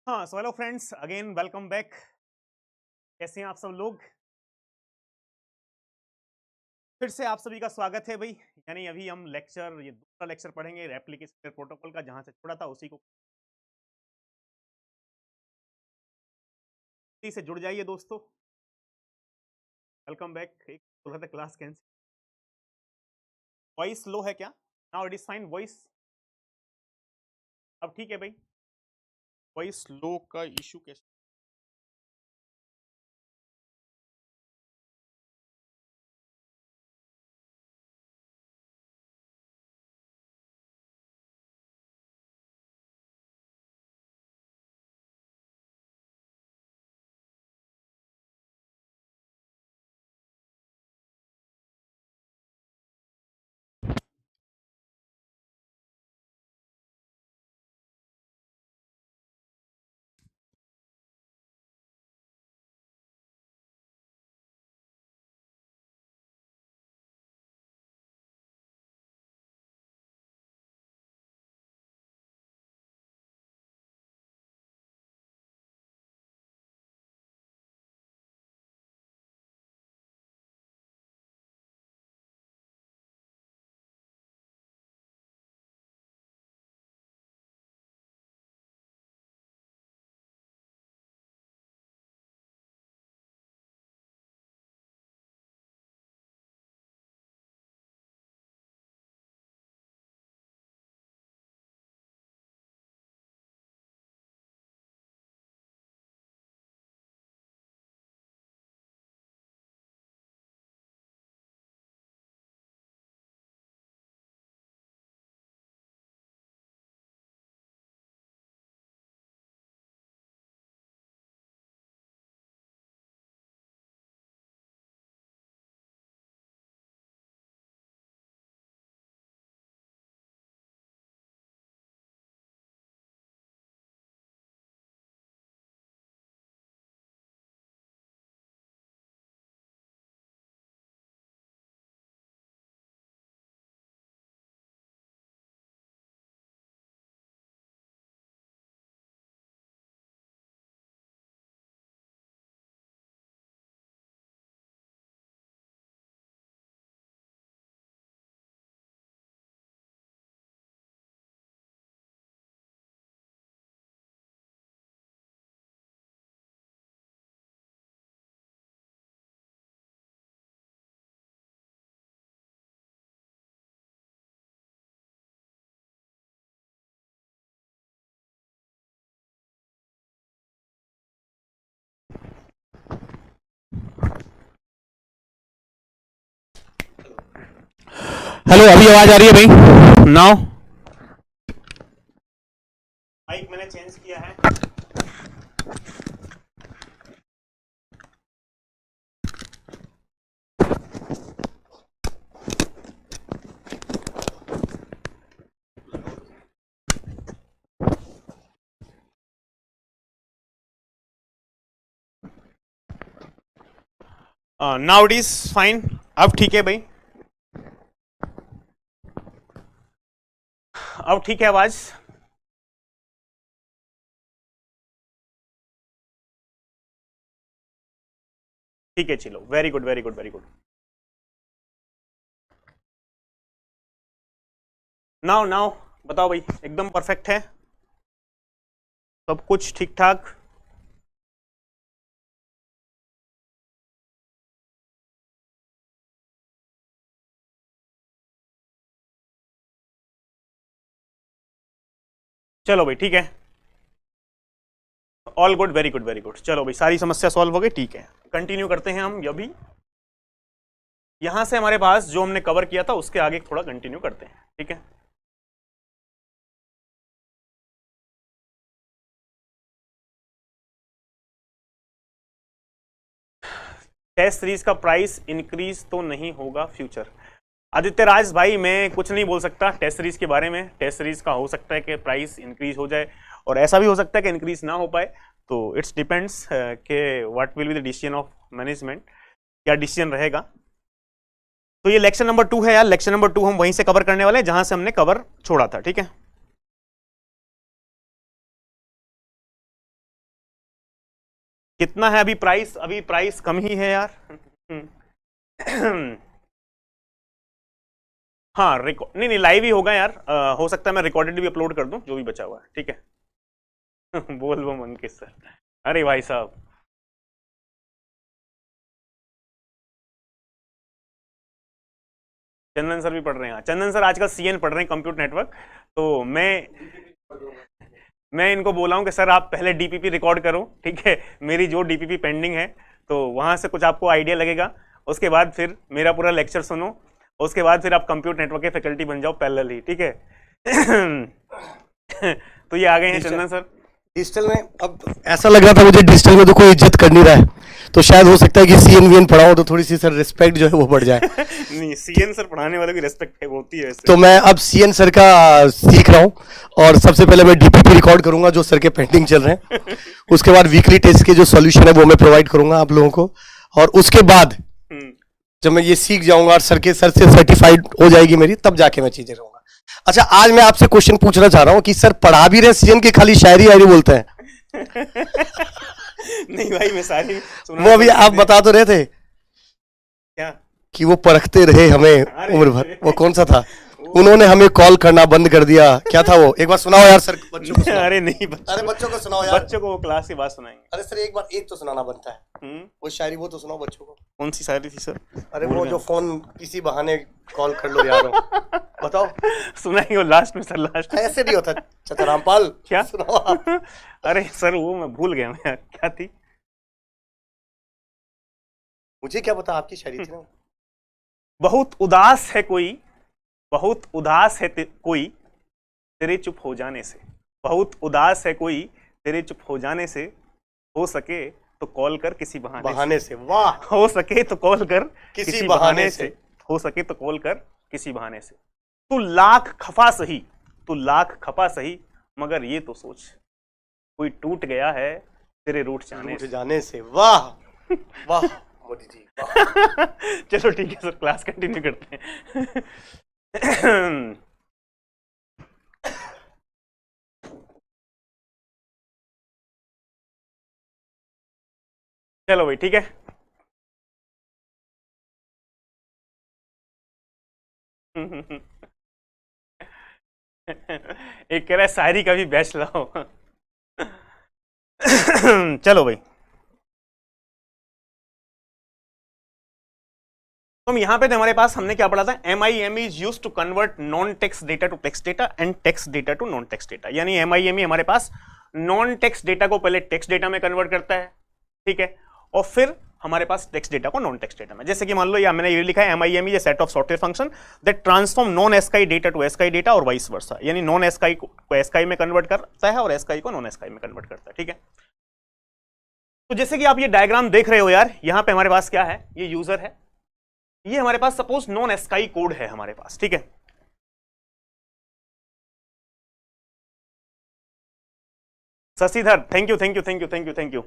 हाँ, so hello friends, again welcome back. कैसे हैं आप सब लोग? फिर से आप सभी का स्वागत है भाई। यानी अभी हम ये दूसरा लेक्चर पढ़ेंगे एप्लीकेशन प्रोटोकॉल का, जहां से छोड़ा था उसी को इसी से जुड़ जाइए दोस्तों। Welcome back. एक बोल रहा था क्लास कैंसिल। वॉइस लो है क्या? Now it is fine voice. अब ठीक है भाई। वॉइस लो का इशू कैसे? हेलो, अभी आवाज आ रही है भाई? नाउ माइक मैंने चेंज किया है। Now it is fine. अब ठीक है भाई। अब ठीक है आवाज। ठीक है, चलो, very good very good very good. Now now बताओ भाई, एकदम परफेक्ट है सब कुछ ठीक ठाक? चलो भाई, ठीक है। All good, very good very good. चलो भाई, सारी समस्या सॉल्व हो गई। ठीक है, कंटिन्यू करते हैं हम। अभी यहां से हमारे पास जो हमने कवर किया था उसके आगे थोड़ा कंटिन्यू करते हैं, ठीक है। टेस्ट सीरीज का प्राइस इंक्रीज तो नहीं होगा फ्यूचर। आदित्य राज भाई, मैं कुछ नहीं बोल सकता टेस्ट सीरीज के बारे में। टेस्ट सीरीज का हो सकता है कि प्राइस इंक्रीज हो जाए, और ऐसा भी हो सकता है कि इंक्रीज ना हो पाए। तो इट्स डिपेंड्स कि what will be the decision of management, क्या डिसीजन रहेगा। तो ये लेक्चर नंबर 2 है यार। लेक्चर नंबर 2 हम वहीं से कवर करने वाले हैं जहां से हमने कवर छोड़ा था, ठीक है। कितना है अभी प्राइस? अभी प्राइस कम ही है यार। हाँ नहीं नहीं, लाइव ही होगा यार। हो सकता है मैं रिकॉर्डेड भी अपलोड कर दूं जो भी बचा हुआ है, ठीक है। बोल वो अंकित सर, अरे भाई साहब, चंदन सर भी पढ़ रहे हैं। चंदन सर आजकल सीएन पढ़ रहे हैं, कंप्यूटर नेटवर्क। तो मैं इनको बोला हूं कि सर आप पहले डीपीपी रिकॉर्ड करो, ठीक है, मेरी जो डीपीपी पेंडिंग है, तो वहां से कुछ आपको आइडिया लगेगा। उसके बाद फिर मेरा पूरा लेक्चर सुनो, उसके बाद फिर आप कंप्यूटर नेटवर्क के फैकल्टी बन जाओ पैरेलल ही, ठीक है। तो ये आ गए हैं चंदन सर डिजिटल में। अब ऐसा लग रहा था मुझे डिजिटल में तो कोई इज्जत कर नहीं रहा है, तो शायद हो सकता है कि सीएन वीएन पढ़ाओ तो थोड़ी सी सर रिस्पेक्ट जो है वो बढ़ जाए। नहीं, सीएन सर पढ़ाने वालों की रिस्पेक्ट होती है वैसे। तो मैं अब सीएन सर का सीख रहा हूँ, और सबसे पहले मैं डीपीपी रिकॉर्ड करूंगा जो सर के पेंडिंग चल रहे हैं। उसके बाद वीकली टेस्ट के जो सॉल्यूशन है वो मैं प्रोवाइड करूंगा आप लोगों को, और उसके बाद जब मैं ये सीख जाऊंगा और सर से सर्टिफाइड हो जाएगी मेरी, तब जाके मैं चीजें रहूंगा। अच्छा, आज मैं आपसे क्वेश्चन पूछना चाह रहा हूँ कि सर पढ़ा भी रहे सीएन की, खाली शायरी वायरी बोलते हैं? नहीं भाई, मैं सारी वो अभी आप बता तो रहे थे क्या कि वो परखते रहे हमें उम्र भर, वो कौन सा था? उन्होंने हमें कॉल करना बंद कर दिया, क्या था वो? एक बार सुनाओ यार सर बच्चों को। अरे नहीं, अरे बच्चों को सुनाओ यार। बच्चों को वो क्लास की बात सुनाएंगे। अरे सर एक बार एक तो सुनाना बनता है, वो शायरी वो तो सुनाओ बच्चों को। कौन सी शायरी थी सर? अरे वो जो फोन किसी बहाने कॉल कर लो यार, बताओ। सुनाएंगे वो लास्ट में सर, लास्ट में। ऐसे नहीं होता चतुरामपाल, क्या सुनाओ आप। अरे सर वो मैं भूल गया, मैं क्या थी? मुझे क्या पता, आपकी शायरी थी ना। बहुत उदास है कोई, बहुत उदास है कोई तेरे चुप हो जाने से, बहुत उदास है कोई तेरे चुप हो जाने से, हो सके तो कॉल कर किसी बहाने से। वाह। हो सके तो कॉल कर किसी बहाने से। हो सके तो कॉल कर किसी बहाने से। तू लाख खफा सही, तू लाख खफा सही, मगर ये तो सोच कोई टूट गया है तेरे रूठ जाने से। वाह वाह मोदी जी, वाह। चलो ठीक है सर, क्लास कंटिन्यू करते हैं। चलो भाई ठीक है। एक कह रहा है शायरी का भी बैच लाओ। चलो भाई, तो हम यहां पे थे, हमारे पास हमने क्या पढ़ा था? MIME is used to convert non text data to text data and text data to non text data. यानी MIME हमारे पास नॉन टेक्स्ट डेटा को पहले टेक्स्ट डेटा में कन्वर्ट करता है, ठीक है, और फिर हमारे पास टेक्स्ट डेटा को नॉन टेक्स्ट डेटा में। जैसे कि मान लो या मैंने ये लिखा है MIME is a set of software function that transform non ASCII data to ASCII data और वाइस वर्सा। यानी नॉन एस्काई को एस्काई में कन्वर्ट करता है और एस्काई को नॉन एस्काई में कन्वर्ट करता है, ठीक है। तो जैसे कि आप ये डायग्राम देख रहे हो यार, यहां पे हमारे पास क्या है? ये यूजर है, ये हमारे पास सपोज नॉन एस्काई कोड है हमारे पास, ठीक है। Shashidhar thank you thank you thank you thank you thank you.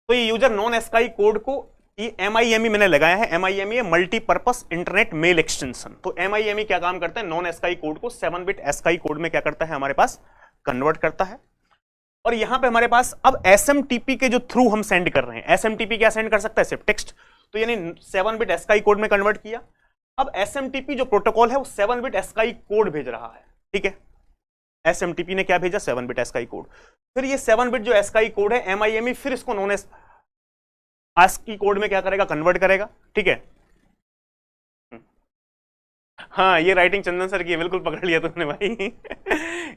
तो ये यूजर नॉन एस्काई कोड को, ये MIME मैंने लगाया है, MIME multipurpose internet mail extension. तो MIME क्या काम करता है? नॉन एस्काई कोड को 7 बिट एस्काई कोड में क्या करता है? हमारे पास कन्वर्ट करता है। और यहां पे हमारे पास अब SMTP के जो थ्रू हम सेंड कर रहे हैं, SMTP क्या सेंड कर सकता है? सिर्फ टेक्स्ट। तो यानी 7 बिट एस्काई कोड में कन्वर्ट किया। अब SMTP जो प्रोटोकॉल है वो 7 बिट एस्काई कोड भेज रहा है, ठीक है। SMTP ने क्या भेजा? 7 बिट एस्काई कोड। फिर ये 7 बिट जो एस्काई कोड है, MIME फिर इसको नॉन ASCII कोड में क्या करेगा? कन्वर्ट करेगा, ठीक है। हाँ, ये राइटिंग चंदन सर की है, बिल्कुल पकड़ लिया तुमने भाई।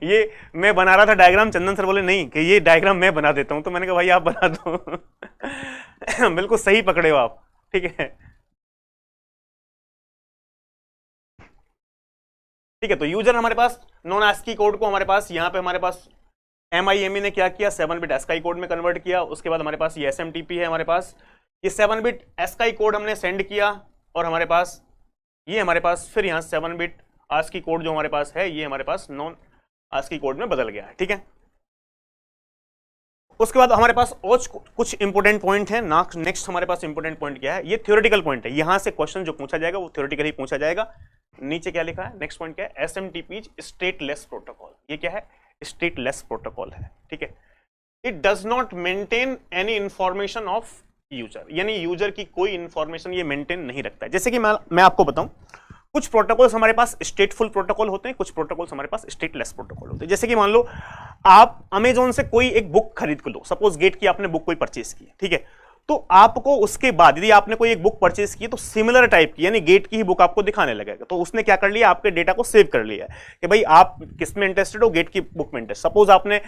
ये मैं बना रहा था डायग्राम, चंदन सर बोले नहीं कि ये डायग्राम मैं बना देता हूं, तो मैंने कहा भाई आप बना दो। बिल्कुल सही पकड़े हो आप, ठीक है। ठीक है, तो यूजर हमारे पास नॉन ASCII कोड को हमारे पास यहां पे हमारे पास MIME ने क्या किया? 7 बिट ASCII कोड में कन्वर्ट किया। उसके बाद हमारे पास ये SMTP है, हमारे पास ये 7 बिट ASCII कोड हमने सेंड किया, और हमारे पास ये हमारे पास फिर यहाँ 7 बिट ASCII कोड जो हमारे पास है, ये हमारे पास नॉन ASCII कोड में बदल गया है, ठीक है। उसके बाद हमारे पास और कुछ इंपोर्टेंट पॉइंट है। नेक्स्ट हमारे पास इंपोर्टेंट पॉइंट क्या है? ये थ्योरेटिकल पॉइंट है, यहां से क्वेश्चन जो पूछा जाएगा वो थ्योरेटिकल ही पूछा जाएगा। नीचे क्या लिखा है? नेक्स्ट पॉइंट क्या है? SMTP stateless protocol. ये क्या है? स्टेटलेस प्रोटोकॉल है, ठीक है। It does not maintain any information of user, यानी यूजर की कोई इंफॉर्मेशन ये मेंटेन नहीं रखता है। जैसे कि मैं आपको बताऊं, कुछ प्रोटोकॉल्स हमारे पास स्टेटफुल प्रोटोकॉल होते हैं, कुछ प्रोटोकॉल्स हमारे पास स्टेटलेस प्रोटोकॉल होते हैं। जैसे कि मान लो आप अमेजोन से कोई एक बुक खरीद कर लो, सपोज गेट की आपने बुक कोई परचेज की, ठीक है, तो आपको उसके बाद यदि आपने कोई एक बुक परचेज की तो सिमिलर टाइप की यानी गेट की ही बुक आपको दिखाने लगेगा। तो उसने क्या कर लिया, आपके डेटा को सेव कर लिया है कि भाई आप किस में इंटरेस्टेड हो, गेट की बुक में इंटरेस्ट। सपोज आपने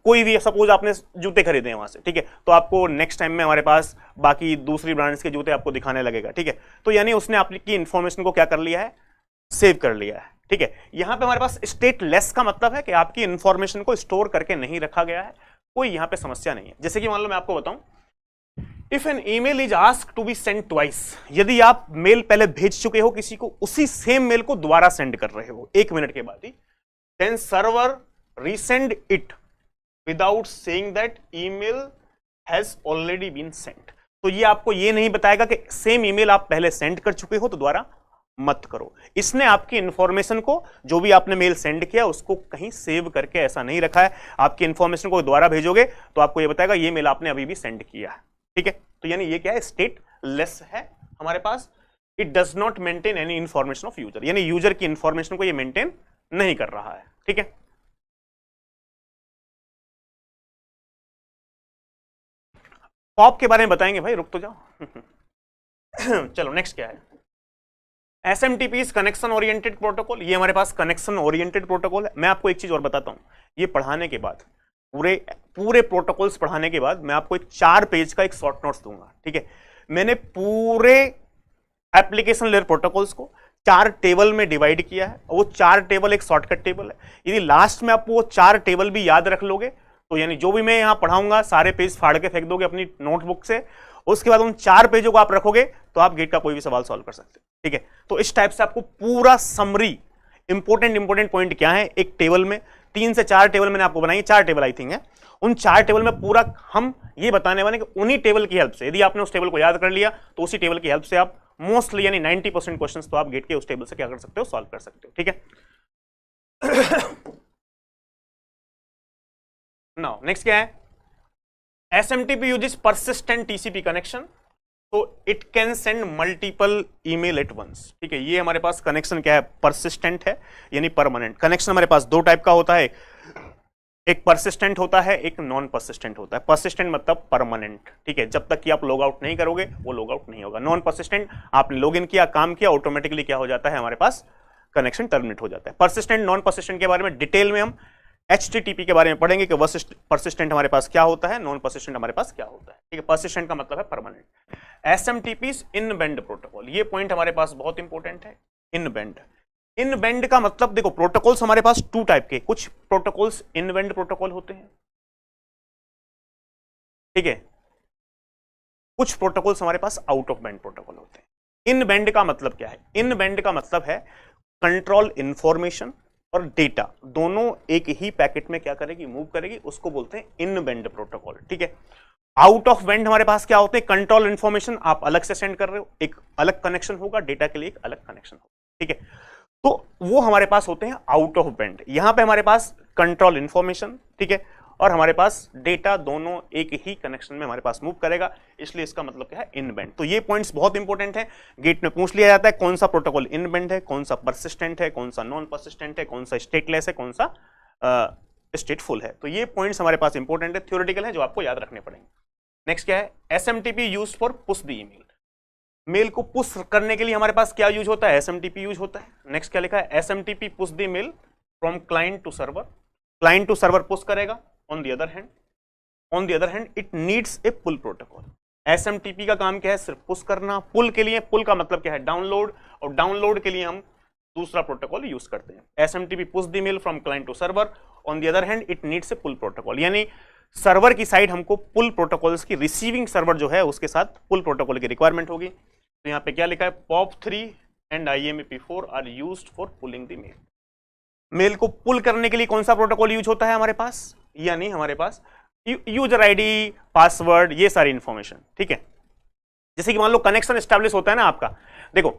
कोई भी, सपोज आपने जूते खरीदे हैं वहां से, ठीक है, तो आपको नेक्स्ट टाइम में हमारे पास बाकी दूसरी ब्रांड्स के जूते आपको दिखाने लगेगा, ठीक है। तो यानी उसने आपकी इंफॉर्मेशन को क्या कर लिया है, सेव कर लिया है, ठीक है। यहां पे हमारे पास स्टेटलेस का मतलब है कि आपकी इंफॉर्मेशन को स्टोर करके नहीं रखा गया है, कोई यहां पे समस्या नहीं है। जैसे कि मान लो मैं आपको बताऊं, if an email is asked to be send twice, यदि आप मेल पहले भेज चुके हो किसी को, उसी सेम मेल को दोबारा सेंड कर रहे हो 1 मिनट के बाद ही, then server resend it without saying that email has already been send. तो ये आपको ये नहीं बताएगा कि सेम ईमेल आप पहले सेंड कर चुके हो तो दोबारा मत करो। इसने आपकी इंफॉर्मेशन को, जो भी आपने मेल सेंड किया उसको कहीं सेव करके ऐसा नहीं रखा है। आपकी इंफॉर्मेशन को दोबारा भेजोगे तो आपको ये बताएगा ये मेल आपने अभी भी सेंड किया है, ठीक है। तो यानी ये क्या है, स्टेटलेस है हमारे पास। It does not maintain any information of user, यानी यूजर की इंफॉर्मेशन को ये मेंटेन नहीं कर रहा है, ठीक है। पॉप के बारे में बताएंगे भाई, रुक तो जाओ। चलो नेक्स्ट क्या है, SMTP कनेक्शन ओरिएंटेड प्रोटोकॉल। ये हमारे पास कनेक्शन ओरिएंटेड प्रोटोकॉल है। मैं आपको एक चीज और बताता हूं, ये पढ़ाने के बाद पूरे प्रोटोकॉल्स पढ़ाने के बाद मैं आपको एक 4 पेज का एक शॉर्ट नोट्स दूंगा, ठीक है। मैंने पूरे एप्लीकेशन लेयर प्रोटोकॉल्स को 4 टेबल में डिवाइड किया है, और वो 4 टेबल एक शॉर्टकट टेबल है। यदि लास्ट में आप वो 4 टेबल भी याद रख लोगे तो यानी जो भी मैं यहां पढ़ाऊंगा सारे पेज फाड़ के फेंक दोगे अपनी नोटबुक से, उसके बाद उन 4 पेजों को आप रखोगे तो आप गेट का कोई भी सवाल सॉल्व कर सकते हो, ठीक है। तो इस टाइप से आपको पूरा समरी, इंपॉर्टेंट पॉइंट क्या है एक टेबल में, 3 से 4 टेबल मैंने आपको बनाई, 4 टेबल आई थिंक है, उन 4 टेबल में पूरा हम ये बताने वाले कि उन्हीं टेबल की हेल्प से, यदि आपने उस टेबल को याद कर लिया तो उसी टेबल की हेल्प से आप मोस्टली यानी 90% क्वेश्चंस तो आप गेट के उस टेबल से क्या कर सकते हो, सॉल्व कर सकते हो, ठीक है। नाउ नेक्स्ट क्या है, SMTP uses persistent TCP connection, तो it can send multiple email at once, ठीक है। ये हमारे पास कनेक्शन क्या है, परसिस्टेंट है यानी परमानेंट। कनेक्शन हमारे पास 2 टाइप का होता है, एक परसिस्टेंट होता है, एक नॉन परसिस्टेंट होता है। परसिस्टेंट मतलब परमानेंट, ठीक है, जब तक कि आप लॉग आउट नहीं करोगे वो लॉग आउट नहीं होगा। नॉन परसिस्टेंट, आपने लॉग इन किया, काम किया, ऑटोमेटिकली क्या हो जाता है, हमारे पास कनेक्शन टर्मिनेट हो जाता है। परसिस्टेंट नॉन परसिस्टेंट के बारे में डिटेल में हम HTTP के बारे में पढ़ेंगे कि परसिस्टेंट हमारे पास क्या होता है, नॉन परसिस्टेंट हमारे पास क्या होता है, ठीक है। परसिस्टेंट का मतलब है परमानेंट। SMTP इन बैंड प्रोटोकॉल, ये पॉइंट हमारे पास बहुत इंपॉर्टेंट है। इन बैंड, इन बैंड का मतलब देखो, प्रोटोकॉल्स हमारे पास 2 टाइप के, कुछ प्रोटोकॉल्स इन बैंड प्रोटोकॉल होते हैं, ठीक है, कुछ प्रोटोकॉल्स हमारे pass out of band protocol होते हैं। इन बैंड का मतलब क्या है, इन बैंड का मतलब है कंट्रोल इंफॉर्मेशन और डेटा दोनों एक ही पैकेट में क्या करेगी, मूव करेगी, उसको बोलते हैं इन बैंड प्रोटोकॉल, ठीक है। आउट ऑफ बैंड हमारे पास क्या होते हैं, कंट्रोल इंफॉर्मेशन आप अलग से सेंड कर रहे हो, एक अलग कनेक्शन होगा, डेटा के लिए एक अलग कनेक्शन होगा, ठीक है। तो वो हमारे पास होते हैं आउट ऑफ बैंड। यहां पे हमारे पास कंट्रोल इंफॉर्मेशन, ठीक है, और हमारे पास डेटा दोनों एक ही कनेक्शन में हमारे पास मूव करेगा, इसलिए इसका मतलब क्या है, इन बैंड। तो ये पॉइंट्स बहुत इंपॉर्टेंट है, गेट में पूछ लिया जाता है कौन सा प्रोटोकॉल इन बैंड है, कौन सा परसिस्टेंट है, कौन सा नॉन परसिस्टेंट है, कौन सा स्टेटलेस है, कौन सा स्टेटफुल है। तो ये पॉइंट्स हमारे पास इंपॉर्टेंट है, थ्योरेटिकल है, जो आपको याद रखने पड़ेंगे। नेक्स्ट क्या है, SMTP use for push the email. Mail को पुश करने के लिए हमारे पास क्या यूज होता है, SMTP यूज होता है। नेक्स्ट क्या लिखा है, SMTP push the mail from client to server. Client to server push करेगा। On the other hand it needs a pull protocol. SMTP का काम क्या है, सिर्फ पुश करना। पुल के लिए, पुल का मतलब क्या है, डाउनलोड, और डाउनलोड के लिए हम दूसरा प्रोटोकॉल यूज करते हैं। SMTP push the mail from client to server, on the other hand it needs a pull protocol, यानी सर्वर की साइड हमको पुल प्रोटोकॉल्स की, रिसीविंग सर्वर जो है उसके साथ पुल प्रोटोकॉल की रिक्वायरमेंट होगी। तो यहां पे क्या लिखा है, POP3 and IMAP4 are used for pulling the mail. Mail को पुल करने के लिए कौन सा प्रोटोकॉल यूज होता है हमारे पास, यानी हमारे पास यूजर आईडी, पासवर्ड, ये सारी इंफॉर्मेशन, ठीक है। जैसे कि मान लो कनेक्शन एस्टैब्लिश होता है ना आपका, देखो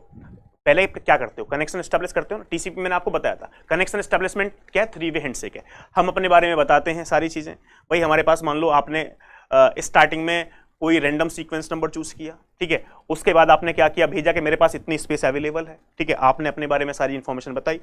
पहले क्या करते हो, कनेक्शन एस्टैब्लिश करते हो ना, टीसीपी मैंने आपको बताया था, कनेक्शन एस्टैब्लिशमेंट क्या है, 3 वे हैंडशेक है। हम अपने बारे में बताते हैं सारी चीजें। भाई हमारे पास मान लो आपने स्टार्टिंग में कोई रैंडम सीक्वेंस नंबर चूज किया, ठीक है, उसके बाद आपने क्या किया, भेजा कि मेरे पास इतनी स्पेस अवेलेबल है, ठीक है, आपने अपने बारे में सारी इंफॉर्मेशन बताई,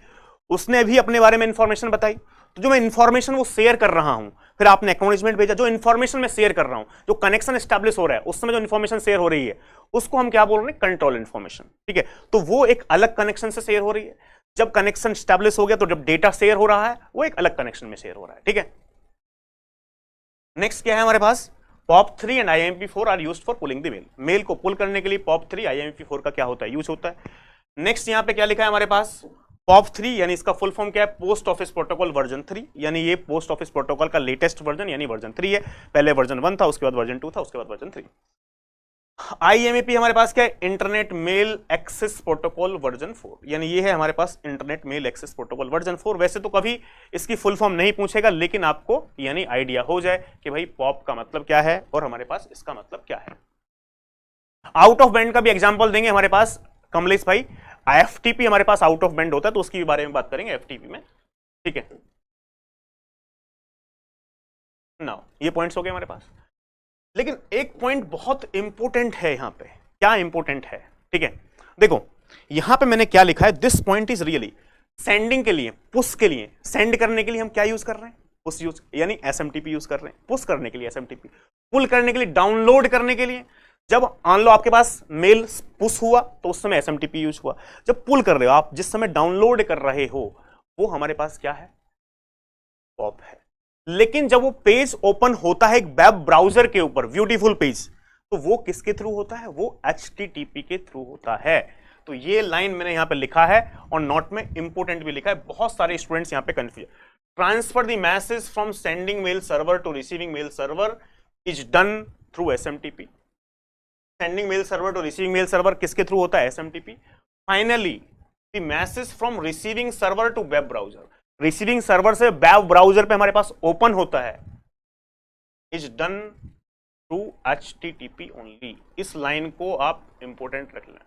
उसने भी अपने बारे में इंफॉर्मेशन बताई। तो जो मैं इंफॉर्मेशन वो शेयर कर रहा हूं, फिर आपने एक्नॉलेजमेंट भेजा, जो इंफॉर्मेशन मैं शेयर कर रहा हूं, जो कनेक्शन एस्टैब्लिश हो रहा है उस समय जो इंफॉर्मेशन शेयर हो रही है उसको हम क्या बोल रहे हैं, कंट्रोल इंफॉर्मेशन, ठीक है। तो वो एक अलग कनेक्शन से शेयर हो रही है। जब कनेक्शन एस्टैब्लिश हो गया तो जब डेटा शेयर हो रहा है वो एक अलग कनेक्शन में शेयर हो रहा है, ठीक है। नेक्स्ट क्या है हमारे पास, POP3 and IMP4 are used for pulling the mail. Mail को पुल करने के लिए POP3 IMP4 का क्या होता है, यूज होता है। नेक्स्ट यहां पे क्या लिखा है हमारे पास, POP3 यानी इसका फुल फॉर्म क्या है, पोस्ट ऑफिस प्रोटोकॉल वर्जन 3, यानी ये पोस्ट ऑफिस प्रोटोकॉल का लेटेस्ट वर्जन यानी वर्जन 3 है। पहले वर्जन 1 था, उसके बाद वर्जन 2 था, उसके बाद वर्जन 3। IMAP हमारे पास क्या है, internet mail access protocol version 4, यानी ये है हमारे पास internet mail access protocol version 4। वैसे तो कभी इसकी फुल फॉर्म नहीं पूछेगा, लेकिन आपको यानी आइडिया हो जाए कि भाई पॉप का मतलब क्या है और हमारे पास इसका मतलब क्या है। आउट ऑफ बैंड का भी एग्जांपल देंगे हमारे पास कमलेश भाई। FTP हमारे पास आउट ऑफ बैंड होता है तो उसकी भी बारे में बात करेंगे FTP में, ठीक है। नाउ ये पॉइंट्स हो गए हमारे पास, लेकिन एक पॉइंट बहुत इंपॉर्टेंट है यहां पे। क्या इंपॉर्टेंट है, ठीक है, देखो यहां पे मैंने क्या लिखा है, this point is really sending के लिए, पुश के लिए, सेंड करने के लिए हम क्या यूज कर रहे हैं, पुश यूज यानी SMTP यूज कर रहे हैं, पुश करने के लिए SMTP, पुल करने के लिए, डाउनलोड करने के लिए। जब मान लो आपके पास मेल पुश हुआ तो उस समय SMTP यूज हुआ। जब पुल कर रहे हो आप, जिस समय डाउनलोड कर रहे हो वो हमारे पास क्या है, पॉप है। लेकिन जब वो पेज ओपन होता है एक वेब ब्राउजर के ऊपर, ब्यूटीफुल पेज, तो वो किसके थ्रू होता है, वो HTTP के थ्रू होता है। तो ये लाइन मैंने यहां पे लिखा है और नोट में इंपोर्टेंट भी लिखा है, बहुत सारे स्टूडेंट्स यहां पे confuse. Transfer the message from sending mail server to receiving mail server is done through SMTP। Sending mail server to receiving mail server किसके थ्रू होता है, SMTP। Finally the message from receiving server to web browser, receiving server से web browser पे हमारे पास open होता है, is done through HTTP only. इस लाइन को आप इंपोर्टेंट रख लें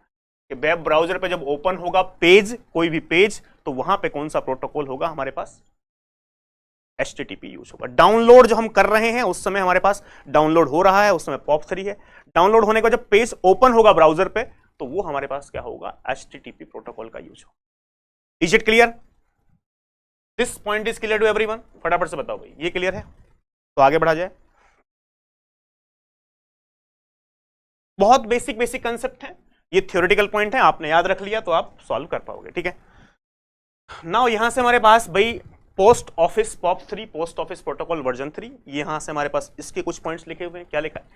कि वेब ब्राउजर पे जब ओपन होगा पेज, कोई भी पेज, तो वहां पे कौन सा प्रोटोकॉल होगा हमारे पास, HTTP यूज होगा। डाउनलोड जो हम कर रहे हैं उस समय हमारे पास डाउनलोड हो रहा है, उस समय POP3 है। डाउनलोड होने के बाद जब पेज ओपन होगा ब्राउजर पे तो वो हमारे पास क्या होगा, HTTP प्रोटोकॉल का यूज होगा। Is it clear, this point is clear to everyone, फटाफट से बताओ भाई ये क्लियर है, तो आगे बढ़ा जाए। बहुत बेसिक बेसिक कंसेप्ट है, ये थ्योरेटिकल पॉइंट है, आपने याद रख लिया तो आप सॉल्व कर पाओगे, ठीक है। नाउ यहां से हमारे पास भाई post office POP3, post office protocol version 3, यहां से हमारे पास इसके कुछ पॉइंट्स लिखे हुए हैं। क्या लिखा है,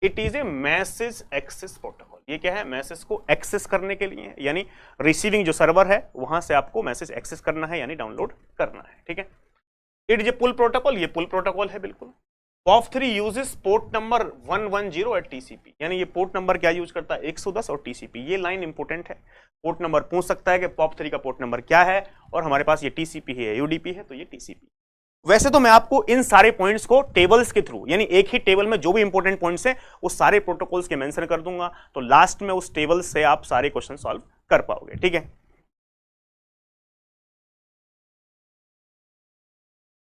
it is a message access protocol. ये क्या है, मैसेज को एक्सेस करने के लिए, यानी रिसीविंग जो सर्वर है वहां से आपको मैसेज एक्सेस करना है यानी डाउनलोड करना है, ठीक है। It is a pull protocol, ये पुल प्रोटोकॉल है बिल्कुल। POP3 uses port number 110 at TCP, यानी ये पोर्ट नंबर क्या यूज करता है, 110 और TCP। ये लाइन इंपोर्टेंट है, पोर्ट नंबर पूछ सकता है कि POP3 का पोर्ट नंबर क्या है, और हमारे पास ये TCP है, UDP है, तो ये TCP। वैसे तो मैं आपको इन सारे पॉइंट्स को टेबल्स के थ्रू, यानी एक ही टेबल में जो भी इंपॉर्टेंट पॉइंट्स हैं वो सारे प्रोटोकॉल्स के मेंशन कर दूंगा, तो लास्ट में उस टेबल से आप सारे क्वेश्चन सॉल्व कर पाओगे, ठीक है।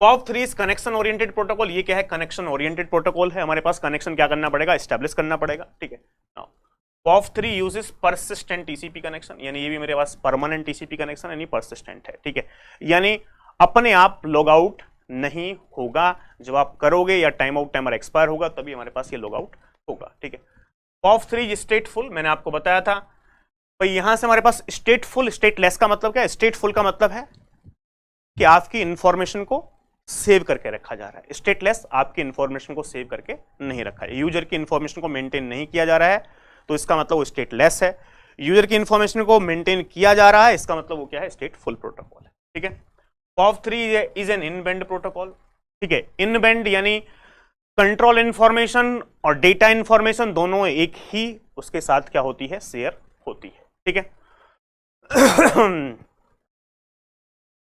POP3 कनेक्शन ओरिएंटेड प्रोटोकॉल, ये क्या है, कनेक्शन ओरिएंटेड प्रोटोकॉल है। हमारे पास कनेक्शन क्या करना पड़ेगा, एस्टैब्लिश करना पड़ेगा, ठीक है। Now POP3 uses persistent TCP connection, यानी ये भी मेरे पास परमानेंट TCP कनेक्शन यानी परसिस्टेंट है, ठीक है, यानी अपने आप लॉग आउट नहीं होगा। जब आप करोगे या टाइम आउट टाइमर एक्सपायर होगा तभी हमारे पास ये लॉग आउट होगा, ठीक है। POP3 स्टेटफुल, मैंने आपको बताया था भाई, यहां से हमारे पास स्टेटफुल, स्टेटलेस का मतलब क्या है, स्टेटफुल का मतलब है कि आपकी इंफॉर्मेशन को सेव करके रखा जा रहा है, स्टेटलेस आपकी इंफॉर्मेशन को सेव करके नहीं रखा है, यूजर की इंफॉर्मेशन को मेंटेन नहीं किया जा रहा है, तो इसका मतलब वो स्टेटलेस है। यूजर की इंफॉर्मेशन को मेंटेन किया जा रहा है, इसका मतलब वो क्या है, स्टेटफुल प्रोटोकॉल है, ठीक है। POP3 is an in band protocol, ठीक है। इन बैंड यानी कंट्रोल इंफॉर्मेशन और डेटा इंफॉर्मेशन दोनों एक ही उसके साथ क्या होती है, शेयर होती है, ठीक है।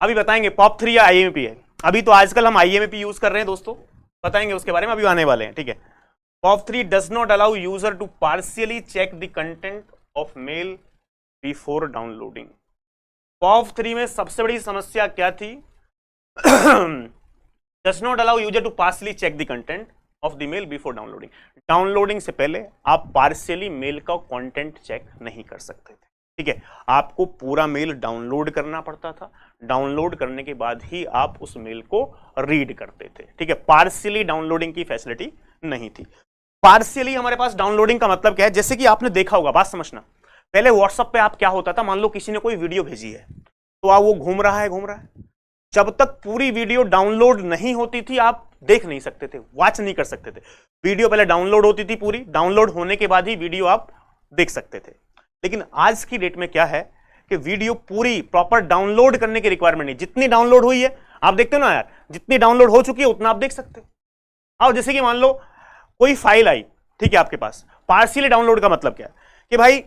अभी बताएंगे POP3 या IMAP है, अभी तो आजकल हम IMAP यूज कर रहे हैं दोस्तों, बताएंगे उसके बारे में, अभी आने वाले हैं, ठीक है। POP3 does not allow user to partially check the content of mail before downloading. POP3 में सबसे बड़ी समस्या क्या थी? Does not allow user to partially check the content of the mail before downloading. Downloading से पहले आप पार्शियली मेल का कंटेंट चेक नहीं कर सकते थे, ठीक है। आपको पूरा मेल डाउनलोड करना पड़ता था, डाउनलोड करने के बाद ही आप उस मेल को रीड करते थे, ठीक है। पार्शियली डाउनलोडिंग की फैसिलिटी नहीं थी। पार्शियली हमारे पास डाउनलोडिंग का मतलब क्या है? जैसे कि आपने देखा होगा, बात समझना, पहले व्हाट्सएप पे आप क्या होता था, मान लो किसी ने कोई वीडियो भेजी है तो आप वो घूम रहा है, जब तक पूरी वीडियो डाउनलोड नहीं होती थी आप देख नहीं सकते थे, वॉच नहीं कर सकते थे। वीडियो पहले डाउनलोड होती थी, पूरी डाउनलोड होने के बाद ही वीडियो आप देख सकते थे। लेकिन आज की डेट में क्या है कि वीडियो पूरी प्रॉपर डाउनलोड करने की रिक्वायरमेंट नहीं, जितनी डाउनलोड हुई है आप देखते हो ना यार, जितनी डाउनलोड हो चुकी है उतना आप देख सकते हो। और जैसे कि मान लो कोई फाइल आई, ठीक है, आपके पास पार्शियली डाउनलोड का मतलब क्या है कि भाई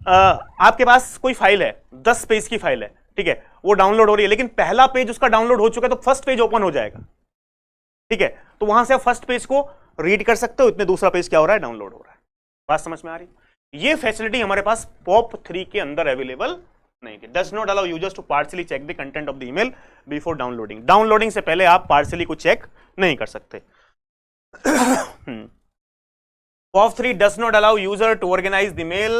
आपके पास कोई फाइल है, 10 पेज की फाइल है, ठीक है, वो डाउनलोड हो रही है, लेकिन पहला पेज उसका डाउनलोड हो चुका है तो फर्स्ट पेज ओपन हो जाएगा, ठीक है। तो वहां से आप फर्स्ट पेज को रीड कर सकते हो, इतने दूसरा पेज क्या हो रहा है, डाउनलोड हो रहा है। बात समझ में आ रही? ये फैसिलिटी हमारे पास POP3 के अंदर अवेलेबल नहीं थी। Does not allow users to partially check the content of the email before downloading. Downloading से पहले आप पार्शियली को चेक नहीं कर सकते। POP3 does not allow user to organize the mail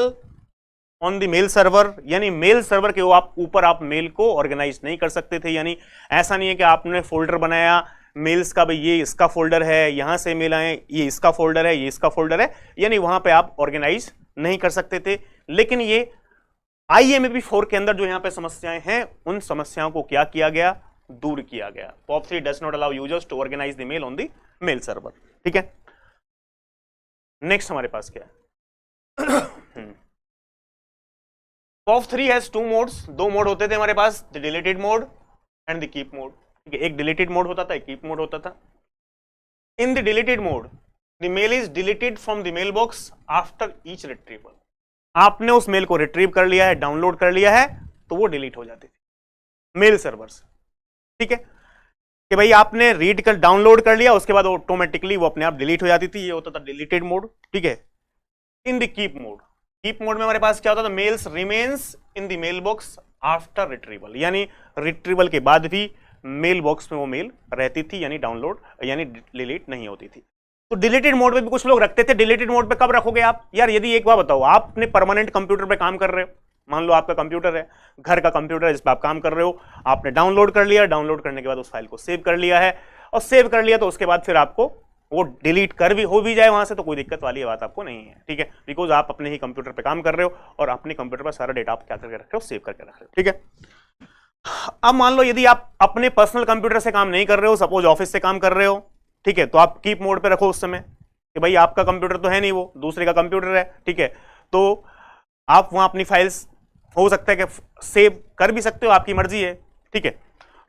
on the mail server, यानी मेल सर्वर के ऊपर आप मेल को ऑर्गेनाइज नहीं कर सकते थे। यानी ऐसा नहीं है कि आपने फोल्डर बनाया मेल्स का, भाई ये इसका फोल्डर है, यहां से मेल आए, ये इसका फोल्डर है, ये इसका फोल्डर है, यानी वहां पे आप ऑर्गेनाइज नहीं कर सकते थे। लेकिन ये IMAP4 के अंदर जो यहां पे समस्याएं हैं, उन समस्याओं को क्या किया गया, दूर किया गया। POP3 does not allow users to organize the mail on the mail server, ठीक है। नेक्स्ट हमारे पास क्या है? POP3 हैज 2 मोड्स, 2 मोड होते थे हमारे पास, the deleted mode and the keep mode, ठीक है। एक डिलीटेड मोड होता था, एक कीप मोड होता था। In the deleted mode the mail is deleted from the mail box after each retrieval. आपने उस मेल को रिट्रीव कर लिया है, डाउनलोड कर लिया है, तो वो डिलीट हो जाती थी मेल सर्वर से, ठीक है, कि भाई आपने रीड कर डाउनलोड कर लिया, उसके बाद ऑटोमेटिकली वो अपने आप डिलीट हो जाती थी। ये होता था डिलीटेड मोड, ठीक है। In the keep mode, keep mode में हमारे पास क्या होता था, mails remains in the mail box after retrieval, यानी रिट्रीवल के बाद भी मेल बॉक्स में वो मेल रहती थी, यानी डाउनलोड यानी डिलीट नहीं होती थी। तो डिलीटेड मोड पे भी कुछ लोग रखते थे। डिलीटेड मोड पे कब रखोगे आप? यार यदि एक बार बताओ, आप अपने परमानेंट कंप्यूटर पे काम कर रहे हो, मान लो आपका कंप्यूटर है, घर का कंप्यूटर है जिस पे आप काम कर रहे हो, आपने डाउनलोड कर लिया, डाउनलोड करने के बाद उस फाइल को सेव कर लिया है, और सेव कर लिया तो उसके बाद फिर आपको वो डिलीट कर भी हो भी जाए वहां से तो कोई दिक्कत वाली बात आपको नहीं है, ठीक है, बिकॉज आप अपने ही कंप्यूटर पे काम कर रहे हो और अपने कंप्यूटर पर सारा डेटा आप क्या करके रख रहे हो, सेव करके रख रहे हो, ठीक है। अब मान लो यदि आप अपने पर्सनल कंप्यूटर से काम नहीं कर रहे हो, सपोज ऑफिस से काम कर रहे हो, ठीक है, तो आप कीप मोड पे रखो उस समय कि भाई आपका कंप्यूटर तो है नहीं, वो दूसरे का कंप्यूटर है, ठीक है, तो आप वहां अपनी फाइल्स हो सकता है कि सेव कर भी सकते हो, आपकी मर्जी है, ठीक है।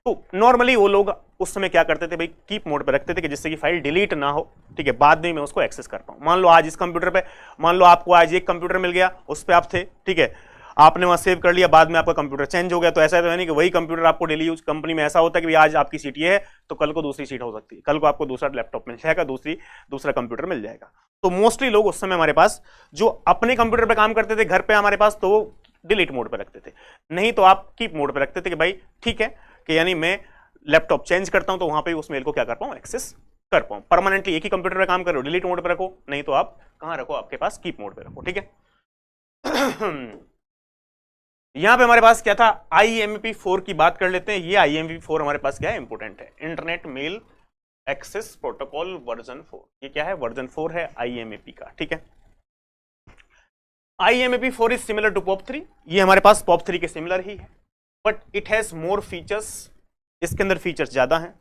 तो नॉर्मली वो लोग उस समय क्या करते थे, भाई कीप मोड पे रखते थे कि जिससे कि फाइल डिलीट ना हो, ठीक है, बाद में मैं उसको एक्सेस कर पाऊं। मान लो आज इस कंप्यूटर पे, मान लो आपको आज एक कंप्यूटर मिल गया, उस पर आप थे, ठीक है, आपने वहां सेव कर लिया, बाद में आपका कंप्यूटर चेंज हो गया, तो ऐसा तो है नहीं कि वही कंप्यूटर आपको डेली यूज। कंपनी में ऐसा होता है कि आज आपकी सीट ये है तो कल को दूसरी सीट हो सकती है, कल को आपको दूसरा लैपटॉप मिल जाएगा, दूसरा कंप्यूटर मिल जाएगा। तो मोस्टली लोग उस समय हमारे पास जो अपने कंप्यूटर पे काम करते थे घर पे हमारे पास, तो वो डिलीट मोड पे रखते थे, नहीं तो आप कीप मोड पे रखते थे कि भाई ठीक है, कि यानी मैं लैपटॉप चेंज करता हूं तो वहां पे उस मेल को क्या कर पाऊं, एक्सेस कर पाऊं। परमानेंटली एक ही कंप्यूटर पे काम करो, डिलीट मोड पे रखो, नहीं तो आप कहां रखो, आपके पास कीप मोड पे रखो, ठीक है। यहां पे हमारे पास क्या था, IMAP4 की बात कर लेते हैं। ये IMAP4 हमारे पास क्या है, इंपोर्टेंट है, internet mail access protocol version 4। ये क्या है, वर्जन 4 है IMAP का, ठीक है। IMAP4 is similar to POP3, ये हमारे पास POP3 के सिमिलर ही है, but it has more features, इसके अंदर फीचर्स ज्यादा हैं।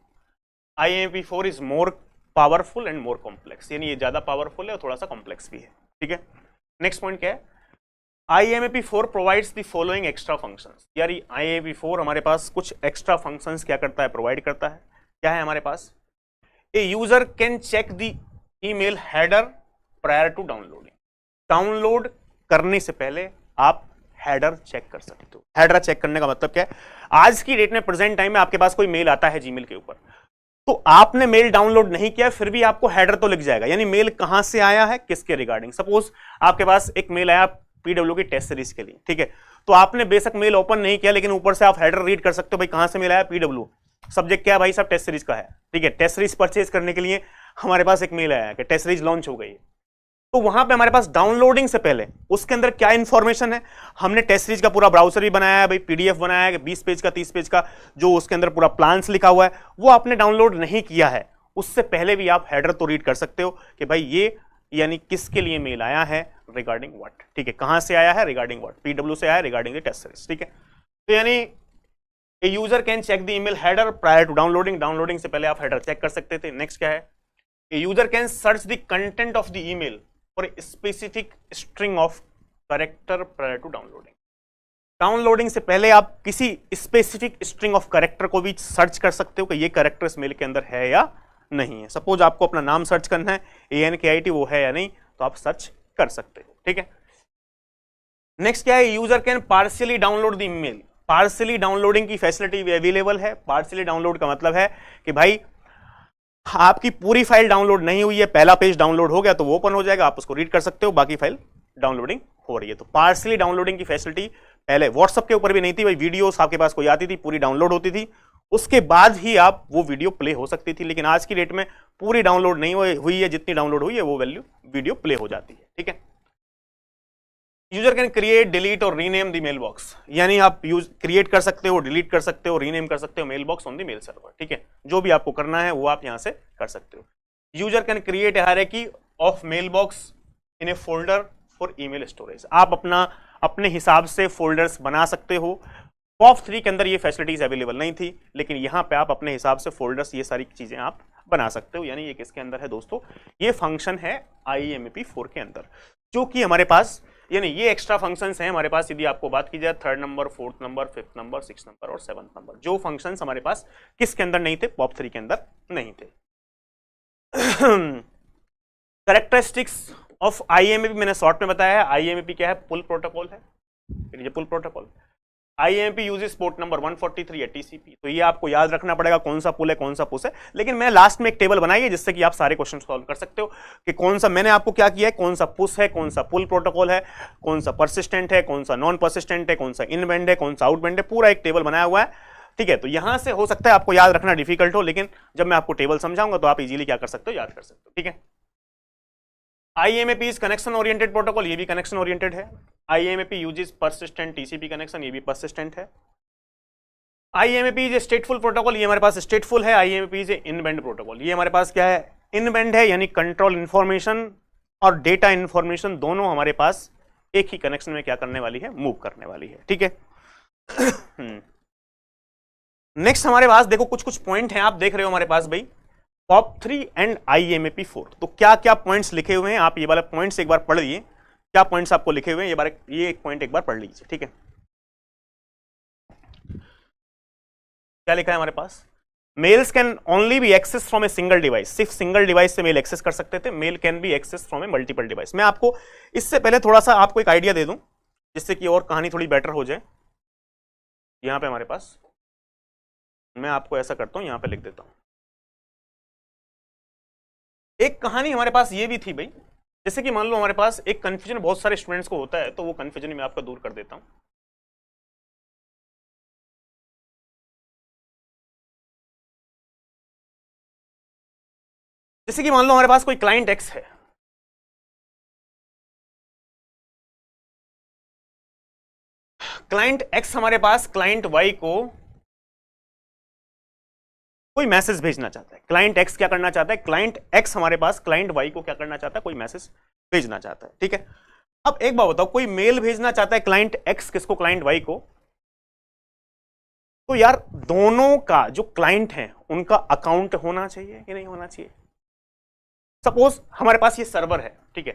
IMAP4 is more powerful and more complex, यानी ये ज्यादा पावरफुल है और थोड़ा सा कॉम्प्लेक्स भी है, ठीक है। नेक्स्ट पॉइंट क्या है, IMAP4 provides the following extra functions. यार IMAP4 हमारे पास कुछ एक्स्ट्रा फंक्शंस क्या करता है, प्रोवाइड करता है। क्या है हमारे पास, a user can check the email header prior to downloading. Download करने से पहले आप हेडर चेक कर सकते हो। हेडर चेक करने का मतलब क्या है, आज की डेट में प्रेजेंट टाइम में आपके पास कोई मेल आता है जीमेल के ऊपर, तो आपने मेल डाउनलोड नहीं किया फिर भी आपको हेडर तो लिख जाएगा, यानी मेल कहां से आया है, किसके रिगार्डिंग। सपोज आपके पास एक मेल आया पीडब्ल्यू की टेस्ट सीरीज के लिए, ठीक है। तो आपने बेशक मेल ओपन नहीं किया, लेकिन ऊपर से आप हेडर रीड कर सकते हो, भाई कहां से मेल आया, पीडब्ल्यू, सब्जेक्ट क्या है भाई साहब, टेस्ट सीरीज का है, ठीक है। टेस्ट सीरीज परचेज करने के लिए हमारे पास एक मेल आया है कि टेस्ट सीरीज लॉन्च हो गई है। तो वहां पे हमारे पास डाउनलोडिंग से पहले उसके अंदर क्या इंफॉर्मेशन है, हमने टेस्ट सीरीज का पूरा ब्राउजर भी बनाया है भाई, पीडीएफ बनाया है 20 पेज का 30 पेज का, जो उसके अंदर पूरा प्लान्स लिखा हुआ है, वो आपने डाउनलोड नहीं किया है। उससे पहले भी आप हेडर तो रीड कर सकते हो कि भाई ये यानी किसके लिए मेल आया है, रिगार्डिंग व्हाट, ठीक है। कहां से आया है, रिगार्डिंग व्हाट, पीडब्ल्यू से आया है, रिगार्डिंग द टेस्ट सीरीज, ठीक है। तो यानी a user can check the email header prior to downloading, downloading से पहले आप हेडर चेक कर सकते थे। नेक्स्ट क्या है, a user can search the content of the email for a specific string of character prior to downloading. Downloading से पहले आप किसी स्पेसिफिक स्ट्रिंग ऑफ कैरेक्टर को भी सर्च कर सकते हो कि ये कैरेक्टर इस मेल के अंदर है या नहीं है। सपोज आपको अपना नाम सर्च करना है, ANKIT, वो है या नहीं, तो आप सर्च कर सकते हो, ठीक है। नेक्स्ट क्या है, user can partially download the email. Partially downloading की फैसिलिटी भी अवेलेबल है। पार्शियली डाउनलोड का मतलब है कि भाई आपकी पूरी फाइल डाउनलोड नहीं हुई है, पहला पेज डाउनलोड हो गया तो वो ओपन हो जाएगा, आप उसको रीड कर सकते हो, बाकी फाइल डाउनलोडिंग हो रही है। तो पार्शियली डाउनलोडिंग की फैसिलिटी पहले व्हाट्सएप के ऊपर भी नहीं थी भाई, वीडियोस आपके पास कोई आती थी पूरी डाउनलोड होती थी, उसके बाद ही आप वो वीडियो प्ले हो सकती थी। लेकिन आज की डेट में पूरी डाउनलोड नहीं हुई है, जितनी डाउनलोड हुई है वो वीडियो प्ले हो जाती है, ठीक है। यूजर कैन क्रिएट, डिलीट और रीनेम द मेल बॉक्स, यानी आप क्रिएट कर सकते हो, डिलीट कर सकते हो, रीनेम कर सकते हो mail box on the mail server, ठीक है। जो भी आपको करना है वो आप यहां से कर सकते हो। User can create a hierarchy of male box in A folder for email storage. आप अपने हिसाब से फोल्डर्स बना सकते हो। POP3 के अंदर ये फैसिलिटीज अवेलेबल नहीं थी, लेकिन यहां पे आप अपने हिसाब से फोल्डर्स, ये सारी चीजें आप बना सकते हो। यानी ये किसके अंदर है दोस्तों, ये फंक्शन है IMAP4 के अंदर, जो कि हमारे पास, यानी ये एक्स्ट्रा फंक्शंस हैं हमारे पास। यदि आपको बात की जाए 3rd number, 4th number, 5th number, 6th number और 7th नंबर, जो फंक्शंस हमारे पास किसके अंदर नहीं थे, POP3 के अंदर नहीं थे। कैरेक्टरिस्टिक्स ऑफ IMAP मैंने शॉर्ट में बताया है। IMAP क्या है, पुल प्रोटोकॉल है, ये pull protocol. IMAP uses port number 143 या TCP। तो ये आपको याद रखना पड़ेगा कौन सा पुल है कौन सा पुश है। लेकिन मैं लास्ट में एक टेबल बनाई है जिससे कि आप सारे क्वेश्चन सॉल्व कर सकते हो कि कौन सा, मैंने आपको क्या किया है, कौन सा पुश है, कौन सा पुल प्रोटोकॉल है, कौन सा परसिस्टेंट है, कौन सा नॉन परसिस्टेंट है, कौन सा इनबैंड है, कौन सा आउटबैंड है, पूरा एक टेबल बनाया हुआ है, ठीक है। तो यहां से हो सकता है आपको याद रखना डिफिकल्ट हो, लेकिन जब मैं आपको टेबल समझाऊंगा तो आप इजीली क्या कर सकते हो, याद कर सकते हो, ठीक है। IMAP is connection oriented protocol, ये भी कनेक्शन ओरिएंटेड है। IMAP uses persistent TCP connection, ये भी परसिस्टेंट है। IMAP इज स्टेटफुल प्रोटोकॉल, ये हमारे पास स्टेटफुल है। IMAP इज इनबैंड प्रोटोकॉल, ये हमारे पास क्या है, इनबैंड है, यानी कंट्रोल इंफॉर्मेशन और डेटा इंफॉर्मेशन दोनों हमारे पास एक ही कनेक्शन में क्या करने वाली है, मूव करने वाली है, ठीक है। नेक्स्ट हमारे पास देखो कुछ पॉइंट हैं, आप देख रहे हो हमारे पास भाई POP3 एंड IMAP4। तो क्या क्या पॉइंट्स लिखे हुए हैं, आप ये वाला पॉइंट्स एक बार पढ़ लीजिए, क्या पॉइंट्स आपको लिखे हुए हैं, ये एक पॉइंट एक बार पढ़ लीजिए, ठीक है। क्या लिखा है हमारे पास, mails can only be access from a single device, सिर्फ सिंगल डिवाइस से मेल एक्सेस कर सकते थे। Mail can be access from a multiple device. मैं आपको इससे पहले थोड़ा सा आपको एक आइडिया दे दूं जिससे कि और कहानी थोड़ी बेटर हो जाए। यहां पे हमारे पास, मैं आपको ऐसा करता हूं, यहां पे लिख देता हूं। एक कहानी हमारे पास ये भी थी भाई, जैसे कि मान लो हमारे पास एक कंफ्यूजन बहुत सारे स्टूडेंट्स को होता है, तो वो कंफ्यूजन मैं आपका दूर कर देता हूं। जैसे कि मान लो हमारे पास कोई क्लाइंट X है, क्लाइंट X हमारे पास क्लाइंट Y को कोई मैसेज भेजना चाहता है। क्लाइंट X क्या करना चाहता है, क्लाइंट X हमारे पास क्लाइंट Y को क्या करना चाहता है, कोई मैसेज भेजना चाहता है, ठीक है। अब एक बात बताओ, कोई मेल भेजना चाहता है क्लाइंट X किसको, क्लाइंट Y को, तो यार दोनों का जो क्लाइंट है उनका अकाउंट होना चाहिए कि नहीं होना चाहिए। सपोज हमारे पास ये सर्वर है, ठीक है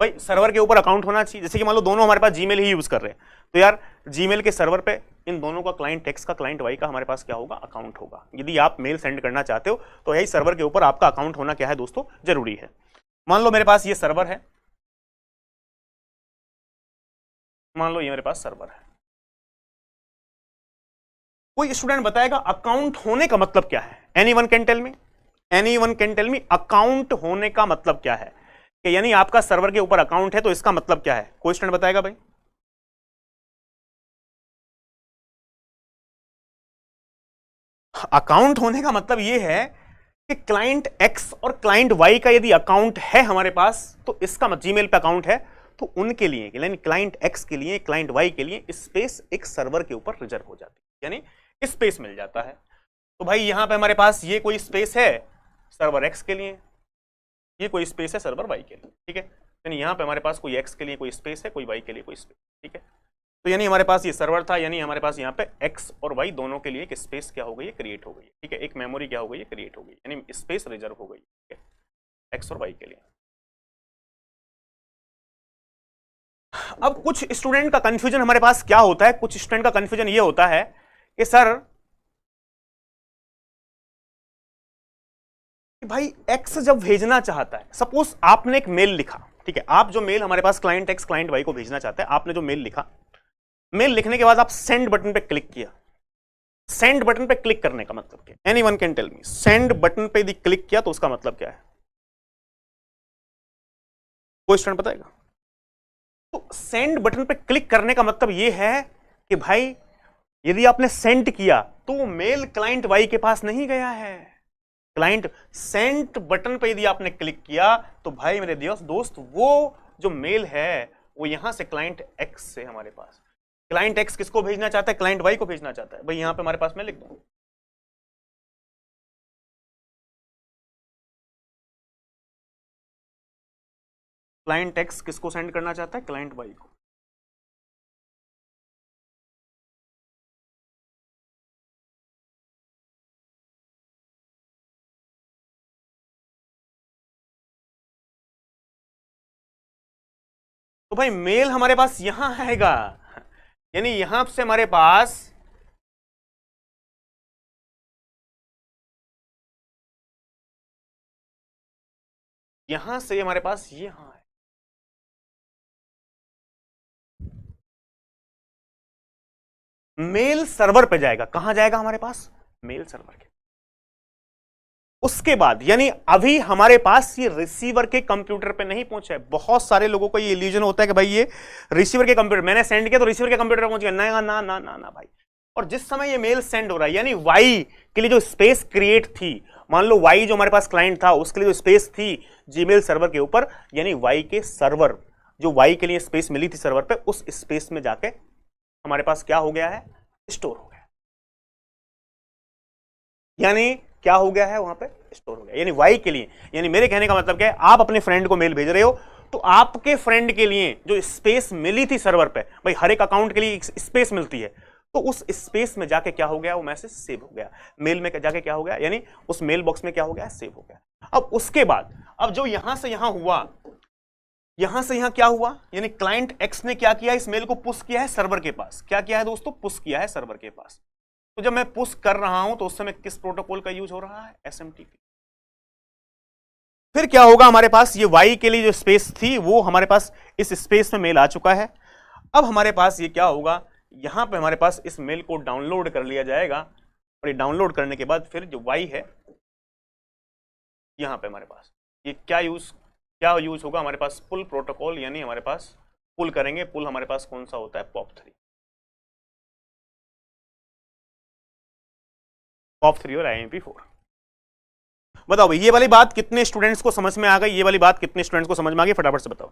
भाई, सर्वर के ऊपर अकाउंट होना चाहिए। जैसे कि मान लो दोनों हमारे पास जीमेल ही यूज कर रहे हैं, तो यार जीमेल के सर्वर पे इन दोनों का, क्लाइंट X का क्लाइंट Y का हमारे पास क्या होगा, अकाउंट होगा। यदि आप मेल सेंड करना चाहते हो तो यही सर्वर के ऊपर आपका अकाउंट होना क्या है दोस्तों, जरूरी है। मान लो मेरे पास ये सर्वर है, मान लो ये मेरे पास सर्वर है, कोई स्टूडेंट बताएगा अकाउंट होने का मतलब क्या है। Anyone can tell me, anyone can tell me account होने का मतलब क्या है। कि यानी आपका सर्वर के ऊपर अकाउंट है, तो इसका मतलब क्या है? कोई स्टूडेंट बताएगा भाई? अकाउंट होने का मतलब यह है कि क्लाइंट एक्स और क्लाइंट वाई का यदि अकाउंट है हमारे पास, तो इसका मतलब जीमेल पे अकाउंट है, तो उनके लिए यानी क्लाइंट एक्स के लिए, क्लाइंट वाई के लिए स्पेस एक सर्वर के ऊपर रिजर्व हो जाती है, यानी स्पेस मिल जाता है। तो भाई यहां पे हमारे पास ये कोई स्पेस है सर्वर एक्स के लिए, ये कोई स्पेस है सर्वर वाई के लिए, ठीक है। यानी यहां पे हमारे पास कोई एक्स के लिए कोई स्पेस है, कोई वाई के लिए कोई स्पेस, ठीक है। तो यानी हमारे पास ये सर्वर था, यानी हमारे पास यहाँ पे एक्स और वाई दोनों के लिए एक स्पेस क्या हो गई है? क्रिएट हो गई है, ठीक है। एक मेमोरी क्या हो गई है? क्रिएट हो गई, यानी स्पेस रिजर्व हो गई, ठीक है, एक्स और वाई के लिए। अब कुछ स्टूडेंट का कंफ्यूजन हमारे पास क्या होता है? कुछ स्टूडेंट का कंफ्यूजन ये होता है कि सर भाई एक्स जब भेजना चाहता है, सपोज आपने एक मेल लिखा, ठीक है, आप जो मेल हमारे पास क्लाइंट एक्स क्लाइंट वाई को भेजना चाहते हैं, आपने जो मेल लिखा, मेल लिखने के बाद आप सेंड बटन पे क्लिक किया। सेंड बटन पे क्लिक करने का मतलब क्या? Anyone can tell me, send button पे यदि क्लिक किया तो उसका मतलब क्या है? कोई स्टूडेंट बताएगा? तो सेंड बटन पे क्लिक करने का मतलब यह है कि भाई यदि आपने सेंड किया तो मेल क्लाइंट वाई के पास नहीं गया है। क्लाइंट सेंड बटन पे यदि आपने क्लिक किया तो भाई मेरे दोस्त वो जो मेल है वो यहां से क्लाइंट एक्स से हमारे पास, क्लाइंट एक्स किसको भेजना चाहता है? क्लाइंट वाई को भेजना चाहता है। भाई यहां पे हमारे पास मैं लिख दूं, क्लाइंट एक्स किसको सेंड करना चाहता है? क्लाइंट वाई को। तो भाई मेल हमारे पास यहां आएगा, यानी यहां से हमारे पास यहां से हमारे पास यहां है, मेल सर्वर पे जाएगा। कहां जाएगा हमारे पास? मेल सर्वर के। उसके बाद यानी अभी हमारे पास ये रिसीवर के कंप्यूटर पे नहीं पहुंचा है। बहुत सारे लोगों को ये इल्यूजन होता है कि भाई ये रिसीवर के कंप्यूटर, मैंने सेंड किया तो रिसीवर के कंप्यूटर पे पहुंच गया। ना ना ना ना ना भाई। और जिस समय ये मेल सेंड हो रहा है, यानी वाई के लिए जो स्पेस क्रिएट थी, मान लो वाई जो हमारे पास क्लाइंट था उसके लिए जो स्पेस थी जीमेल सर्वर के ऊपर, यानी वाई के सर्वर जो वाई के लिए स्पेस मिली थी सर्वर पे, उस स्पेस में जाके हमारे पास क्या हो गया है? स्टोर हो गया। यानी क्या हो गया है? वहां पे स्टोर हो गया। यानी वाई के लिए, यानी मेरे कहने का मतलब क्या है, आप अपने फ्रेंड को मेल भेज रहे हो तो आपके फ्रेंड के लिए जो स्पेस मिली थी सर्वर पे, भाई हर एक अकाउंट के लिए एक स्पेस मिलती है, तो उस स्पेस में जाके क्या हो गया? वो मैसेज सेव हो गया। मेल में जाके क्या हो गया? यानी उस मेल बॉक्स में क्या हो गया? सेव हो गया। अब उसके बाद अब जो यहां से यहां हुआ, यहां से यहां क्या हुआ? यानी क्लाइंट एक्स ने क्या किया? इस मेल को पुश किया है सर्वर के पास। क्या किया है दोस्तों? पुश किया है सर्वर के पास। तो जब मैं पुश कर रहा हूं तो उस समय किस प्रोटोकॉल का यूज हो रहा है? एसएमटीपी। फिर क्या होगा हमारे पास? ये वाई के लिए जो स्पेस थी वो हमारे पास इस स्पेस में मेल आ चुका है। अब हमारे पास ये क्या होगा? यहां पे हमारे पास इस मेल को डाउनलोड कर लिया जाएगा, और ये डाउनलोड करने के बाद फिर जो वाई है यहां पे हमारे पास ये क्या यूज होगा? हमारे पास पुल प्रोटोकॉल, यानी हमारे पास पुल करेंगे। पुल हमारे पास कौन सा होता है? POP3 और IMP4। बताओ भाई ये वाली बात कितने स्टूडेंट्स को समझ में आ गई? ये वाली बात कितने स्टूडेंट्स को समझ में आ गई? फटाफट से बताओ।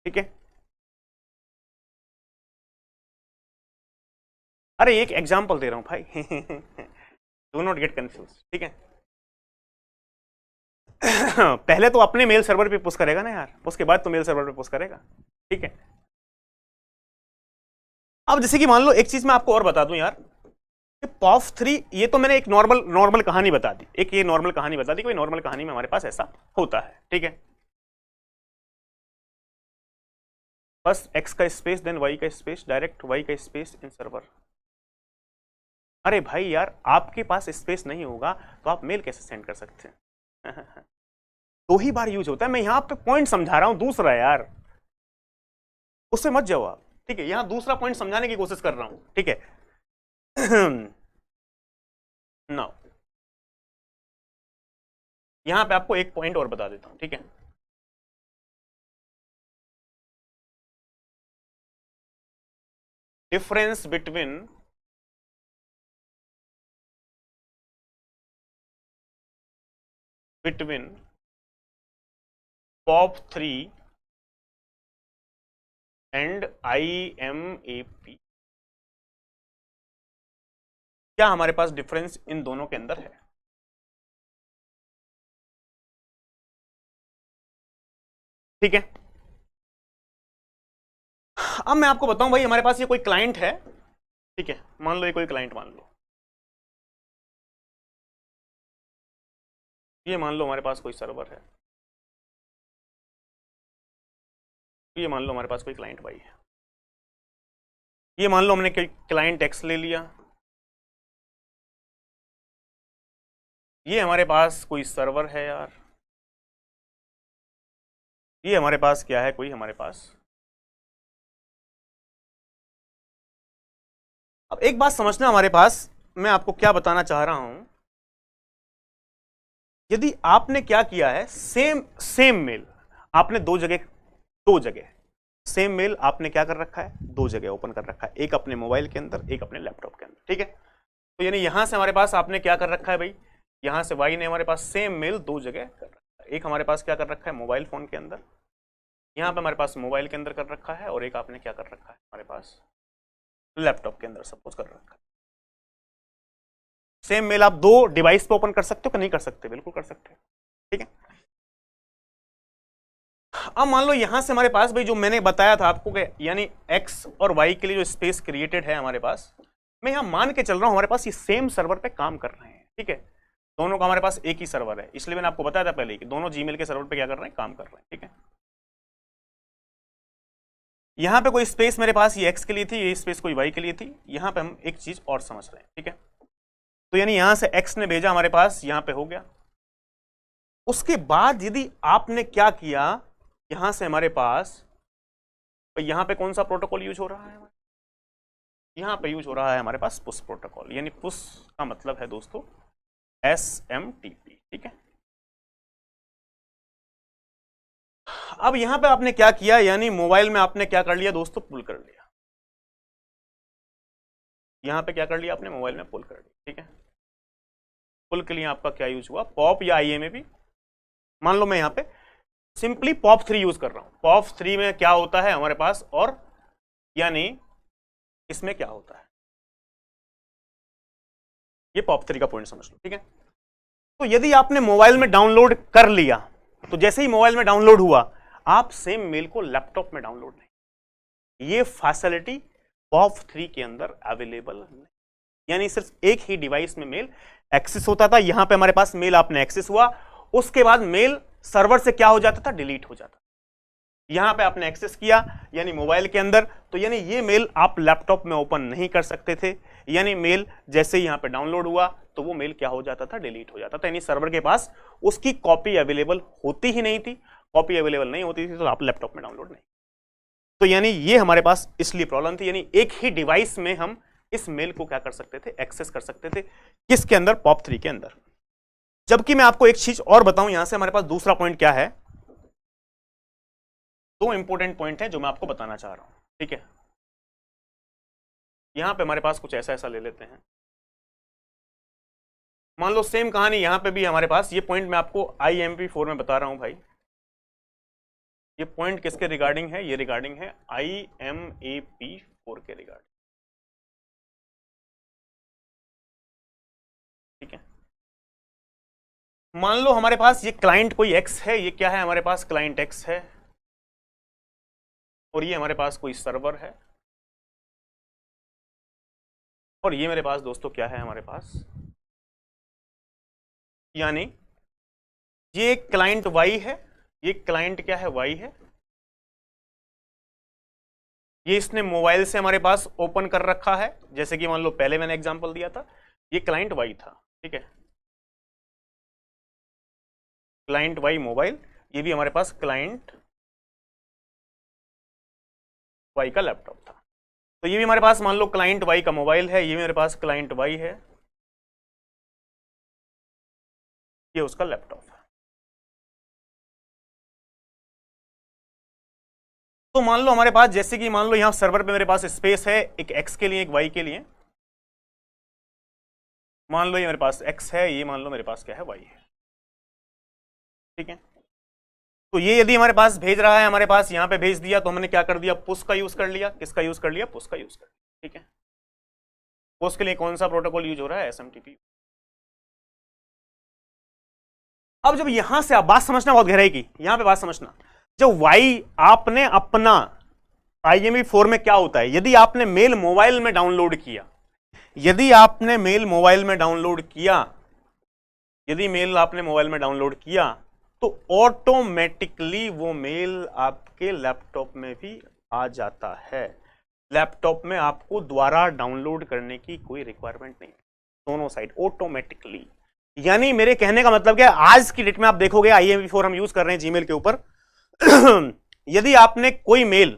ठीक है, अरे एक एग्जांपल दे रहा हूं भाई डू नॉट गेट कंफ्यूज, ठीक है। पहले तो अपने मेल सर्वर पे पुश करेगा ना यार, उसके बाद तो मेल सर्वर पे पुश करेगा, ठीक है। अब जैसे कि मान लो एक चीज मैं आपको और बता दूं यार, कि POP3 ये तो मैंने एक नॉर्मल कहानी बता दी, एक ये नॉर्मल कहानी बता दी, कोई नॉर्मल कहानी में हमारे पास ऐसा होता है, ठीक है। बस एक्स का स्पेस देन वाई का स्पेस, डायरेक्ट वाई का स्पेस इन सर्वर। अरे भाई यार आपके पास स्पेस नहीं होगा तो आप मेल कैसे सेंड कर सकते हैं? दो ही बार यूज होता है। मैं यहां पे पॉइंट समझा रहा हूं दूसरा यार, उससे मत जाओ आप, ठीक है। यहां दूसरा पॉइंट समझाने की कोशिश कर रहा हूं, ठीक है। नाउ यहां पे आपको एक पॉइंट और बता देता हूं, ठीक है। Difference between POP3 and IMAP, क्या हमारे पास डिफरेंस इन दोनों के अंदर है? ठीक है। अब मैं आपको बताऊं भाई, हमारे पास ये कोई क्लाइंट है, ठीक है, मान लो ये कोई क्लाइंट मान लो, ये मान लो हमारे पास कोई सर्वर है, ये मान लो हमारे पास कोई क्लाइंट वाई है, ये मान लो हमने क्लाइंट एक्स ले लिया, ये हमारे पास कोई सर्वर है यार, ये हमारे पास क्या है, कोई हमारे पास। अब एक बात समझना, हमारे पास मैं आपको क्या बताना चाह रहा हूं, यदि आपने क्या किया है, सेम मेल आपने दो जगह सेम मेल आपने क्या कर रखा है, दो जगह ओपन कर रखा है, एक अपने मोबाइल के अंदर, एक अपने लैपटॉप के अंदर, ठीक है। तो यानी यहां से हमारे पास आपने क्या कर रखा है भाई, यहां से वाई ने हमारे पास सेम मेल दो जगह कर रखा है, एक हमारे पास क्या कर रखा है मोबाइल फोन के अंदर, यहां पे हमारे पास मोबाइल के अंदर कर रखा है, और एक आपने क्या कर रखा है हमारे पास लैपटॉप के अंदर सपोज कर रखा है। सेम मेल आप दो डिवाइस पे ओपन कर सकते हो कि नहीं कर सकते? बिल्कुल कर सकते हो, ठीक है। अब मान लो यहां से हमारे पास भाई जो मैंने बताया था आपको कि यानी एक्स और वाई के लिए जो स्पेस क्रिएटेड है हमारे पास, मैं यहां मान के चल रहा हूं हमारे पास ये सेम सर्वर पे काम कर रहे हैं, ठीक है। दोनों का हमारे पास एक ही सर्वर है, इसलिए मैंने आपको बताया था पहले कि दोनों जीमेल के सर्वर पे क्या कर रहे हैं, काम कर रहे हैं, ठीक है। यहां पे कोई स्पेस मेरे पास ये एक्स के लिए थी, ये स्पेस कोई वाई के लिए थी, यहां पे हम एक चीज और समझ रहे हैं, ठीक है। तो यानी यहां से एक्स ने भेजा हमारे पास, यहां पे हो गया। उसके बाद यदि आपने क्या किया, यहां से हमारे पास, तो यहां पे कौन सा प्रोटोकॉल यूज हो रहा है, यहां पे यूज हो रहा है हमारे पास पुश प्रोटोकॉल, यानी पुश का मतलब है दोस्तों SMTP, ठीक है। अब यहां पे आपने क्या किया, यानी मोबाइल में आपने क्या कर लिया दोस्तों, पुल कर लिया, यहां पे क्या कर लिया आपने, मोबाइल में पुल कर लिया, ठीक है। पुल के लिए आपका क्या यूज हुआ, पॉप या IMAP। मान लो मैं यहां पे सिंपली POP3 यूज कर रहा हूं, POP3 में क्या होता है हमारे पास, और यानी इसमें क्या होता है, ये POP3 का पॉइंट समझ लो, ठीक है। तो यदि आपने मोबाइल में डाउनलोड कर लिया, तो जैसे ही मोबाइल में डाउनलोड हुआ, आप सेम मेल को लैपटॉप में डाउनलोड नहीं, ये फैसिलिटी POP3 के अंदर अवेलेबल नहीं, यानी सिर्फ एक ही डिवाइस में मेल एक्सेस होता था। यहां पे हमारे पास मेल आपने एक्सेस हुआ, उसके बाद मेल सर्वर से क्या हो जाता था, डिलीट हो जाता। यहां पे आपने एक्सेस किया यानी मोबाइल के अंदर, तो यानी ये मेल आप लैपटॉप में ओपन नहीं कर सकते थे, यानी मेल जैसे ही यहां पे डाउनलोड हुआ तो वो मेल क्या हो जाता था, डिलीट हो जाता था, यानी सर्वर के पास उसकी कॉपी अवेलेबल होती ही नहीं थी। कॉपी अवेलेबल नहीं होती थी तो आप लैपटॉप में डाउनलोड नहीं, तो यानी ये हमारे पास इसलिए प्रॉब्लम थी, यानी एक ही डिवाइस में हम इस मेल को क्या कर सकते थे, एक्सेस कर सकते थे, किसके अंदर, POP3 के अंदर। जबकि मैं आपको एक चीज और बताऊं, यहां से हमारे पास दूसरा पॉइंट क्या है, दो इंपॉर्टेंट पॉइंट है जो मैं आपको बताना चाह रहा हूं, ठीक है। यहां पे हमारे पास कुछ ऐसा ले लेते हैं, मान लो सेम कहानी यहां पे भी हमारे पास, ये पॉइंट मैं आपको IMAP4 में बता रहा हूं भाई, ये पॉइंट किसके रिगार्डिंग है, ये रिगार्डिंग है IMAP4 के रिगार्डिंग, ठीक है। मान लो हमारे पास ये क्लाइंट कोई एक्स है, ये क्या है हमारे पास, क्लाइंट एक्स है, और ये हमारे पास कोई सर्वर है, और ये मेरे पास दोस्तों क्या है हमारे पास, यानी ये क्लाइंट वाई है, ये क्लाइंट क्या है, वाई है, ये इसने मोबाइल से हमारे पास ओपन कर रखा है, जैसे कि मान लो पहले मैंने एग्जांपल दिया था, ये क्लाइंट वाई था, ठीक है, क्लाइंट वाई मोबाइल, ये भी हमारे पास क्लाइंट वाई का लैपटॉप था। तो ये भी हमारे पास मान लो क्लाइंट वाई का मोबाइल है, ये मेरे पास क्लाइंट वाई है, ये उसका लैपटॉप है। तो मान लो हमारे पास जैसे कि मान लो यहां सर्वर पे मेरे पास स्पेस है एक एक्स के लिए एक वाई के लिए, मान लो ये मेरे पास एक्स है, ये मान लो मेरे पास क्या है वाई है, ठीक है। तो ये यदि हमारे पास भेज रहा है, हमारे पास यहां पे भेज दिया, तो हमने क्या कर दिया, पुश का यूज कर लिया। किसका यूज कर लिया, पुश का यूज कर लिया, ठीक है। पुश के लिए कौन सा प्रोटोकॉल यूज हो रहा है, एसएमटीपी। अब जब यहां से आप बात समझना बहुत गहराई की, यहां पे बात समझना, जब वाई आपने अपना IMV4 में क्या होता है, यदि आपने मेल मोबाइल में डाउनलोड किया, यदि आपने मेल मोबाइल में डाउनलोड किया, यदि मेल आपने मोबाइल में डाउनलोड किया, तो ऑटोमेटिकली वो मेल आपके लैपटॉप में भी आ जाता है। लैपटॉप में आपको द्वारा डाउनलोड करने की कोई रिक्वायरमेंट नहीं, दोनों साइड ऑटोमेटिकली। यानी मेरे कहने का मतलब क्या है, आज की डेट में आप देखोगे IMV4 हम यूज कर रहे हैं जीमेल के ऊपर यदि आपने कोई मेल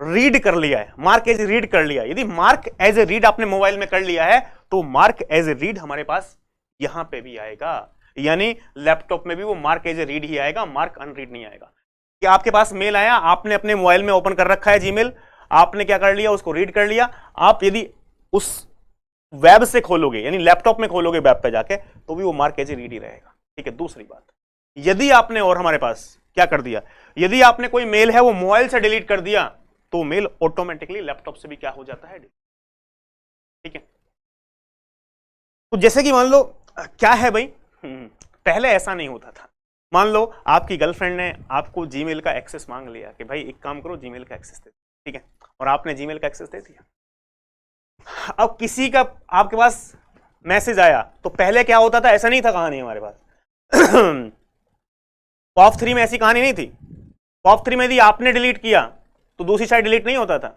रीड कर लिया है, मार्क एज रीड कर लिया, यदि मार्क एज ए रीड आपने मोबाइल में कर लिया है, तो मार्क एज ए रीड हमारे पास यहां पे भी आएगा। यानी लैपटॉप में भी वो मार्क एज ए रीड ही आएगा, मार्क अनरीड नहीं आएगा। कि आपके पास मेल आया, आपने अपने मोबाइल में ओपन कर रखा है जीमेल, आपने क्या कर लिया, उसको रीड कर लिया, आप यदि उस वेब से खोलोगे, यानी लैपटॉप में खोलोगे वेब पे जाके, तो भी वो मार्क एज ए रीड ही रहेगा, ठीक है। दूसरी बात, यदि आपने और हमारे पास क्या कर दिया, यदि आपने कोई मेल है वो मोबाइल से डिलीट कर दिया, तो मेल ऑटोमेटिकली लैपटॉप से भी क्या हो जाता है, ठीक है। तो जैसे कि मान लो क्या है भाई, पहले ऐसा नहीं होता था। मान लो आपकी गर्लफ्रेंड ने आपको जीमेल का एक्सेस मांग लिया कि भाई एक काम करो, जीमेल का एक्सेस दे, ठीक है, और आपने जीमेल का एक्सेस दे दिया। अब किसी का आपके पास मैसेज आया, तो पहले क्या होता था, ऐसा नहीं था कहानी हमारे पास POP 3 में ऐसी कहानी नहीं थी। POP 3 में यदि आपने डिलीट किया तो दूसरी साइड डिलीट नहीं होता था,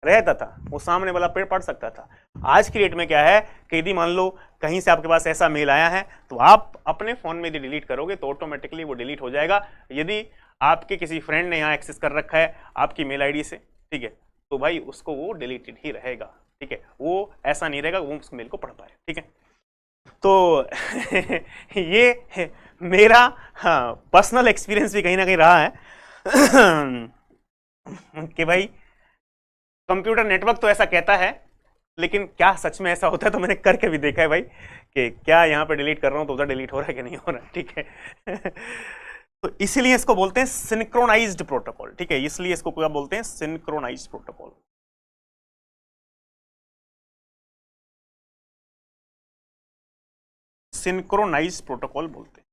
रहता था, वो सामने वाला पढ़ सकता था। आज की डेट में क्या है कि यदि मान लो कहीं से आपके पास ऐसा मेल आया है, तो आप अपने फोन में यदि डिलीट करोगे तो ऑटोमेटिकली वो डिलीट हो जाएगा। यदि आपके किसी फ्रेंड ने यहाँ एक्सेस कर रखा है आपकी मेल आईडी से, ठीक है, तो भाई उसको वो डिलीटेड ही रहेगा, ठीक है, वो ऐसा नहीं रहेगा वो उस मेल को पढ़ पाए, ठीक है। तो ये मेरा पर्सनल एक्सपीरियंस भी कहीं ना कहीं रहा है कि भाई कंप्यूटर नेटवर्क तो ऐसा कहता है, लेकिन क्या सच में ऐसा होता है, तो मैंने करके भी देखा है भाई कि क्या यहाँ पे डिलीट कर रहा हूँ तो उधर डिलीट हो रहा है कि नहीं हो रहा है, ठीक है। तो इसीलिए इसको बोलते हैं सिंक्रोनाइज्ड प्रोटोकॉल, ठीक है, इसलिए इसको क्या बोलते हैं, सिंक्रोनाइज्ड प्रोटोकॉल। सिंक्रोनाइज्ड प्रोटोकॉल बोलते हैं।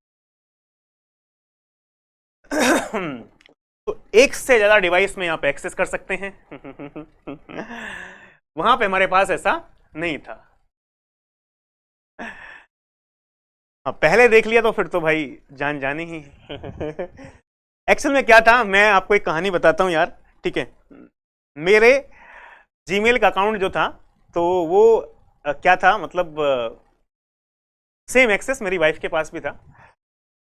तो एक से ज्यादा डिवाइस में यहां पे एक्सेस कर सकते हैं वहां पे हमारे पास ऐसा नहीं था। पहले देख लिया तो फिर तो भाई जान जानी ही एक्चुअल में क्या था, मैं आपको एक कहानी बताता हूं यार, ठीक है। मेरे जीमेल का अकाउंट जो था, तो वो क्या था, मतलब सेम एक्सेस मेरी वाइफ के पास भी था।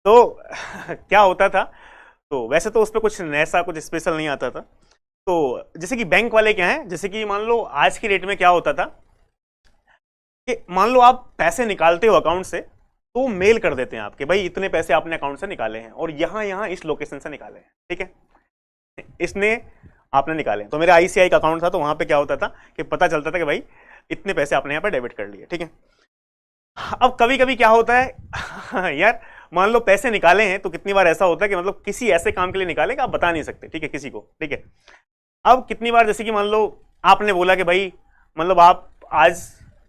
तो क्या होता था, तो वैसे तो उस पर कुछ ऐसा कुछ स्पेशल नहीं आता था। तो जैसे कि बैंक वाले क्या हैं, जैसे कि मान लो आज की डेट में क्या होता था कि मान लो आप पैसे निकालते हो अकाउंट से, तो मेल कर देते हैं आपके, भाई इतने पैसे आपने अकाउंट से निकाले हैं और यहां इस लोकेशन से निकाले हैं, ठीक है, इसने आपने निकाले। तो मेरा ICI का अकाउंट था, तो वहां पे क्या होता था कि पता चलता था कि भाई इतने पैसे आपने यहाँ पे डेबिट कर लिए, ठीक है। अब कभी कभी क्या होता है यार, मान लो पैसे निकाले हैं, तो कितनी बार ऐसा होता है कि मतलब किसी ऐसे काम के लिए निकाले कि आप बता नहीं सकते, ठीक है, किसी को, ठीक है। अब कितनी बार जैसे कि मान लो आपने बोला कि भाई मतलब आप आज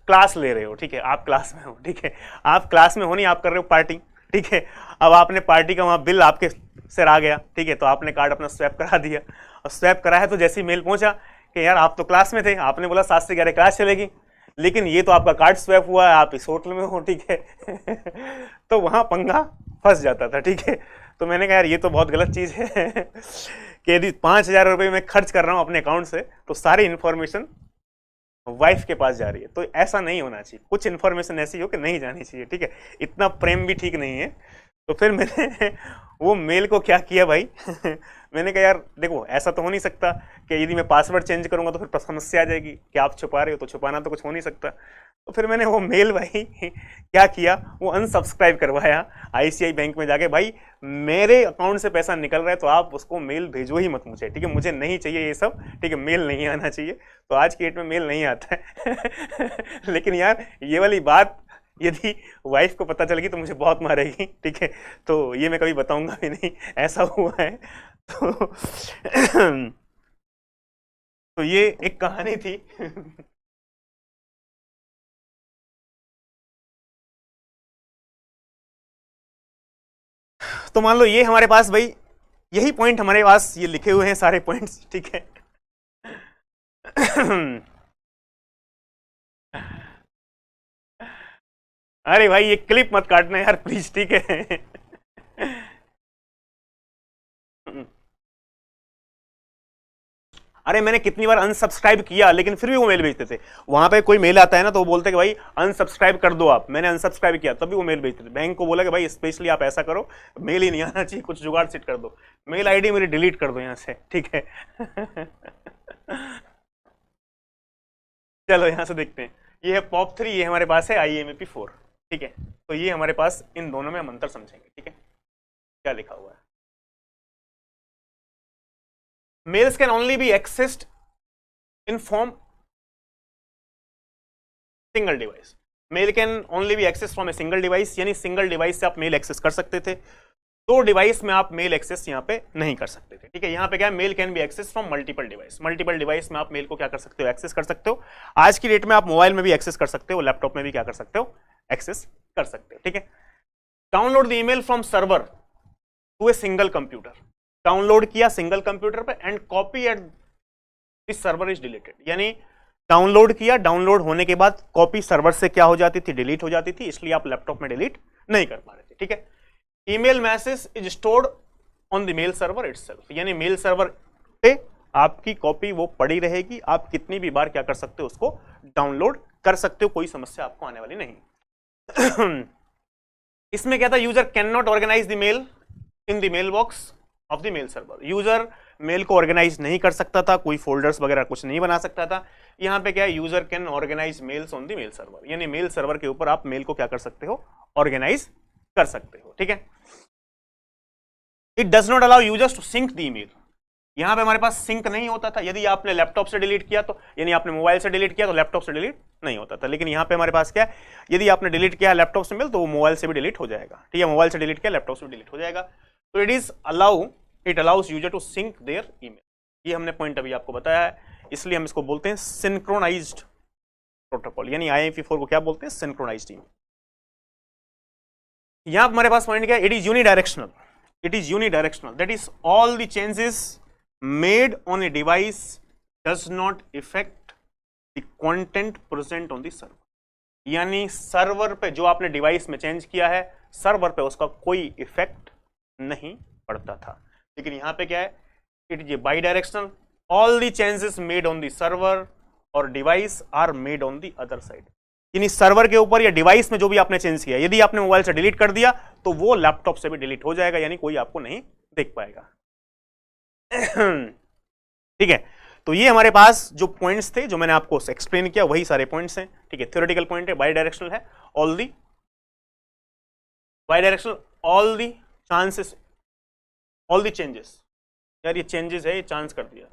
क्लास ले रहे हो, ठीक है, आप क्लास में हो, ठीक है, आप क्लास में हो नहीं, आप कर रहे हो पार्टी, ठीक है। अब आपने पार्टी का वहां बिल आपके सिर आ गया, ठीक है, तो आपने कार्ड अपना स्वैप करा दिया, और स्वैप करा है तो जैसे ही मेल पहुंचा कि यार आप तो क्लास में थे, आपने बोला 7 से 11 क्लास चलेगी, लेकिन ये तो आपका कार्ड स्वैप हुआ है, आप इस होटल में हो, ठीक है तो वहां पंगा फंस जाता था, ठीक है। तो मैंने कहा यार ये तो बहुत गलत चीज है कि यदि 5,000 रुपये मैं खर्च कर रहा हूं अपने अकाउंट से, तो सारी इंफॉर्मेशन वाइफ के पास जा रही है। तो ऐसा नहीं होना चाहिए, कुछ इंफॉर्मेशन ऐसी हो कि नहीं जानी चाहिए, ठीक है, इतना प्रेम भी ठीक नहीं है। तो फिर मैंने वो मेल को क्या किया भाई मैंने कहा यार देखो ऐसा तो हो नहीं सकता कि यदि मैं पासवर्ड चेंज करूंगा तो फिर समस्या आ जाएगी कि आप छुपा रहे हो, तो छुपाना तो कुछ हो नहीं सकता। तो फिर मैंने वो मेल भाई क्या किया, वो अनसब्सक्राइब करवाया आईसीआई बैंक में जाके। भाई मेरे अकाउंट से पैसा निकल रहा है तो आप उसको मेल भेजो ही मत मुझे, ठीक है, मुझे नहीं चाहिए ये सब, ठीक है, मेल नहीं आना चाहिए। तो आज की डेट में मेल नहीं आता है लेकिन यार ये वाली बात यदि वाइफ को पता चल गई तो मुझे बहुत मारेगी, ठीक है, तो ये मैं कभी बताऊंगा भी नहीं, ऐसा हुआ है। तो ये एक कहानी थी तो मान लो ये हमारे पास भाई यही पॉइंट हमारे पास ये लिखे हुए हैं सारे पॉइंट्स, ठीक है अरे भाई ये क्लिप मत काटना यार प्लीज, ठीक है अरे मैंने कितनी बार अनसब्सक्राइब किया लेकिन फिर भी वो मेल भेजते थे। वहां पे कोई मेल आता है ना तो वो बोलते कि भाई अनसब्सक्राइब कर दो आप, मैंने अनसब्सक्राइब किया तब भी वो मेल भेजते थे। बैंक को बोला कि भाई स्पेशली आप ऐसा करो, मेल ही नहीं आना चाहिए, कुछ जुगाड़ सेट कर दो, मेल आईडी मेरी डिलीट कर दो यहां से, ठीक है चलो यहां से देखते हैं, ये है POP3, ये हमारे पास है IMAP4, ठीक है। तो ये हमारे पास इन दोनों में हम अंतर समझेंगे, ठीक है। क्या लिखा हुआ है, mails can only be accessed in form single device. Mail can only be access from a single device, यानी सिंगल डिवाइस से आप मेल एक्सेस कर सकते थे, दो डिवाइस में आप मेल एक्सेस यहां पे नहीं कर सकते थे, ठीक है। यहां पे क्या है, mail can be access from multiple device, multiple device में आप मेल को क्या कर सकते हो, एक्सेस कर सकते हो। आज की डेट में आप मोबाइल में भी एक्सेस कर सकते हो, लैपटॉप में भी क्या कर सकते हो, एक्सेस कर सकते हो, ठीक है। Download the email from server to a single computer, download किया सिंगल कंप्यूटर पे and copy at the server is deleted, यानी डाउनलोड किया, डाउनलोड होने के बाद कॉपी सर्वर से क्या हो जाती थी, डिलीट हो जाती थी, इसलिए आप लैपटॉप में डिलीट नहीं कर पा रहे थे, ठीक है। Email message is stored on the mail server itself, यानी मेल सर्वर पे आपकी कॉपी वो पड़ी रहेगी, आप कितनी भी बार क्या कर सकते हो, उसको डाउनलोड कर सकते हो, कोई समस्या आपको आने वाली नहीं इसमें क्या था, user can not organize the mail in the mail box of the mail server, user mail को ऑर्गेनाइज नहीं कर सकता था, कोई फोल्डर्स वगैरह कुछ नहीं बना सकता था। यहां पे क्या है, user can organize mails on the mail server, यानी मेल सर्वर के ऊपर आप मेल को क्या कर सकते हो, ऑर्गेनाइज कर सकते हो, ठीक है। It does not allow users to sync the email, यहां पे हमारे पास सिंक नहीं होता था, यदि आपने लैपटॉप से डिलीट किया तो, यानी आपने मोबाइल से डिलीट किया तो लैपटॉप से डिलीट नहीं होता था, लेकिन यहां पे हमारे पास क्या है, यदि आपने डिलीट किया लैपटॉप से मेल तो वो मोबाइल से भी डिलीट हो जाएगा, ठीक है, मोबाइल से डिलीट किया लैपटॉप से भी डिलीट हो जाएगा। तो it allows user to sync their email, ये हमने पॉइंट अभी आपको बताया है, इसलिए हम इसको बोलते हैं सिंक्रोनाइज्ड प्रोटोकॉल, यानी IMAP4 को क्या बोलते हैं, सिंक्रोनाइज्ड ईमेल। यहां हमारे पास पॉइंट क्या है, it is unidirectional, it is unidirectional, that is all the changes made on a device does not affect the content present on the server, यानी सर्वर पे जो आपने डिवाइस में चेंज किया है, सर्वर पे उसका कोई इफेक्ट नहीं पड़ता था। लेकिन यहां पे क्या है, it is bidirectional, all the changes made on the server और device are made on the other side, यानी सर्वर के ऊपर या डिवाइस में जो भी आपने चेंज किया, यदि आपने मोबाइल से डिलीट कर दिया तो वो लैपटॉप से भी डिलीट हो जाएगा, यानी कोई आपको नहीं देख पाएगा ठीक है। तो ये हमारे पास जो पॉइंट्स थे जो मैंने आपको एक्सप्लेन किया वही सारे पॉइंट्स हैं, ठीक है। थ्योरेटिकल पॉइंट है, बाई डायरेक्शनल है, all the by directional, all the chances, all the changes, यार ये चेंजेस है, ये चांस कर दिया,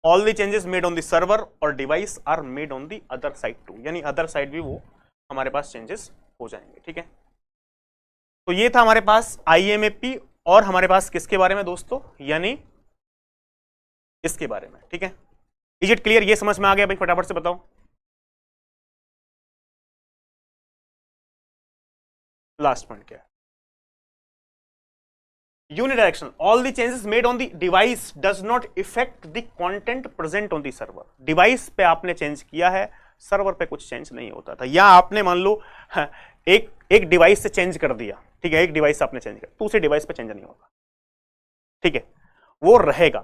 all the changes made on the server और device are made on the other side too, यानी अदर साइड भी वो हमारे पास चेंजेस हो जाएंगे, ठीक है। तो ये था हमारे पास IMAP और हमारे पास किसके बारे में दोस्तों, यानी इसके बारे में, ठीक है। इज इट क्लियर, ये समझ में आ गया भाई, फटाफट से बताओ। लास्ट पॉइंट क्या है, unidirectional, all the changes made on the device does not affect the content present on the server, device पे आपने चेंज किया है, सर्वर पे कुछ चेंज नहीं होता था। या आपने मान लो एक डिवाइस से चेंज कर दिया, ठीक है, एक डिवाइस से आपने चेंज कर, दूसरे डिवाइस पे चेंज नहीं होगा, ठीक है, वो रहेगा।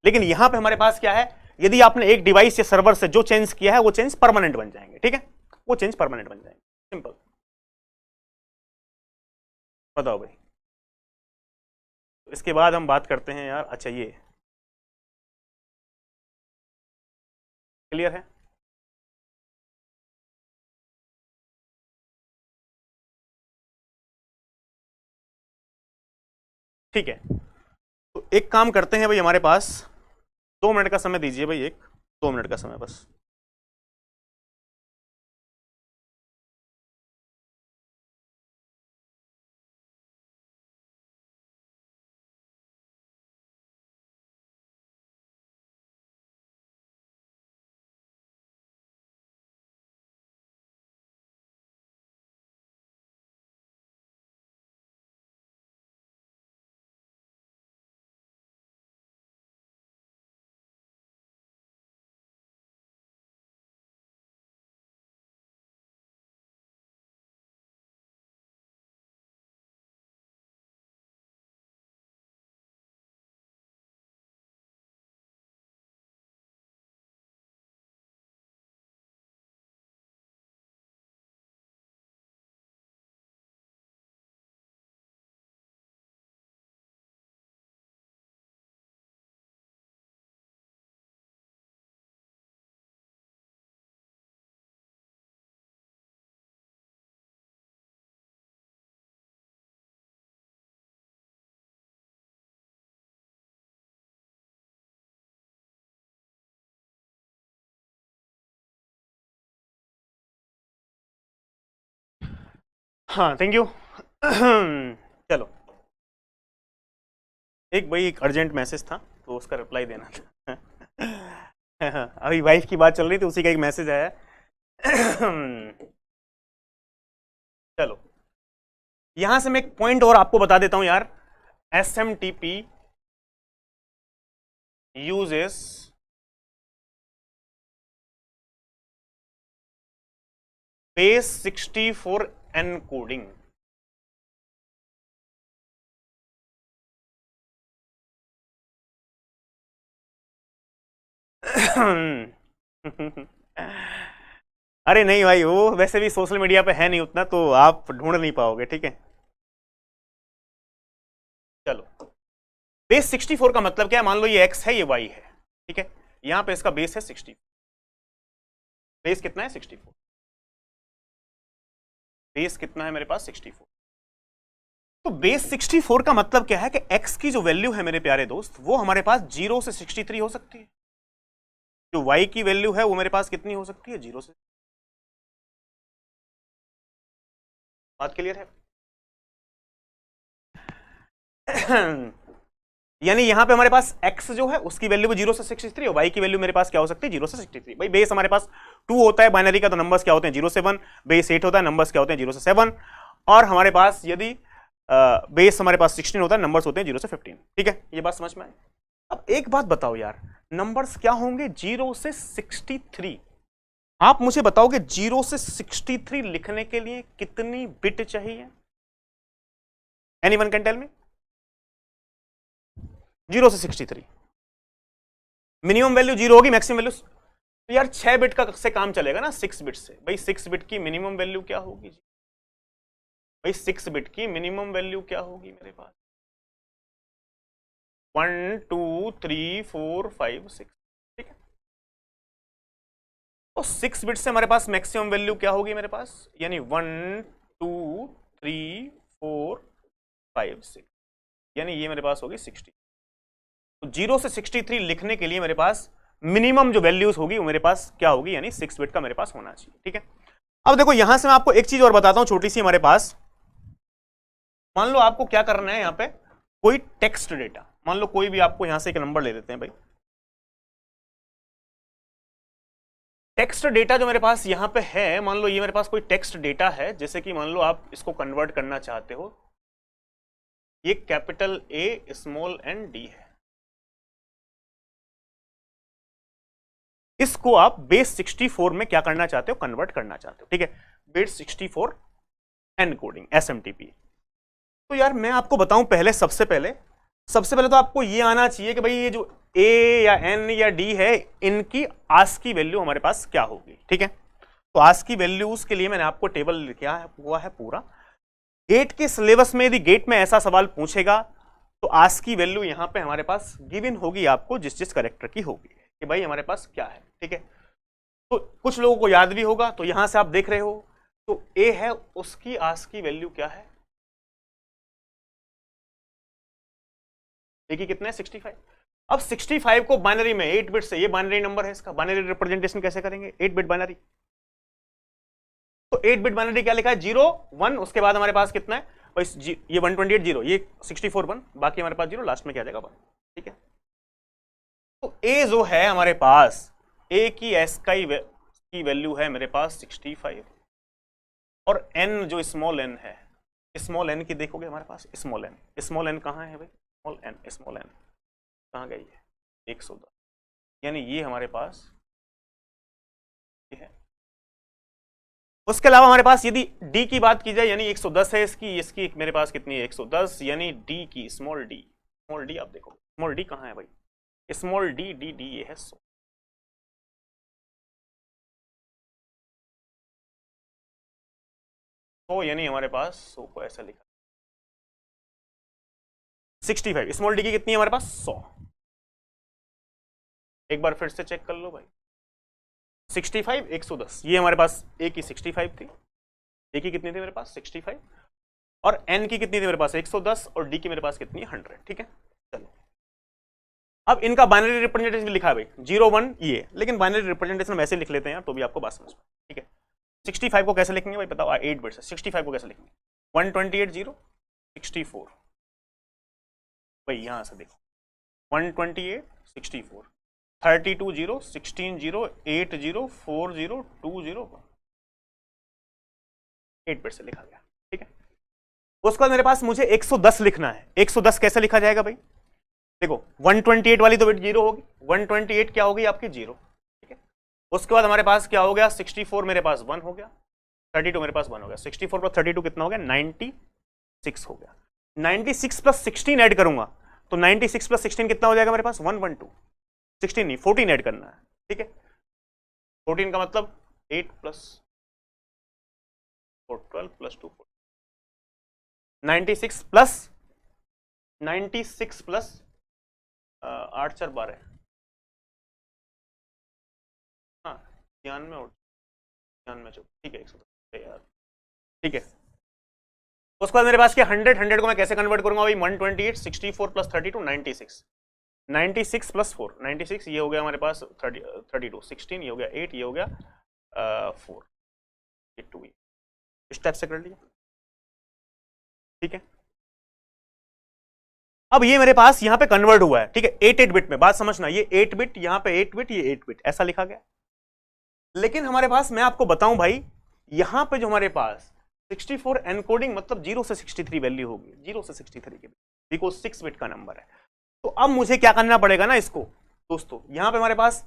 लेकिन यहां पे हमारे पास क्या है, यदि आपने एक डिवाइस या सर्वर से जो चेंज किया है वो चेंज परमानेंट बन जाएंगे, ठीक है, वो चेंज परमानेंट बन जाएंगे, सिंपल। बताओ भाई। तो इसके बाद हम बात करते हैं यार, अच्छा ये क्लियर है? ठीक है, तो एक काम करते हैं भाई, हमारे पास 2 मिनट का समय दीजिए भाई, 2 मिनट का समय बस। हाँ थैंक यू। चलो, एक भाई एक अर्जेंट मैसेज था तो उसका रिप्लाई देना था। अभी वाइफ की बात चल रही थी, उसी का एक मैसेज आया। चलो, यहां से मैं एक पॉइंट और आपको बता देता हूं यार। SMTP uses base 64 encoding। अरे नहीं भाई, वो वैसे भी सोशल मीडिया पे है नहीं उतना, तो आप ढूंढ नहीं पाओगे, ठीक है। चलो, बेस 64 का मतलब क्या है? मान लो ये x है, ये y है, ठीक है। यहां पे इसका बेस है 64। बेस कितना है? 64। बेस कितना है मेरे पास? 64। तो बेस 64 का मतलब क्या है कि x की जो वैल्यू है मेरे प्यारे दोस्त, वो हमारे पास 0 से 63 हो सकती है। जो y की वैल्यू है वो मेरे पास कितनी हो सकती है? 0 से। बात क्लियर है? यानी यहां पे हमारे पास x जो है उसकी वैल्यू भी 0 से 63 और y की वैल्यू मेरे पास क्या हो सकती है? 0 से 63। भाई बेस हमारे पास 2 होता है बाइनरी का, तो नंबर्स क्या होते हैं? 0 से 1। बेस 8 होता है, नंबर्स क्या होते हैं? 0 से 7। और हमारे पास यदि बेस हमारे पास 16 होता है, नंबर्स होते हैं 0 से 15। ठीक है, ये बात समझ में आई? अब एक बात बताओ यार, नंबर्स क्या होंगे 0 से 63? आप मुझे बताओगे 0 से 63 लिखने के लिए कितनी बिट चाहिए? एनीवन कैन टेल मी? 0 से 63 मिनिमम वैल्यू 0 होगी, मैक्सिमम वैल्यू तो यार 6 बिट का से काम चलेगा ना, 6 बिट से। भाई 6 बिट की मिनिमम वैल्यू क्या होगी? भाई 6 बिट की मिनिमम वैल्यू क्या होगी मेरे पास? 1 2 3 4 5 6। ठीक है, तो 6 बिट से हमारे पास मैक्सिमम वैल्यू क्या होगी मेरे पास? यानी 1 2 3 4 5 6, यानी ये मेरे पास होगी 60। तो 0 से 63 लिखने के लिए मेरे पास मिनिमम जो वैल्यूज होगी वो मेरे पास क्या होगी? यानी 6 बिट का मेरे पास होना चाहिए। ठीक है, अब देखो यहां से मैं आपको एक चीज और बताता हूं छोटी सी। हमारे पास मान लो आपको क्या करना है, यहां पे कोई टेक्स्ट डेटा, मान लो कोई भी, आपको यहां से एक नंबर ले लेते हैं भाई। टेक्स्ट डेटा जो मेरे पास यहां पे है, मान लो ये मेरे पास कोई टेक्स्ट डेटा है, जैसे कि मान लो आप इसको कन्वर्ट करना चाहते हो, ये capital A small n d है, इसको आप बेस 64 में क्या करना चाहते हो? कन्वर्ट करना चाहते हो। ठीक है, बेस 64 एनकोडिंग SMTP। तो यार मैं आपको बताऊं, सबसे पहले तो आपको ये आना चाहिए कि भाई ये जो A या N या D है, इनकी ASCII वैल्यू हमारे पास क्या होगी। ठीक है, तो ASCII वैल्यूज के लिए मैंने आपको टेबल लिखा हुआ है पूरा। गेट के सिलेबस में यदि गेट में ऐसा सवाल पूछेगा तो आज की वैल्यू यहां पे हमारे पास गिवन होगी आपको, जिस जिस कैरेक्टर की होगी कि भाई हमारे पास क्या है। ठीक है, तो कुछ लोगों को याद भी होगा, तो यहां से आप देख रहे हो तो ए है, उसकी आज की वैल्यू क्या है, ए की कितना है 65। अब 65 को बाइनरी में 8 बिट से, ये बाइनरी नंबर है, इसका बाइनरी रिप्रेजेंटेशन कैसे करेंगे, 8 बिट बाइनरी। तो 8 बिट बाइनरी क्या लिखा है 0 1, उसके बाद हमारे पास कितना है भाई, ये 128 0, ये 64 1, बाकी हमारे पास 0, लास्ट में क्या आ जाएगा 1। ठीक है, तो ए जो है हमारे पास, ए की एस की वैल्यू है मेरे पास 65, और एन जो स्मॉल एन है, स्मॉल एन की देखोगे हमारे पास स्मॉल एन कहां है भाई, स्मॉल एन कहां गई है 110, यानी ये हमारे पास ये है। उसके अलावा हमारे पास यदि डी की बात की जाए, यानी 110 है इसकी मेरे पास कितनी है 110, यानी डी की स्मॉल डी आप देखो स्मॉल डी कहां है भाई, स्मॉल डी ये है 100। तो यानी हमारे पास 100 को ऐसा लिखा, 65 स्मॉल डी की कितनी है हमारे पास 100। एक बार फिर से चेक कर लो भाई, 65 110, ये हमारे पास ए की 65 थी, ए की कितनी थी मेरे पास 65, और एन की कितनी थी मेरे पास 110, और डी की मेरे पास कितनी है 100। ठीक है, चलो अब इनका बाइनरी रिप्रेजेंटेशन लिखा है भाई 0 1 ये, लेकिन बाइनरी रिप्रेजेंटेशन वैसे लिख लेते हैं यार, तो भी आपको बात समझ में। ठीक है, 65 को कैसे लिखेंगे भाई बताओ, 8 बिट से 65 को कैसे लिखेंगे, 128 0 64 भाई, यहां से देखो 128 64 32 0 16 0 8 0 4 0 2 0 8 बिट से लिखा गया। ठीक है, उसके बाद मेरे पास मुझे 110 लिखना है, 110 कैसे लिखा जाएगा भाई, देखो 128 वाली तो बिट 0 होगी, 128 क्या होगी आपकी 0। ठीक है, उसके बाद हमारे पास क्या हो गया 64 मेरे पास 1 हो गया, 32 मेरे पास 1 हो गया, 64 प्लस 32 कितना हो गया 96 हो गया, 96 प्लस 16 ऐड करूंगा तो 96 प्लस 16 कितना हो जाएगा मेरे पास 112, 16 नहीं 14 ऐड करना है। ठीक है, 14 का मतलब 8 प्लस 4 12 प्लस 2 4, 96 प्लस 8 4 12, हाँ ध्यान में ठीक है 110 यार। ठीक है, उसके बाद मेरे पास क्या 100 को मैं कैसे कन्वर्ट करूंगा भाई, 128 64 प्लस 32 96 प्लस 4 96, ये हो गया हमारे पास 32 16, ये हो गया 8, ये हो गया 4 2, इस टाइप से कर लिया। ठीक है, अब ये मेरे पास यहां पे कन्वर्ट हुआ है। ठीक है, 8 बिट में, बात समझना, ये 8 बिट, यहां पे 8 बिट, ये 8 बिट ऐसा लिखा गया। लेकिन हमारे पास मैं आपको बताऊं भाई, यहां पे जो हमारे पास 64 एनकोडिंग मतलब 0 से 63 वैल्यू होगी, 0 से 63 के, बिकॉज 6 बिट का नंबर है। तो अब मुझे क्या करना पड़ेगा ना इसको दोस्तों, यहां पे हमारे पास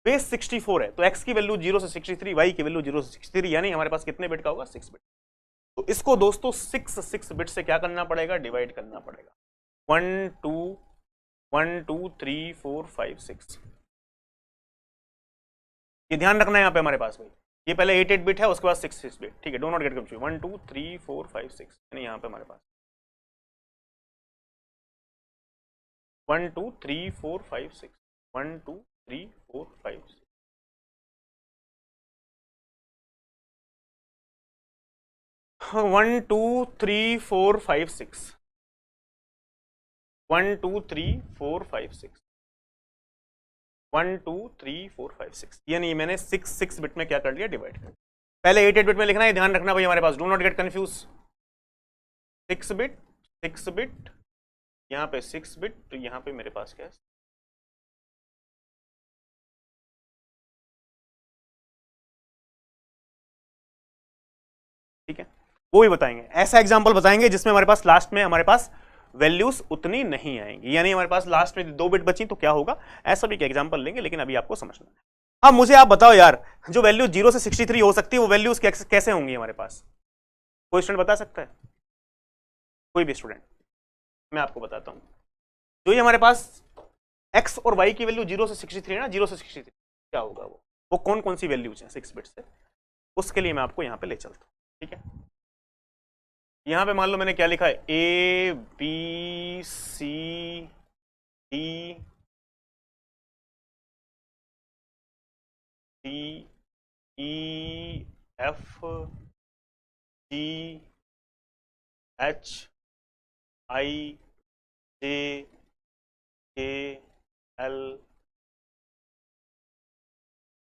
बेस 64 है, तो x की वैल्यू 0 से 63, y की वैल्यू 0 से 63, यानी हमारे पास कितने बिट का होगा 6 बिट। तो इसको दोस्तों 6 बिट से क्या करना पड़ेगा, डिवाइड करना पड़ेगा, 1 2 3 4 5 6, ये ध्यान रखना है यहाँ पे हमारे पास भाई, ये पहले 8 बिट है, उसके बाद 6 बिट। ठीक है, डो नॉट गेट कंफ्यूज, 1 2 3 4 5 6, यानी यहाँ पे हमारे पास 1 2 3 4 5 6, 1 2 3 4 5 6, 1 2 3 4 5 6, 1 2 3 4 5 6, 1 2 3 4 5 6, यानी मैंने 6 बिट में क्या कर लिया, डिवाइड कर। पहले 8 बिट में लिखना है, ध्यान रखना भाई हमारे पास, do not get confuse, 6 bit, यहाँ पे 6 बिट, तो यहाँ पे मेरे पास क्या है, ठीक है, वो भी बताएंगे, ऐसा एग्जांपल बताएंगे जिसमें हमारे पास लास्ट में हमारे पास वैल्यूज उतनी नहीं आएंगी, यानी हमारे पास लास्ट में 2 बिट बची तो क्या होगा, ऐसा भी एग्जांपल लेंगे, लेकिन अभी आपको समझना है। अब मुझे आप बताओ यार, जो वैल्यू 0 से 63 हो सकती है, वो वैल्यूज कैसे होंगी हमारे पास, कोई स्टूडेंट बता सकता है, कोई भी स्टूडेंट, मैं आपको बताता हूं। जो ये हमारे पास x और y की वैल्यू 0 से 63 है ना, 0 से 63 क्या होगा, वो कौन कौन सी वैल्यूज हैं 6 बिट से, उसके लिए मैं आपको यहां पे ले चलता हूं। ठीक है, यहां पे मान लो मैंने क्या लिखा है, A B C D D E F G H I J K L,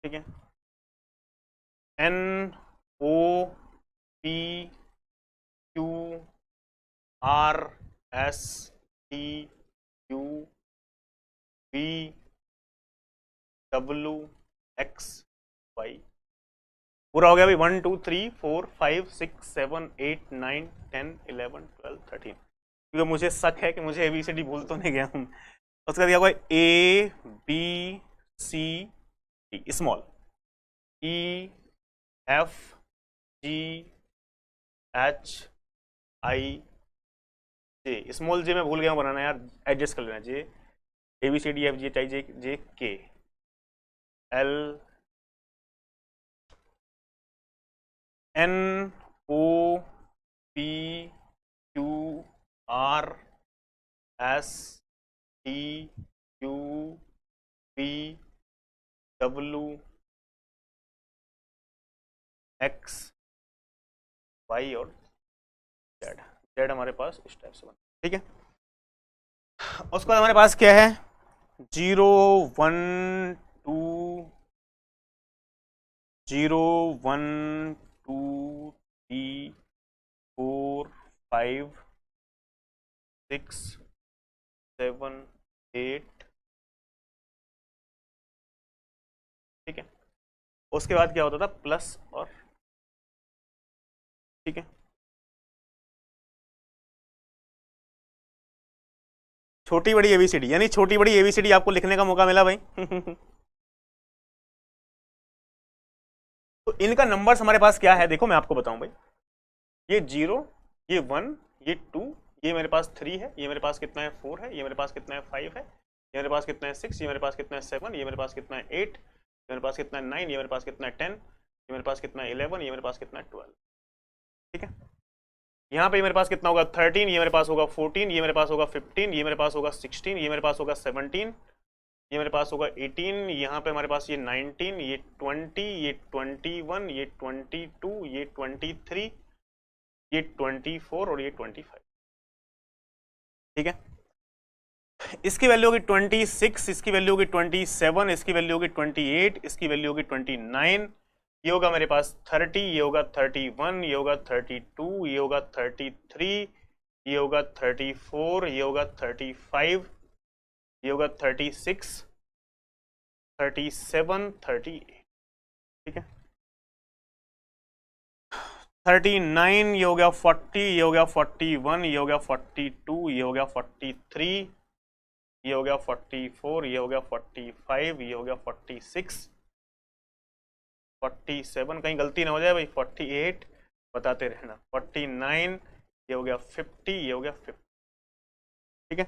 ठीक है, N O P Q R S T U V W X Y. पूरा हो गया भाई। 1 2 3 4 5 6 7 8 9 10 11 12 13। क्योंकि मुझे शक है कि मुझे एबीसीडी भूल तो नहीं गया हूं। उसके बाद क्या होगा, A B C D small, E F G H I J, small J मैं भूल गया हूँ बनाना यार, एडजस्ट कर लेना। J A B C D F G H I J J K L N O P Q R S T U V W X Y और Z. Z हमारे पास इस टाइप से बना, ठीक है। उसके बाद हमारे पास क्या है, 0 1 2 0 1 2 3 4 5 6 7 8, ठीक है। उसके बाद क्या होता था, प्लस और, ठीक है। छोटी बड़ी एबीसीडी, यानी छोटी बड़ी एबीसीडी आपको लिखने का मौका मिला भाई। तो इनका नंबर्स हमारे पास क्या है, देखो मैं आपको बताऊं भाई। ये 0, ये 1, ये 2, ये मेरे पास 3 है, ये मेरे पास कितना है 4 है, ये मेरे पास कितना है 5 है, ये मेरे पास कितना है 6, ये मेरे पास कितना है 7, ये मेरे पास कितना है 8, ये मेरे पास कितना है 9, ये मेरे पास कितना है 10, ये मेरे पास कितना है 11, ये मेरे पास कितना है 12, ठीक है। यहाँ पे मेरे पास कितना होगा 13, ये मेरे पास होगा 14, ये मेरे पास होगा 15, ये मेरे पास होगा 16, ये मेरे पास होगा 17, ये मेरे पास होगा 18, यहाँ पे हमारे पास ये 19, ये 20, ये 21, ये 22, ये 23, ये 24 और ये 25, ठीक है। इसकी वैल्यू होगी 26, इसकी वैल्यू होगी 27, इसकी वैल्यू होगी 28, इसकी वैल्यू होगी 29, ये होगा मेरे पास 30, ये होगा 31, ये होगा 32, ये होगा 33, ये होगा 34, ये होगा 35, ये होगा 36, 37, 38, ठीक है। 39, ये हो गया 40, ये हो गया 41, ये हो गया 42, ये हो गया 43, ये हो गया 44, ये हो गया 45, ये हो गया 46, 47, कहीं गलती ना हो जाए भाई, 48 बताते रहना, 49, ये हो गया 50, ये हो गया 50, ठीक है।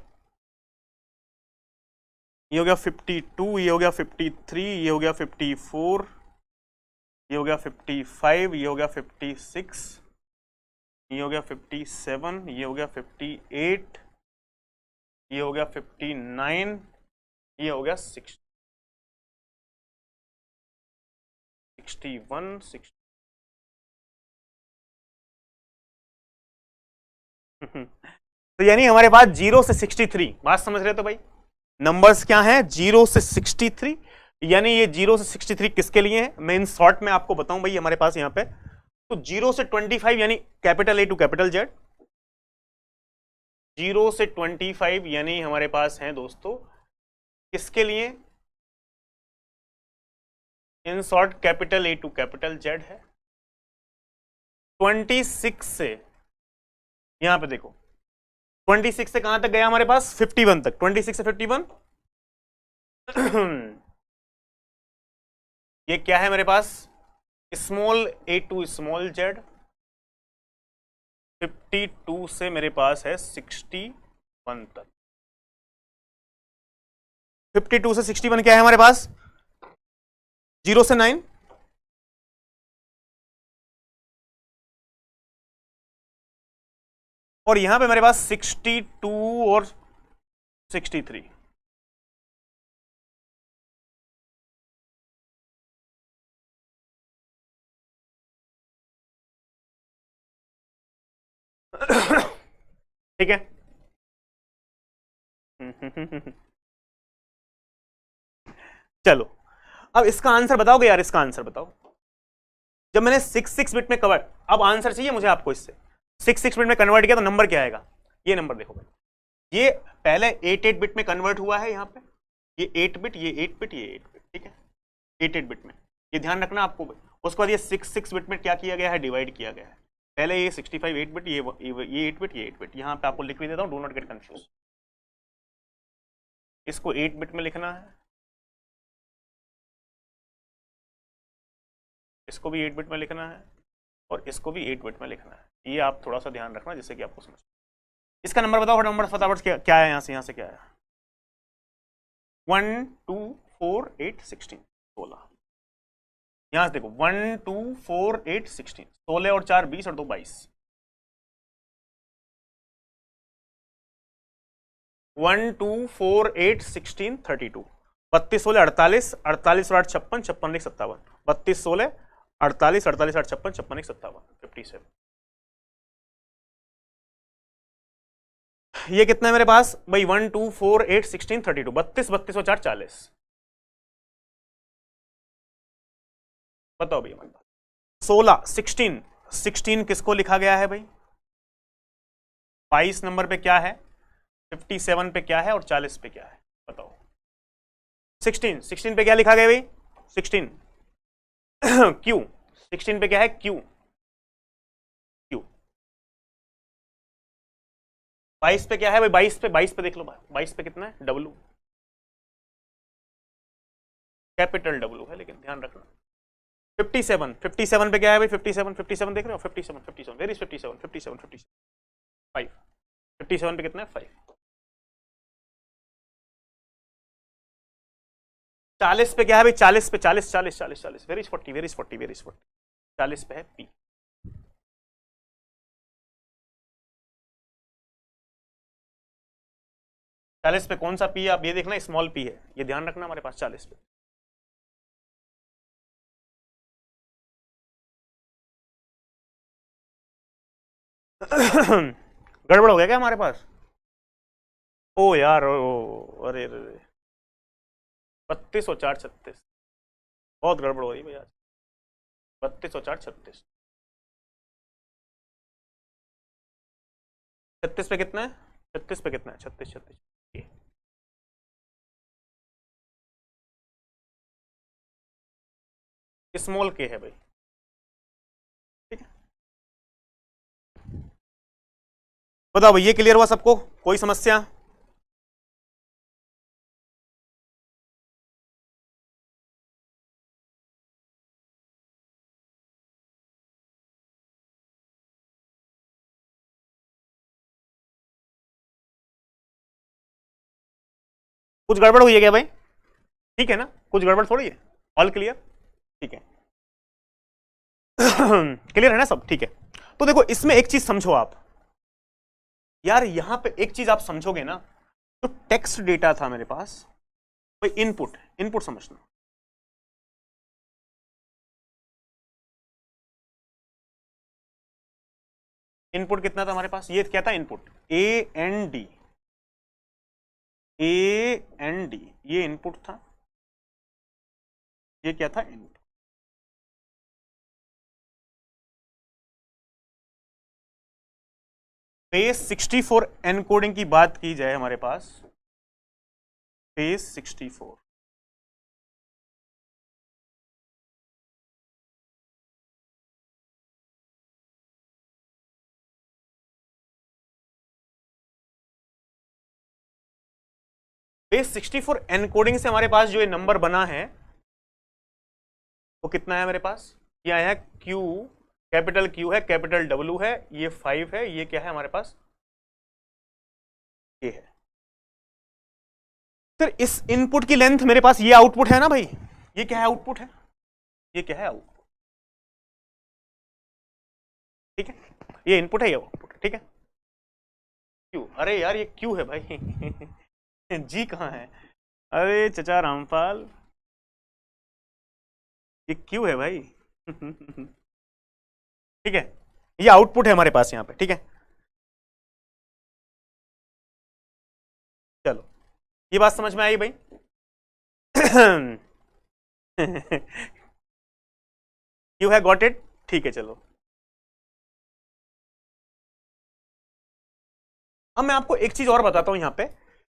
ये हो गया 52, ये हो गया 53, ये हो गया 54, ये हो गया 55, ये हो गया 56, ये हो गया 57, ये हो गया 58, ये हो गया 59, ये हो गया 60, 61, 60। तो यानी हमारे पास 0 से 63, बात समझ रहे तो भाई, नंबर्स क्या हैं 0 से 63, यानी ये 0 से 63 किसके लिए है, मैं इन शॉर्ट में आपको बताऊं भाई। हमारे पास यहां पे तो 0 से 25 यानी capital A to capital Z, 0 से 25 यानी हमारे पास है दोस्तों किसके लिए, in short capital A to capital Z है। 26 से यहां पे देखो, 26 से कहां तक गया हमारे पास 51 तक, 26 से 51 ये क्या है मेरे पास, small A to small Z. 52 से मेरे पास है 61 तक। 52 से 61 क्या है हमारे पास, 0 से 9, और यहां पे मेरे पास 62 और 63। ठीक है। चलो अब इसका आंसर बताओगे यार, इसका आंसर बताओ। जब मैंने 6 बिट में कवर, अब आंसर चाहिए मुझे आपको इससे। 6 बिट में कन्वर्ट किया तो नंबर क्या आएगा? ये नंबर देखो भाई, ये पहले 8 बिट में कन्वर्ट हुआ है, यहां पे ये 8 बिट, ये 8 बिट, ये 8 बिट, ठीक है, 8 बिट में, ये ध्यान रखना आपको। उसके बाद ये 6 बिट में क्या किया गया है? डिवाइड किया गया है। पहले ये 65 8 बिट, ये 8 बिट, ये 8 बिट। यहां पे आपको लिख भी देता हूं, डू नॉट गेट कंफ्यूज। इसको 8 बिट में लिखना है, इसको भी 8 बिट में लिखना है, और इसको भी 8 बिट में लिखना है। ये आप थोड़ा सा ध्यान रखना जिससे कि आपको समझ। इसका नंबर बताओ नंबर फटाफट, क्या है यहाँ से क्या है? 1 2 4 8 16, 16। यहां से देखो 1 2 4 8 16, 16 और 4 20 और 2 22। 1 2 4 8 16 32, 32 16 48, 48 और 8 56, 56 1 57, 32 16 48, 48 8 56, 56 1 57, 57। ये कितना है मेरे पास भाई? 1 2 4 8 16 32, 32 32 और 4 40। बताओ भैया हमारे पास 16 16 16 किसको लिखा गया है भाई? 22 नंबर पे क्या है, 57 पे क्या है, और 40 पे क्या है? बताओ। 16 पे क्या लिखा गया भाई? 16 क्यू। 16 पे क्या है? क्यू। क्यू। 22 पे क्या है भाई? 22 पे देख लो भाई, 22 पे कितना है? डब्लू, कैपिटल डब्लू है, लेकिन ध्यान रखना। 57 पे क्या है भाई? 57 देख रहे हो? 57 वेरी 57 5। 57 पे कितना है? 5। 40 पे क्या है भाई? 40 पे 40 वेरी 40 40 पे है पी। चालीस पे कौन सा पी है? आप ये देखना, स्मॉल पी है, ये ध्यान रखना हमारे पास 40 पे। गड़बड़ हो गया क्या हमारे पास? ओ यार, ओ अरे अरे, 32 और 4 36, बहुत गड़बड़ हो रही भैया। 32 और 4 36, 36 पे कितना है? 36 पे कितना है? 36 स्मॉल के है भाई, ठीक है। बताओ भाई, ये क्लियर हुआ सबको? कोई समस्या? कुछ गड़बड़ हुई है क्या भाई? ठीक है ना, कुछ गड़बड़ थोड़ी है, ऑल क्लियर, ठीक है। क्लियर है ना सब? ठीक है। तो देखो इसमें एक चीज समझो आप यार, यहां पे एक चीज आप समझोगे ना, तो टेक्स्ट डेटा था मेरे पास भाई, इनपुट, इनपुट समझना। इनपुट कितना था हमारे पास? ये क्या था इनपुट? AND, AND, ये इनपुट था। ये क्या था? इनपुट। बेस 64 एनकोडिंग की बात की जाए हमारे पास, बेस 64, बेस 64 एनकोडिंग से हमारे पास जो ये नंबर बना है वो कितना है मेरे पास? ये आया Q, कैपिटल Q है, कैपिटल W है, ये 5 है, ये क्या है हमारे पास? ये है। फिर इस इनपुट की लेंथ मेरे पास, ये आउटपुट है ना भाई, ये क्या है? आउटपुट है। ये क्या है? आउटपुट, ठीक है। ये इनपुट है, ये आउटपुट है, ठीक है। अरे यार ये क्यू है भाई। जी कहाँ है? अरे चचा रामपाल, ये क्यू है भाई। ठीक है, ये आउटपुट है हमारे पास यहाँ पे, ठीक है। चलो ये बात समझ में आई भाई? यू हैव गॉट इट, ठीक है। चलो अब मैं आपको एक चीज और बताता हूं। यहां पे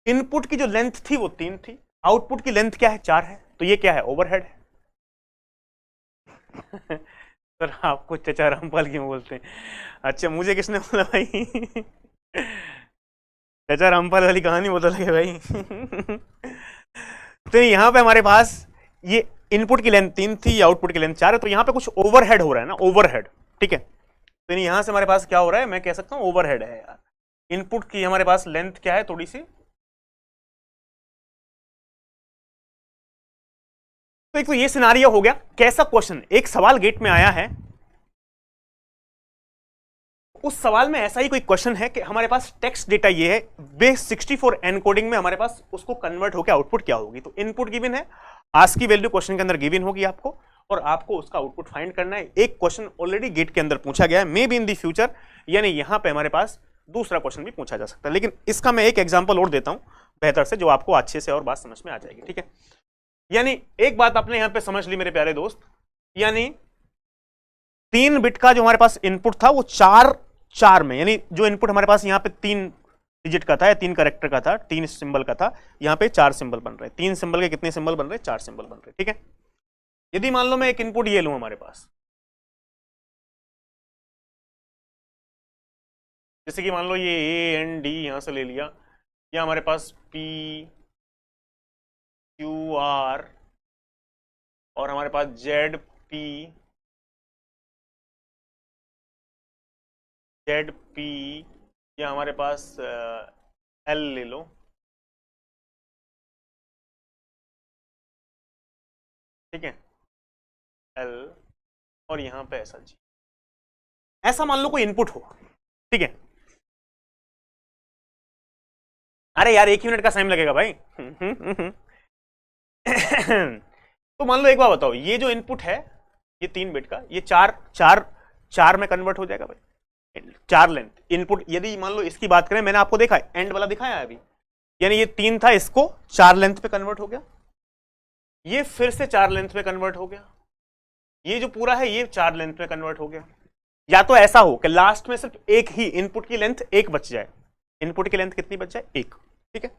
इनपुट की जो लेंथ थी वो 3 थी, आउटपुट की लेंथ क्या है? 4 है। तो ये क्या है? ओवरहेड है। सर आपको चचा रामपाल क्यों बोलते हैं? अच्छा मुझे किसने बोला भाई? चचा रामपाल वाली कहानी बता लगे भाई। तो यहां पे हमारे पास ये इनपुट की लेंथ 3 थी, आउटपुट की लेंथ 4 है। तो यहां पे कुछ ओवरहेड हो रहा है ना, ओवरहेड, ठीक है। तो यहां से हमारे पास क्या हो रहा है? मैं कह सकता हूं ओवरहेड है यार। इनपुट की हमारे पास लेंथ क्या है? थोड़ी सी। तो एक तो ये सिनारियो हो गया। कैसा क्वेश्चन? एक सवाल गेट में आया है, उस सवाल में ऐसा ही कोई क्वेश्चन है कि हमारे पास टेक्स्ट डेटा ये है, बेस 64 एनकोडिंग में हमारे पास उसको कन्वर्ट होकर आउटपुट क्या होगी? तो इनपुट गिवन है, आस्क की वैल्यू क्वेश्चन के अंदर गिवन होगी आपको, और आपको उसका आउटपुट फाइंड करना है। एक क्वेश्चन ऑलरेडी गेट के अंदर पूछा गया है, may be in the future, यानी यहां पे हमारे पास दूसरा क्वेश्चन भी पूछा जा सकता है। लेकिन इसका मैं एक एग्जांपल और देता हूं बेहतर से, जो आपको अच्छे से और बात समझ में आ जाएगी, ठीक है। यानी एक बात आपने यहां पे समझ ली मेरे प्यारे दोस्त, यानी 3 बिट का जो हमारे पास इनपुट था वो 4 में, यानी जो इनपुट हमारे पास यहां पे 3 डिजिट का था या 3 कैरेक्टर का था, 3 सिंबल का था, यहां पे 4 सिंबल बन रहे। 3 सिंबल के कितने सिंबल बन रहे? 4 सिंबल बन रहे, ठीक है। यदि मान लो मैं एक इनपुट ये लूं हमारे पास, जैसे कि मान लो ये ए एन डी यहां से ले लिया, या हमारे पास पी क्यू आर, और हमारे पास जेड पी या हमारे पास एल ले लो, ठीक है, एल, और यहां पे ऐसा जी। ऐसा मान लो कोई इनपुट हो, ठीक है। अरे यार 1 मिनट का टाइम लगेगा भाई। तो मान लो एक बार बताओ, ये जो इनपुट है ये 3 बिट का, ये 4 में कन्वर्ट हो जाएगा भाई। 4 लेंथ इनपुट, यदि मान लो इसकी बात करें, मैंने आपको देखा है एंड वाला दिखाया है अभी, यानी ये 3 था, इसको 4 लेंथ पे कन्वर्ट हो गया, ये फिर से 4 लेंथ पे कन्वर्ट हो गया, ये जो पूरा है ये 4 लेंथ में कन्वर्ट हो गया। या तो ऐसा हो कि लास्ट में सिर्फ एक ही इनपुट की लेंथ 1 बच जाए। इनपुट की लेंथ कितनी बच जाए? 1, ठीक है।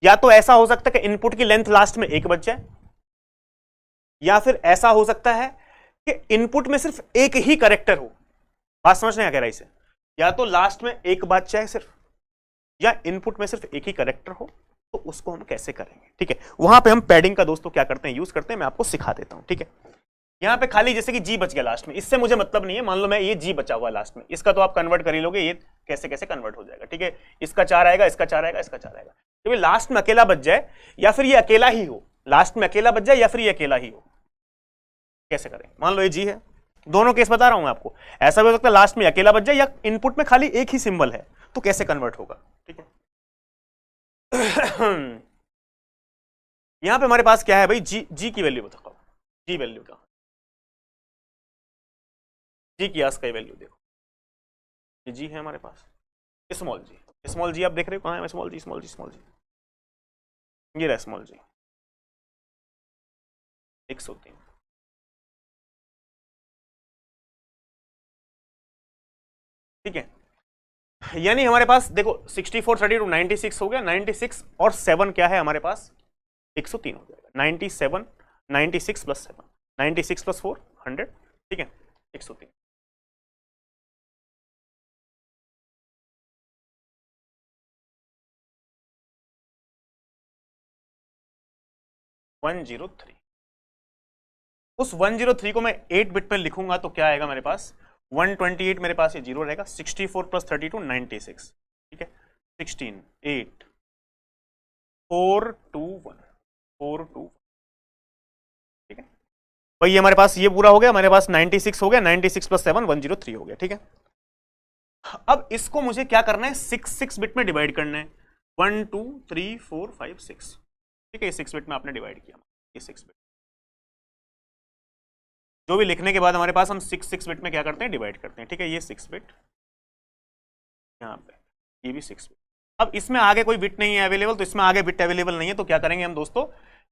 या तो ऐसा हो सकता है कि इनपुट की लेंथ लास्ट में 1 बच जाए, या फिर ऐसा हो सकता है कि इनपुट में सिर्फ एक ही कैरेक्टर हो। बात समझ नहीं आ रहा इसे? या तो लास्ट में 1 बच जाए सिर्फ, या इनपुट में सिर्फ एक ही कैरेक्टर हो। तो उसको हम कैसे करेंगे, ठीक है। वहां पे हम पैडिंग का दोस्तों क्या करते हैं, यूज करते हैं, मैं आपको सिखा देता हूं, ठीक है। यहां पे खाली जैसे कि जी बच गया लास्ट में, इससे मुझे मतलब नहीं है। मान लो मैं ये जी बचा हुआ लास्ट में, इसका तो आप कन्वर्ट कर ही लोगे, ये कैसे कैसे कन्वर्ट हो जाएगा, ठीक है। इसका 4 आएगा, इसका 4 आएगा, इसका 4 आएगा। तो लास्ट में अकेला बच जाए, या फिर ये अकेला ही हो, लास्ट में अकेला बच जाए, या फिर ये अकेला ही हो, कैसे करें? मान लो ये जी है, दोनों केस बता रहा हूं मैं आपको। ऐसा भी हो सकता है लास्ट में अकेला बच जाए, या इनपुट में खाली एक ही सिंबल है, तो कैसे कन्वर्ट होगा, ठीक है। यहां पे हमारे पास क्या है भाई? जी की वैल्यू बताओ। जी वैल्यू क्या? जी की आस का वैल्यू देखो, ये जी है हमारे पास, स्मॉल जी। स्मॉल जी आप देख रहे हो कहां है? स्मॉल जी, स्मॉल जी, स्मॉल जी, ये रहा स्मॉल जी, 103। ठीक है, यानी हमारे पास देखो 64 32 96 हो गया, 96 और 7 क्या है हमारे पास? 103 हो जाएगा। 97 96 प्लस 7, 96 प्लस 4 100, ठीक है, 103। उस 103 को मैं 8 बिट में लिखूंगा तो क्या आएगा मेरे पास? 128 मेरे पास ये 0 रहेगा। 64 प्लस 32 96, ठीक है, 16 8 4 2 1 4 2, ठीक है भाई। ये हमारे पास ये पूरा हो गया, हमारे पास 96 हो गया, 96 प्लस 7 103 हो गया, ठीक है। अब इसको मुझे क्या करना है, 6 बिट में डिवाइड करना है। 1 2 3 4 5 6, ठीक है, ये 6 बिट में आपने डिवाइड किया, ये 6 बिट। जो भी लिखने के बाद हमारे पास हम 6 बिट में क्या करते हैं, डिवाइड करते हैं, ठीक है। ये 6 बिट, यहाँ पे ये भी 6 बिट। अब इसमें आगे कोई बिट नहीं है अवेलेबल, तो इसमें आगे बिट अवेलेबल नहीं है, तो क्या करेंगे हम दोस्तों,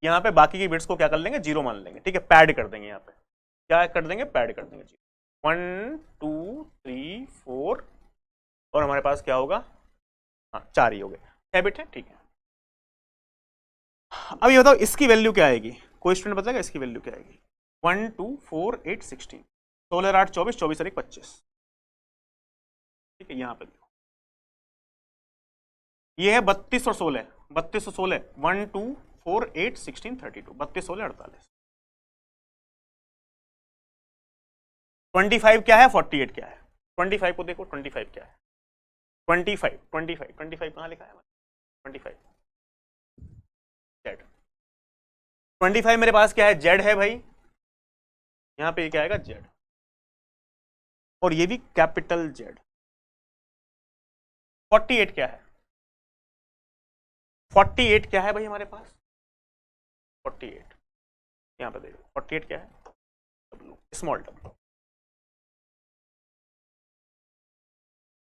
यहाँ पे बाकी की बिट्स को क्या कर लेंगे, 0 मान लेंगे, ठीक है, पैड कर देंगे। यहाँ पे क्या कर देंगे, पैड कर देंगे। 1 2 3 4 और हमारे पास क्या होगा, हाँ 4 ही हो गए, 6 बिट है, ठीक है। अब ये बताओ इसकी वैल्यू क्या आएगी, कोई स्टूडेंट बताएगा इसकी वैल्यू क्या आएगी। 1 2 4 8 16, 16 8 24, 24 और 1 25, ठीक है। यहाँ पे देखो ये है 32 और 16, 32 और 16, 1 2 4 8 16 32, 32 16 48। 25 क्या है, 48 क्या है, 25 को देखो, 25 क्या है, 25 25 25 कहाँ लिखा है, 25 जेड, 25 मेरे पास क्या है, जेड है भाई, यहां पे क्या आएगा, जेड, और ये भी कैपिटल जेड। 48 क्या है, 48 क्या है भाई हमारे पास, 48 यहां पे देखो, 48 क्या है, डब्ल्यू, स्मॉल डब्ल्यू,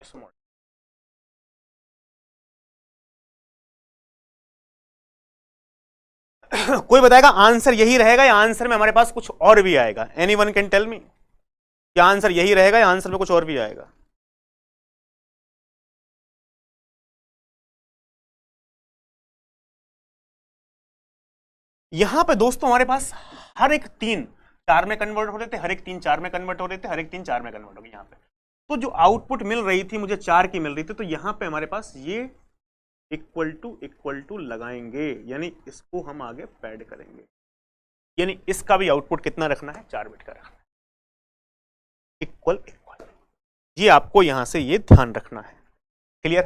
स्मॉल। कोई बताएगा आंसर यही रहेगा या आंसर में हमारे पास कुछ और भी आएगा, एनीवन कैन टेल मी, क्या आंसर यही रहेगा या आंसर में कुछ और भी आएगा। यहां पे दोस्तों हमारे पास हर एक 3 4 में कन्वर्ट हो रहे थे, हर एक 3 4 में कन्वर्ट हो रहे थे, हर एक 3 4 में कन्वर्ट हो गए। यहां पे तो जो आउटपुट मिल रही थी मुझे 4 की मिल रही थी, तो यहां पे हमारे पास ये इक्वल टू लगाएंगे, यानी इसको हम आगे पैड करेंगे, यानी इसका भी आउटपुट कितना रखना है, 4 बिट का रखना है, इक्वल इक्वल। ये आपको यहां से ये ध्यान रखना है, क्लियर।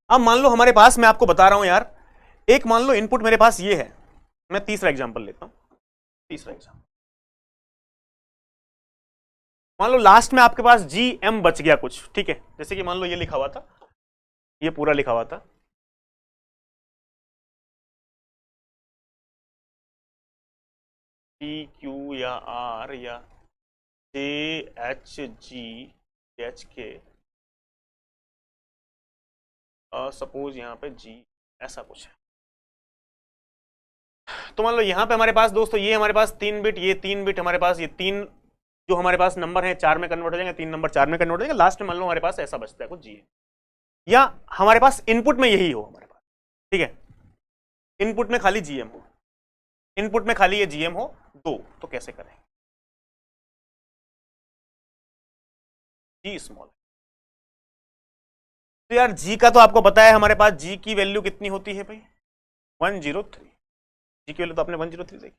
अब मान लो हमारे पास, मैं आपको बता रहा हूं यार, एक मान लो इनपुट मेरे पास ये है, मैं तीसरा एग्जांपल लेता हूं, तीसरा एग्जांपल मान लो लास्ट में आपके पास जी एम बच गया कुछ, ठीक है, जैसे कि मान लो ये लिखा हुआ था, ये पूरा लिखा हुआ था, पी क्यू या आर या जे एच जी एच के, सपोज यहां पे जी, ऐसा कुछ है। तो मान लो यहां पे हमारे पास दोस्तों ये हमारे पास 3 बिट, ये 3 बिट हमारे पास, ये 3 जो हमारे पास नंबर है 4 में कन्वर्ट हो जाएंगे, 3 नंबर 4 में कन्वर्ट हो जाएंगे, लास्ट में मान लो हमारे पास ऐसा बचता है कुछ जी, या हमारे पास इनपुट में यही हो हमारे पास, ठीक है, इनपुट में खाली जीएम हो, इनपुट में खाली ये जीएम हो 2, तो कैसे करें, जी स्मॉल। तो यार जी का तो आपको पता है, हमारे पास जी की वैल्यू कितनी होती है भाई, 103, जी की वैल्यू तो आपने 103 देखी।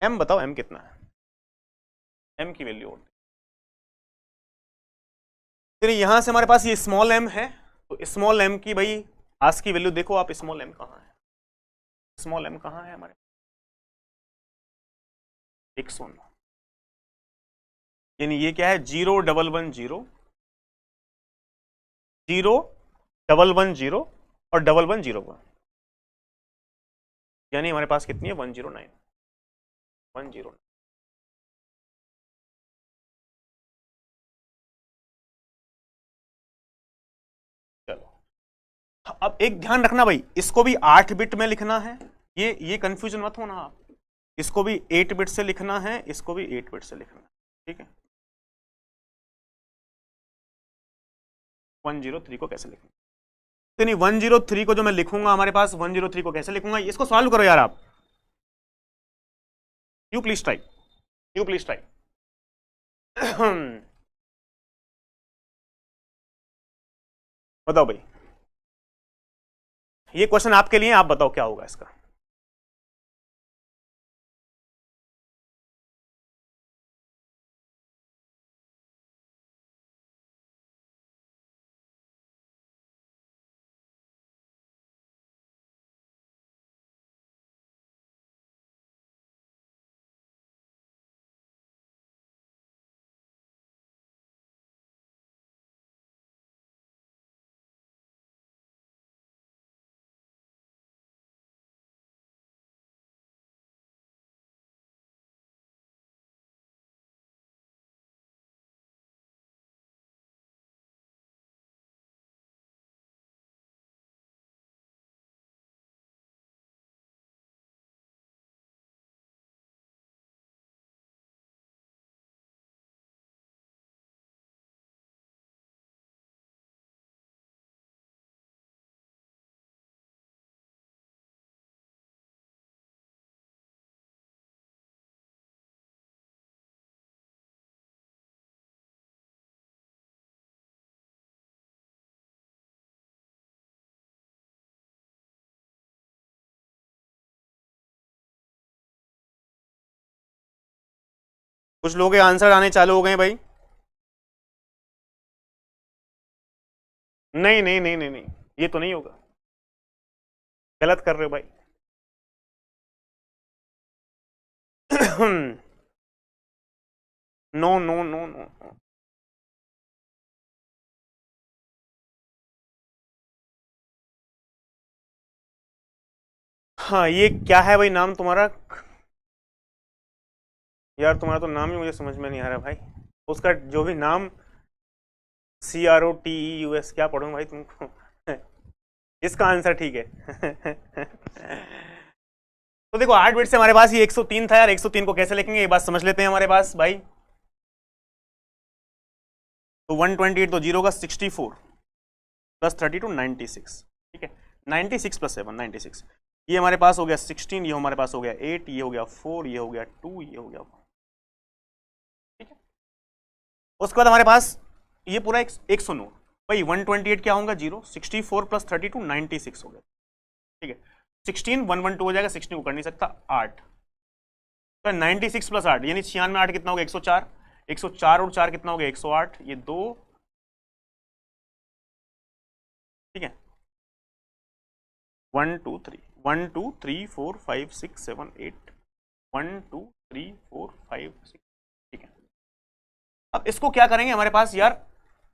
एम बताओ, एम कितना है, एम की वैल्यू होती है, यहां से हमारे पास ये स्मॉल एम है, तो स्मॉल एम की भाई आज की वैल्यू देखो आप, स्मॉल एम कहां है, स्मॉल एम कहां है हमारे, 109, यानी ये क्या है, 0110 0110 और 1101, यानी हमारे पास कितनी है, 109, 109। चलो अब एक ध्यान रखना भाई, इसको भी 8 बिट में लिखना है, ये कंफ्यूजन मत होना आप, इसको भी 8 बिट से लिखना है, इसको भी 8 बिट से लिखना है, ठीक है। 103 को कैसे लिखेंगे, तो नहीं 103 को जो मैं लिखूंगा हमारे पास, 103 को कैसे लिखूंगा, इसको सॉल्व करो यार आप, you please try, you please try. बताओ भाई, ये क्वेश्चन आपके लिए, आप बताओ क्या होगा इसका। कुछ लोगों के आंसर आने चालू हो गए भाई। नहीं नहीं नहीं नहीं नहीं, ये तो नहीं होगा, गलत कर रहे हो भाई। No no no no. हाँ, ये क्या है भाई नाम तुम्हारा? यार तुम्हारा तो नाम ही मुझे समझ में नहीं आ रहा भाई। उसका जो भी नाम, CROTEUS, क्या पढ़ूं भाई तुमको? इसका आंसर ठीक है। तो देखो 8 बिट से हमारे पास ये 103 था यार। 103 को कैसे लिखेंगे ये बात समझ लेते हैं हमारे पास भाई। तो 128 तो जीरो का 64 प्लस 32 96, ठीक है। 96 प्लस 7 96, ये हमारे पास हो गया 16, ये हमारे पास हो गया 8, ये हो गया 4, ये हो गया 2, ये हो गया 1, ठीक है। उसके बाद हमारे पास ये पूरा 109 भाई। 128 क्या होगा? 0, 64 प्लस 32 96 हो गया, ठीक है। 16 112 हो जाएगा, 16 को कर नहीं सकता, 8 तो 96 प्लस 8 यानी 96, 8 कितना हो गया? 104, 104 और 4 कितना हो गया? 108, ये 2, ठीक है। 1 2 3 1 2 3 4 5 6 7 8 1 2 3 4 5 6, ठीक है। अब इसको क्या करेंगे हमारे पास यार,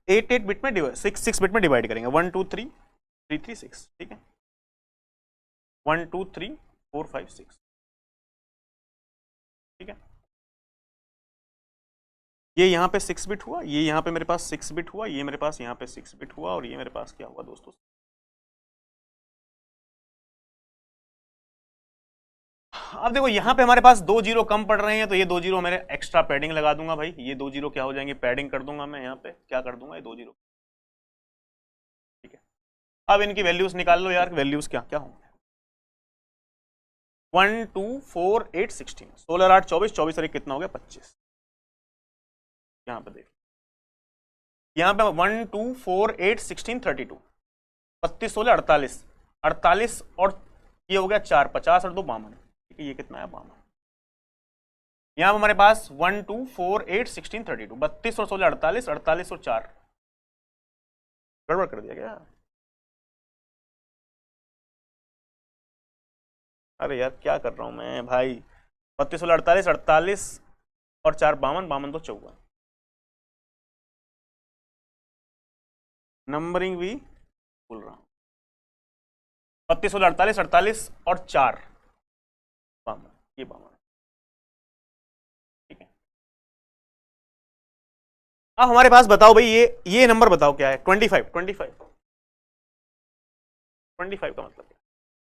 8 बिट में डिवाइड, 6 बिट में डिवाइड करेंगे। 1 2 3 3 3 6, ठीक है। 1 2 3 4 5 6, ठीक है। ये यहाँ पे 6 बिट हुआ, ये यहाँ पे मेरे पास 6 बिट हुआ, ये मेरे पास यहाँ पे 6 बिट हुआ, और ये मेरे पास क्या हुआ दोस्तों? अब देखो यहाँ पे हमारे पास 2 जीरो कम पड़ रहे हैं, तो ये 2 जीरो मेरे एक्स्ट्रा पैडिंग लगा दूंगा भाई। ये 2 जीरो क्या हो जाएंगे? पैडिंग कर दूंगा मैं, यहाँ पे क्या कर दूंगा? ये 2 जीरो, ठीक है। अब इनकी वैल्यूज निकाल लो यार, वैल्यूज क्या क्या होंगे? 1 2 4 8 16, 16 8 24, 24 और 1 कितना हो गया? 25। यहाँ पे देख, यहाँ पे 1 2 4 8 16 32, 32 16 48, 48 और ये हो गया 4, 50 और 2 52, ठीक है। ये कितना है? 52। यहाँ पे हमारे पास 1 2 4 8 16 32, 32 और 16 48, 48 और 4, गड़बड़ कर दिया गया। अरे यार क्या कर रहा हूं मैं भाई? 32 16 48, 48 और 4 52, 52 तो 54, नंबरिंग भी भूल रहा हूं। 32 16 48, 48 और 4 52, ये 52, ठीक है। अब हमारे पास बताओ भाई, ये नंबर बताओ क्या है? 25, 25, 25 का मतलब क्या?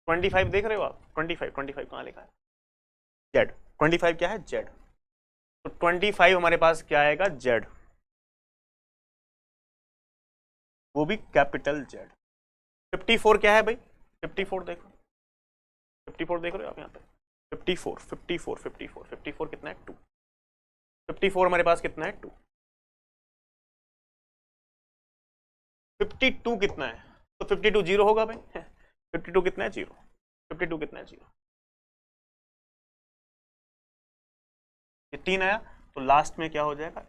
25 देख रहे हो आप? 25, 25 कहां लिखा है? जेड। 25 क्या है? जेड। तो 25 हमारे पास क्या आएगा? जेड, वो भी कैपिटल जेड। 54 क्या है भाई? 54 देखो, 54 देख रहे हो आप यहाँ पे? 54 54 54 54 कितना है? 2। 54 हमारे पास कितना है? 2। 52 कितना है? तो 52 जीरो होगा भाई। 52 कितना है? जीरो। 52 कितना है? जीरो। ये 3 आया, तो लास्ट में क्या हो जाएगा?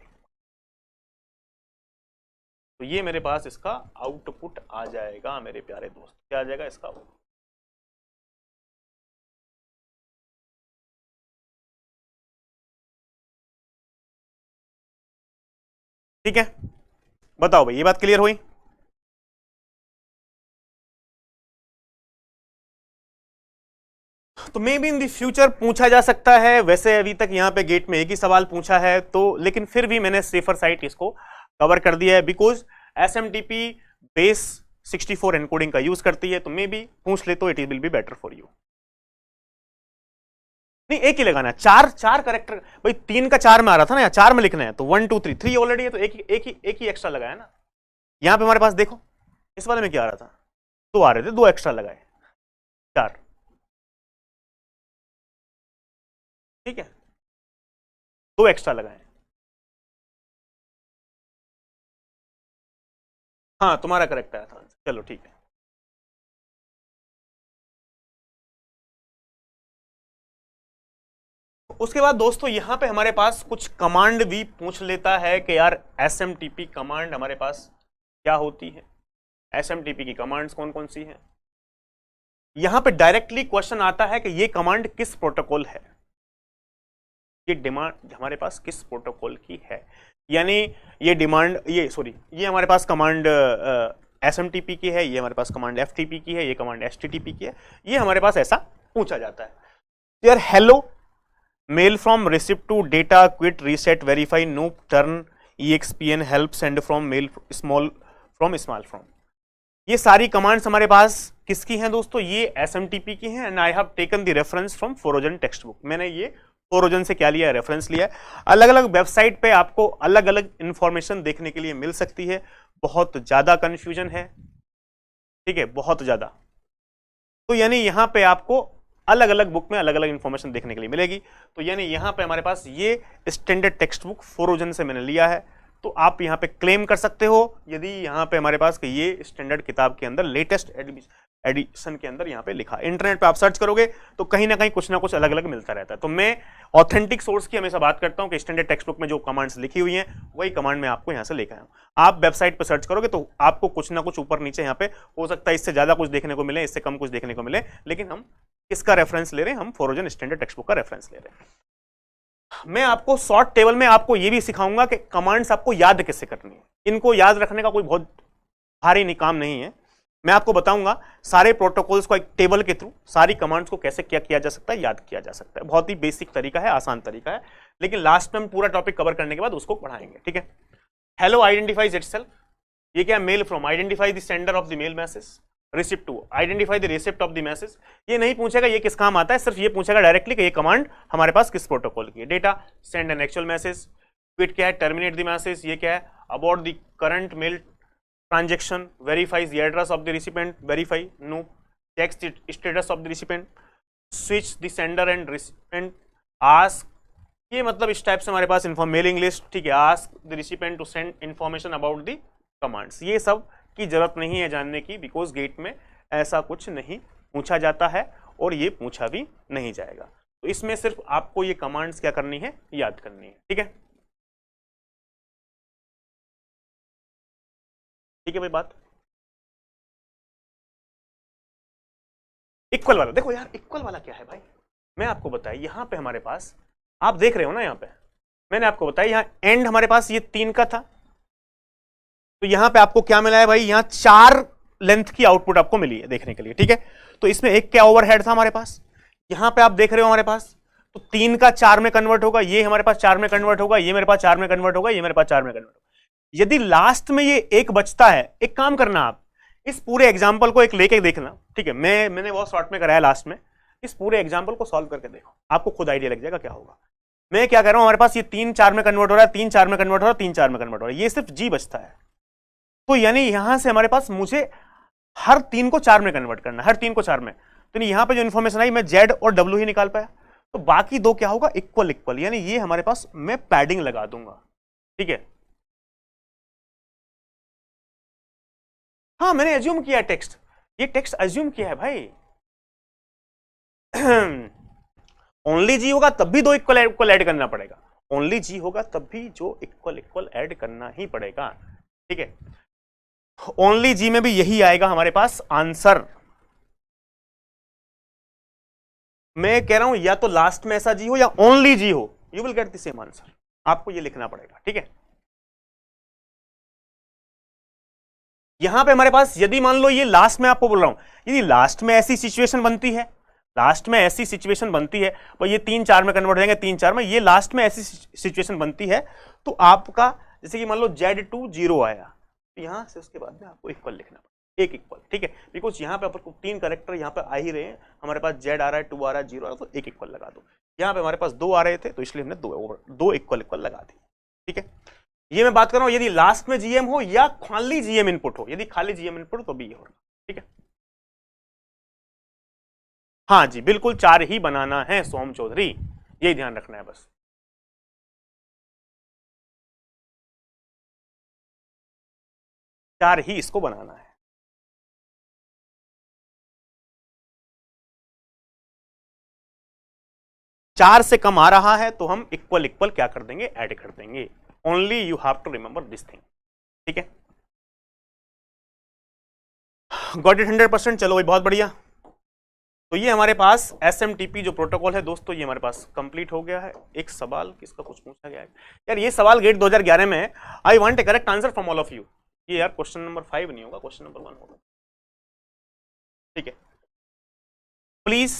तो ये मेरे पास इसका आउटपुट आ जाएगा मेरे प्यारे दोस्त। क्या आ जाएगा इसका आउटपुट? ठीक है, बताओ भाई, ये बात क्लियर हुई? तो may be in the future पूछा जा सकता है। वैसे अभी तक यहाँ पे गेट में एक ही सवाल पूछा है, तो लेकिन फिर भी मैंने सेफर साइड इसको कवर कर दिया है, बिकॉज SMTP बेस 64 एनकोडिंग का यूज करती है, तो मे बी पूछ ले तो it will be better for you. नहीं, एक ही लगाना है। चार करेक्टर भाई, 3 का 4 में आ रहा था ना, या 4 में लिखना है, तो 1 2 3 3 ऑलरेडी है, तो एक ही एक्स्ट्रा लगाया ना। यहां पे हमारे पास देखो, इस वाले में क्या आ रहा था? 2 आ रहे थे, 2 एक्स्ट्रा लगाए, 4, ठीक है। 2 एक्स्ट्रा लगाए। हाँ, तुम्हारा करेक्ट आया था, चलो ठीक है। उसके बाद दोस्तों यहां पे हमारे पास कुछ कमांड भी पूछ लेता है कि यार SMTP कमांड हमारे पास क्या होती है, SMTP की कमांड्स कौन कौन सी हैं। यहां पे डायरेक्टली क्वेश्चन आता है कि ये कमांड किस प्रोटोकॉल है, ये डिमांड हमारे पास किस प्रोटोकॉल की है। यानी ये डिमांड ये हमारे पास कमांड SMTP की है, ये हमारे पास कमांड FTP की है, ये कमांड HTTP की है, ये हमारे पास ऐसा पूछा जाता है। यार hello mail from receipt to data quit reset verify no turn EXPN help send from mail small from ये सारी कमांड्स हमारे पास किसकी हैं दोस्तों, ये SMTP की हैं। And I have taken the reference from Forouzan text book. मैंने ये फोरोजन से क्या लिया है, रेफरेंस लिया है। अलग अलग वेबसाइट पे आपको अलग अलग इंफॉर्मेशन देखने के लिए मिल सकती है। बहुत ज्यादा कंफ्यूजन है, ठीक है, बहुत ज्यादा। तो यानी यहां पे आपको अलग अलग बुक में अलग अलग इंफॉर्मेशन देखने के लिए मिलेगी। तो यानी यहां पे हमारे पास ये स्टैंडर्ड टेक्स्ट बुक फोरोजन से मैंने लिया है, तो आप यहां पे क्लेम कर सकते हो यदि यहां पे हमारे पास कि ये स्टैंडर्ड किताब के अंदर लेटेस्ट एडिशन के अंदर यहां पे लिखा। इंटरनेट पे आप सर्च करोगे तो कहीं ना कहीं कुछ ना कुछ अलग अलग मिलता रहता है। तो मैं ऑथेंटिक सोर्स की हमेशा बात करता हूं कि स्टैंडर्ड टेक्स्ट बुक में जो कमांड्स लिखी हुई हैं वही कमांड मैं आपको यहां से लेकर आया हूं। आप वेबसाइट पे सर्च करोगे तो आपको कुछ ना कुछ ऊपर नीचे यहां पे हो सकता है इससे ज्यादा कुछ देखने को मिले, इससे कम कुछ देखने को मिले, लेकिन हम किसका रेफरेंस ले रहे हैं, हम फोरोजन स्टैंडर्ड टेक्स्ट बुक का रेफरेंस ले रहे हैं। मैं आपको शॉर्ट टेबल में आपको यह भी सिखाऊंगा कि कमांड्स आपको याद कैसे करनी है। इनको याद रखने का कोई बहुत भारी काम नहीं है। मैं आपको बताऊंगा सारे प्रोटोकॉल्स को एक टेबल के थ्रू सारी कमांड्स को कैसे क्या किया जा सकता है, याद किया जा सकता है। बहुत ही बेसिक तरीका है, आसान तरीका है, लेकिन लास्ट में हम पूरा टॉपिक कवर करने के बाद उसको पढ़ाएंगे, ठीक है। हेलो आइडेंटिफाइज इटसेल्फ, ये क्या, mail from, identify the sender of the mail message, receipt to, identify the receipt of the message. ये नहीं पूछेगा ये किस काम आता है, सिर्फ ये पूछेगा डायरेक्टली कि ये कमांड हमारे पास किस प्रोटोकॉल की है। Data, send an actual message, quit क्या है, टर्मिनेट द मैसेज, ये क्या है, about the current mail transaction, verifies the address of the recipient, verify, no, checks the status of the recipient, switch the sender and recipient, ask, ये मतलब इस type से हमारे पास मेलिंग लिस्ट, ठीक है, ask the recipient to send information about the commands. ये सब की जरूरत नहीं है जानने की, बिकॉज गेट में ऐसा कुछ नहीं पूछा जाता है और ये पूछा भी नहीं जाएगा। तो इसमें सिर्फ आपको ये कमांड्स क्या करनी है, याद करनी है, ठीक है। ठीक है भाई, बात इक्वल वाला देखो यार, इक्वल वाला क्या है भाई, मैं आपको बताया यहां पे हमारे पास आप देख रहे हो ना, यहां पे मैंने आपको बताया यहां एंड हमारे पास ये 3 का था, तो यहां पे आपको क्या मिला है भाई, यहां 4 लेंथ की आउटपुट आपको मिली है देखने के लिए, ठीक है। तो इसमें एक क्या ओवरहेड था हमारे पास, यहां पे आप देख रहे हो हमारे पास, तो 3 का 4 में कन्वर्ट होगा, ये हमारे पास 4 में कन्वर्ट होगा, ये मेरे पास 4 में कन्वर्ट होगा, ये मेरे पास 4 में कन्वर्ट होगा। यदि लास्ट में ये एक बचता है, एक काम करना आप इस पूरे एग्जाम्पल को एक लेके देखना, ठीक है। मैंने बहुत शॉर्ट में कराया लास्ट में, इस पूरे एग्जाम्पल को सॉल्व करके देखो, आपको खुद आइडिया लग जाएगा क्या होगा। मैं क्या कर रहा हूं, हमारे पास ये 3 4 में कन्वर्ट हो रहा है, 3 4 में कन्वर्ट हो रहा है, 3 4 में कन्वर्ट हो रहा है, ये सिर्फ जी बचता है। तो यानी यहां से हमारे पास मुझे हर 3 को 4 में कन्वर्ट करना, हर 3 को 4 में। तो यहां पे जो इंफॉर्मेशन आई मैं जेड और डब्ल्यू ही निकाल पाया, तो बाकी 2 क्या होगा, इक्वल इक्वल, यानी ये हमारे पास मैं पैडिंग लगा दूंगा, ठीक है। हाँ मैंने एज्यूम किया टेक्स्ट, ये टेक्स्ट एज्यूम किया है भाई। ओनली जी होगा तब भी 2 इक्वल ऐड करना पड़ेगा, ओनली जी होगा तब भी जो इक्वल ऐड करना ही पड़ेगा, ठीक है। ओनली जी में भी यही आएगा हमारे पास आंसर। मैं कह रहा हूं या तो लास्ट में ऐसा जी हो या ओनली जी हो, you will get the same answer, आपको ये लिखना पड़ेगा, ठीक है। यहां पे हमारे पास यदि मान लो ये लास्ट में आपको बोल रहा हूं, यदि लास्ट में ऐसी सिचुएशन बनती है, लास्ट में ऐसी सिचुएशन बनती है, और ये 3 4 में कन्वर्ट हो जाएंगे, 3 4 में, ये लास्ट में ऐसी सिचुएशन बनती है, तो आपका जैसे कि मान लो Z2 0 आया, तो यहां से उसके बाद में आपको इक्वल लिखना पड़ेगा, एक इक्वल, ठीक है। बिकॉज यहां पे आपको 3 कैरेक्टर यहां पे आ ही रहे हैं, हमारे पास Z आ रहा है, 2 आ रहा है, 0 आ रहा है, तो एक इक्वल लगा दो। यहां पे हमारे पास 2 आ रहे थे, तो इसलिए हमने 2 इक्वल लगा दी, ठीक है। ये मैं बात कर रहा हूं यदि लास्ट में जीएम हो या खाली जीएम इनपुट हो, यदि खाली जीएम इनपुट हो तो भी ये होगा, ठीक है। हाँ जी बिल्कुल 4 ही बनाना है सोम चौधरी, यही ध्यान रखना है बस। चार ही इसको बनाना है। 4 से कम आ रहा है तो हम इक्वल इक्वल क्या कर देंगे, ऐड कर देंगे। Only you have to remember this thing, ठीक है। Got it 100%। चलो भाई बहुत बढ़िया। तो ये हमारे पास SMTP जो प्रोटोकॉल है दोस्तों, ये हमारे पास कंप्लीट हो गया है। एक सवाल किसका कुछ पूछा गया है यार, ये सवाल गेट 2011 में है। I want A correct answer from all of you. ये यार क्वेश्चन नंबर 5 नहीं होगा, क्वेश्चन नंबर 1 होगा, ठीक है। Please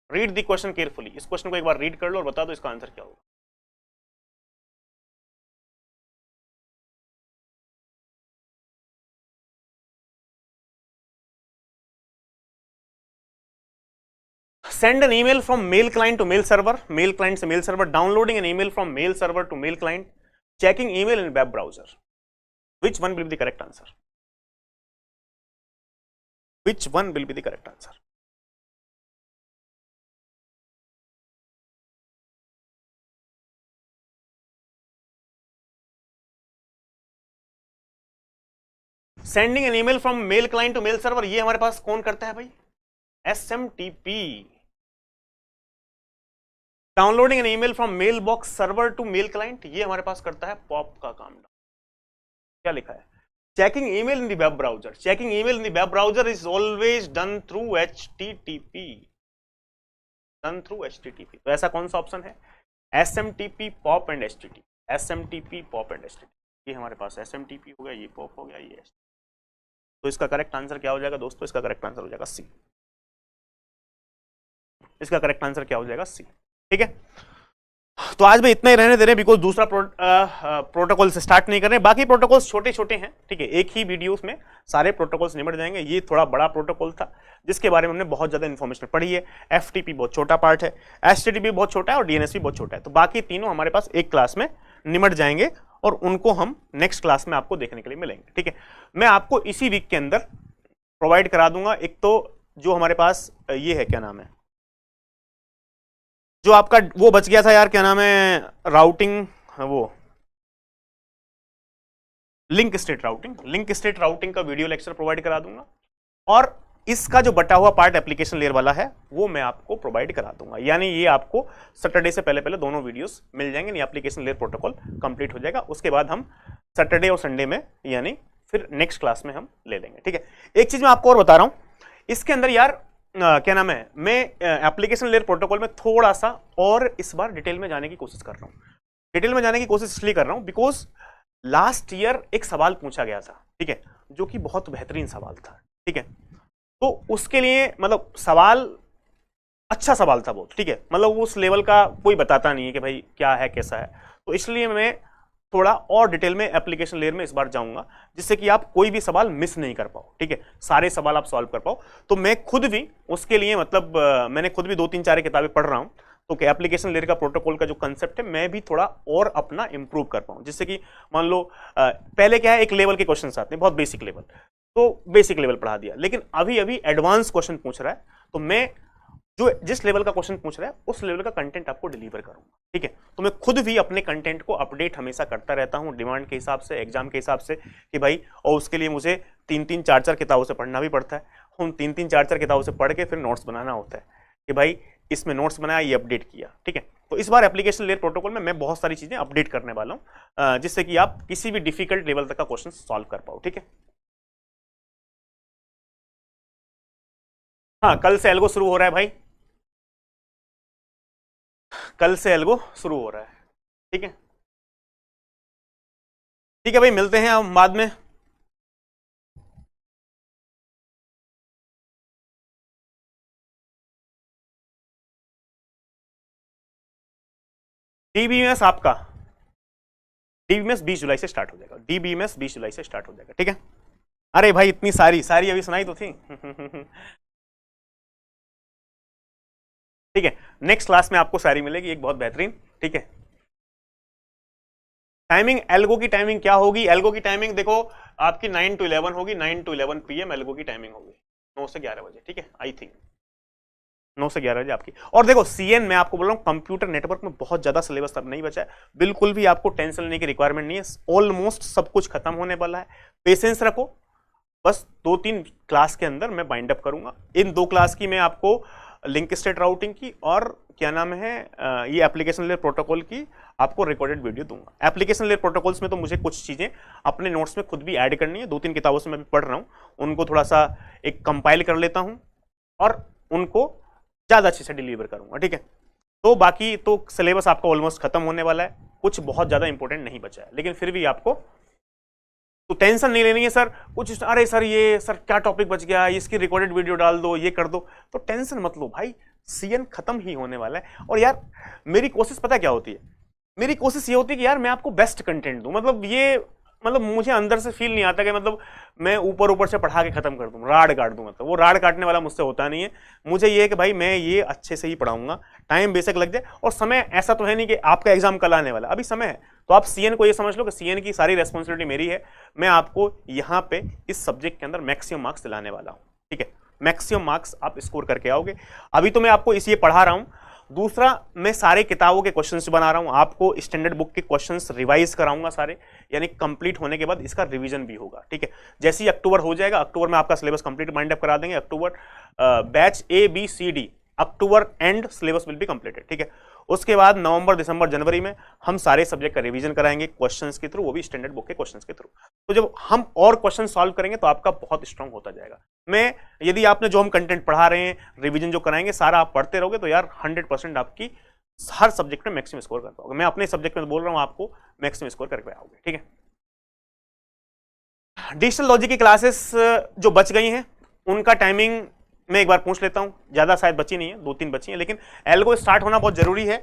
read the question carefully. इस क्वेश्चन को एक बार रीड कर लो और बता दो इसका आंसर क्या होगा। Send an email from mail client to mail server, mail client से mail server, downloading an email from mail server to mail client, checking email in web browser. Which one will be the correct answer? Which one will be the correct answer? Sending an email from mail client to mail server, ये हमारे पास कौन करता है भाई? SMTP. Downloading an email from mail box server to mail client, ये हमारे पास करता है पॉप का काम। क्या लिखा है? Checking email in the web browser, checking email in the web browser is always done through HTTP, done through HTTP। तो ऐसा कौन सा ऑप्शन है? SMTP, pop and HTTP, SMTP, pop and HTTP। ये हमारे पास SMTP हो गया, ये पॉप हो गया, ये HTTP। तो इसका करेक्ट आंसर क्या हो जाएगा दोस्तों? इसका करेक्ट आंसर हो जाएगा C। इसका करेक्ट आंसर क्या हो जाएगा? C, ठीक है। तो आज मैं इतना ही रहने दे रहे हैं, बिकॉज दूसरा प्रोटोकॉल से स्टार्ट नहीं कर रहे हैं। बाकी प्रोटोकॉल्स छोटे छोटे हैं, ठीक है। एक ही वीडियोस में सारे प्रोटोकॉल्स निपट जाएंगे। ये थोड़ा बड़ा प्रोटोकॉल था जिसके बारे में हमने बहुत ज्यादा इंफॉर्मेशन पढ़ी है। FTP बहुत छोटा पार्ट है, HTTP बहुत छोटा है और DNS भी बहुत छोटा है। तो बाकी तीनों हमारे पास एक क्लास में निमट जाएंगे और उनको हम नेक्स्ट क्लास में आपको देखने के लिए मिलेंगे, ठीक है। मैं आपको इसी वीक के अंदर प्रोवाइड करा दूंगा। एक तो जो हमारे पास ये है, क्या नाम है, जो आपका वो बच गया था यार, क्या नाम है, राउटिंग, वो link state routing, link state routing का वीडियो लेक्चर प्रोवाइड करा दूंगा। और इसका जो बटा हुआ पार्ट एप्लीकेशन लेयर वाला है वो मैं आपको प्रोवाइड करा दूंगा। यानी ये आपको सैटरडे से पहले पहले दोनों वीडियोस मिल जाएंगे, एप्लीकेशन लेयर प्रोटोकॉल कंप्लीट हो जाएगा। उसके बाद हम सैटरडे और संडे में यानी फिर नेक्स्ट क्लास में हम ले लेंगे, ठीक है। एक चीज मैं आपको और बता रहा हूं, इसके अंदर यार क्या नाम है, मैं एप्लीकेशन लेयर प्रोटोकॉल में थोड़ा सा और इस बार डिटेल में जाने की कोशिश कर रहा हूं। डिटेल में जाने की कोशिश इसलिए कर रहा हूं बिकॉज लास्ट ईयर एक सवाल पूछा गया था, ठीक है, जो कि बहुत बेहतरीन सवाल था, ठीक है। तो उसके लिए मतलब सवाल अच्छा सवाल था बहुत, ठीक है। मतलब उस लेवल का कोई बताता नहीं है कि भाई क्या है कैसा है। तो इसलिए मैं थोड़ा और डिटेल में एप्लीकेशन लेयर में इस बार जाऊंगा, जिससे कि आप कोई भी सवाल मिस नहीं कर पाओ, ठीक है। सारे सवाल आप सॉल्व कर पाओ। तो मैं खुद भी उसके लिए मतलब मैंने खुद भी 2-3-4 किताबें पढ़ रहा हूं, तो कि एप्लीकेशन लेयर का प्रोटोकॉल का जो कंसेप्ट है मैं भी थोड़ा और अपना इंप्रूव कर पाऊं, जिससे कि मान लो पहले क्या है, एक लेवल के क्वेश्चन आते हैं, बहुत बेसिक लेवल, तो बेसिक लेवल पढ़ा दिया, लेकिन अभी अभी एडवांस क्वेश्चन पूछ रहा है। तो मैं जो जिस लेवल का क्वेश्चन पूछ रहा है उस लेवल का कंटेंट आपको डिलीवर करूंगा, ठीक है। तो मैं खुद भी अपने कंटेंट को अपडेट हमेशा करता रहता हूं, डिमांड के हिसाब से, एग्जाम के हिसाब से कि भाई, और उसके लिए मुझे 3-3, 4-4 किताबों से पढ़ना भी पड़ता है। उन 3-3, 4-4 किताबों से पढ़ के फिर नोट्स बनाना होता है कि भाई इसमें नोट्स बनाया, ये अपडेट किया, ठीक है। तो इस बार एप्लीकेशन लेयर प्रोटोकॉल में मैं बहुत सारी चीजें अपडेट करने वाला हूं, जिससे कि आप किसी भी डिफिकल्ट लेवल तक का क्वेश्चन सॉल्व कर पाओ, ठीक है। हाँ, कल से एल्गो शुरू हो रहा है भाई, कल से एल्गो शुरू हो रहा है, ठीक है। ठीक है भाई, मिलते हैं हम बाद में। डीबीएमएस आपका डीबीएमएस 20 जुलाई से स्टार्ट हो जाएगा, डीबीएमएस 20 जुलाई से स्टार्ट हो जाएगा, ठीक है। अरे भाई इतनी सारी अभी सुनाई तो थी ठीक है, नेक्स्ट क्लास में आपको सारी मिलेगी एक बहुत बेहतरीन, ठीक है। टाइमिंग एल्गो की टाइमिंग क्या होगी? एल्गो की टाइमिंग देखो आपकी 9 to 11 होगी, 9 to 11 PM एल्गो की टाइमिंग होगी, 9 से 11 बजे, ठीक है। आई थिंक 9 से 11 बजे आपकी। और देखो CN मैं आपको बोल रहा हूँ, कंप्यूटर नेटवर्क में बहुत ज्यादा सिलेबस अब नहीं बचा है, बिल्कुल भी आपको टेंशन लेने की रिक्वायरमेंट नहीं है, ऑलमोस्ट सब कुछ खत्म होने वाला है। पेशेंस रखो, बस 2-3 क्लास के अंदर मैं बाइंड अप करूंगा। इन 2 क्लास की मैं आपको लिंक स्टेट राउटिंग की और क्या नाम है ये एप्लीकेशन लेयर प्रोटोकॉल की आपको रिकॉर्डेड वीडियो दूंगा। एप्लीकेशन लेयर प्रोटोकॉल्स में तो मुझे कुछ चीज़ें अपने नोट्स में खुद भी ऐड करनी है, 2-3 किताबों से मैं भी पढ़ रहा हूँ, उनको थोड़ा सा एक कंपाइल कर लेता हूँ और उनको ज़्यादा अच्छे से डिलीवर करूँगा, ठीक है। तो बाकी तो सिलेबस आपका ऑलमोस्ट खत्म होने वाला है, कुछ बहुत ज़्यादा इंपॉर्टेंट नहीं बचा है, लेकिन फिर भी आपको तो टेंशन नहीं लेनी है सर कुछ, अरे सर ये सर क्या टॉपिक बच गया, इसकी रिकॉर्डेड वीडियो डाल दो, ये कर दो, तो टेंशन मत लो भाई, सीएन खत्म ही होने वाला है। और यार मेरी कोशिश पता क्या होती है, मेरी कोशिश ये होती है कि यार मैं आपको बेस्ट कंटेंट दूं, मतलब मुझे अंदर से फील नहीं आता कि मतलब मैं ऊपर से पढ़ा के खत्म कर दूं, राड काट दूं, मतलब वो राड काटने वाला मुझसे होता नहीं है। मुझे ये है कि भाई मैं ये अच्छे से ही पढ़ाऊंगा, टाइम बेशक लग जाए, और समय ऐसा तो है नहीं कि आपका एग्जाम कल आने वाला, अभी समय है। तो आप सीएन को ये समझ लो कि सीएन की सारी रेस्पॉन्सिबिलिटी मेरी है, मैं आपको यहाँ पे इस सब्जेक्ट के अंदर मैक्सिमम मार्क्स दिलाने वाला हूँ, ठीक है। मैक्सिमम मार्क्स आप स्कोर करके आओगे। अभी तो मैं आपको इसलिए पढ़ा रहा हूँ, दूसरा मैं सारे किताबों के क्वेश्चंस बना रहा हूं, आपको स्टैंडर्ड बुक के क्वेश्चंस रिवाइज कराऊंगा सारे, यानी कंप्लीट होने के बाद इसका रिवीजन भी होगा, ठीक है। जैसे ही अक्टूबर हो जाएगा, अक्टूबर में आपका सिलेबस कंप्लीट माइंड अप करा देंगे, October batch ABCD October and syllabus will be completed, ठीक है। उसके बाद नवंबर, दिसंबर, जनवरी में हम सारे सब्जेक्ट का रिवीजन कराएंगे क्वेश्चंस के थ्रू, वो भी स्टैंडर्ड बुक के क्वेश्चंस के थ्रू। तो जब हम और क्वेश्चन सॉल्व करेंगे तो आपका बहुत स्ट्रांग होता जाएगा। मैं यदि आपने जो हम कंटेंट पढ़ा रहे हैं, रिवीजन जो कराएंगे, सारा आप पढ़ते रहोगे तो यार 100% आपकी हर सब्जेक्ट में मैक्सिमम स्कोर कर पाओगे। मैं अपने सब्जेक्ट में बोल रहा हूं, आपको मैक्सिमम स्कोर करके आओगे, ठीक है। डिजिटल लॉजिक की क्लासेस जो बच गई हैं उनका टाइमिंग मैं एक बार पूछ लेता हूं, ज्यादा शायद बची नहीं है, 2-3 बची हैं, लेकिन एल्गो स्टार्ट होना बहुत जरूरी है।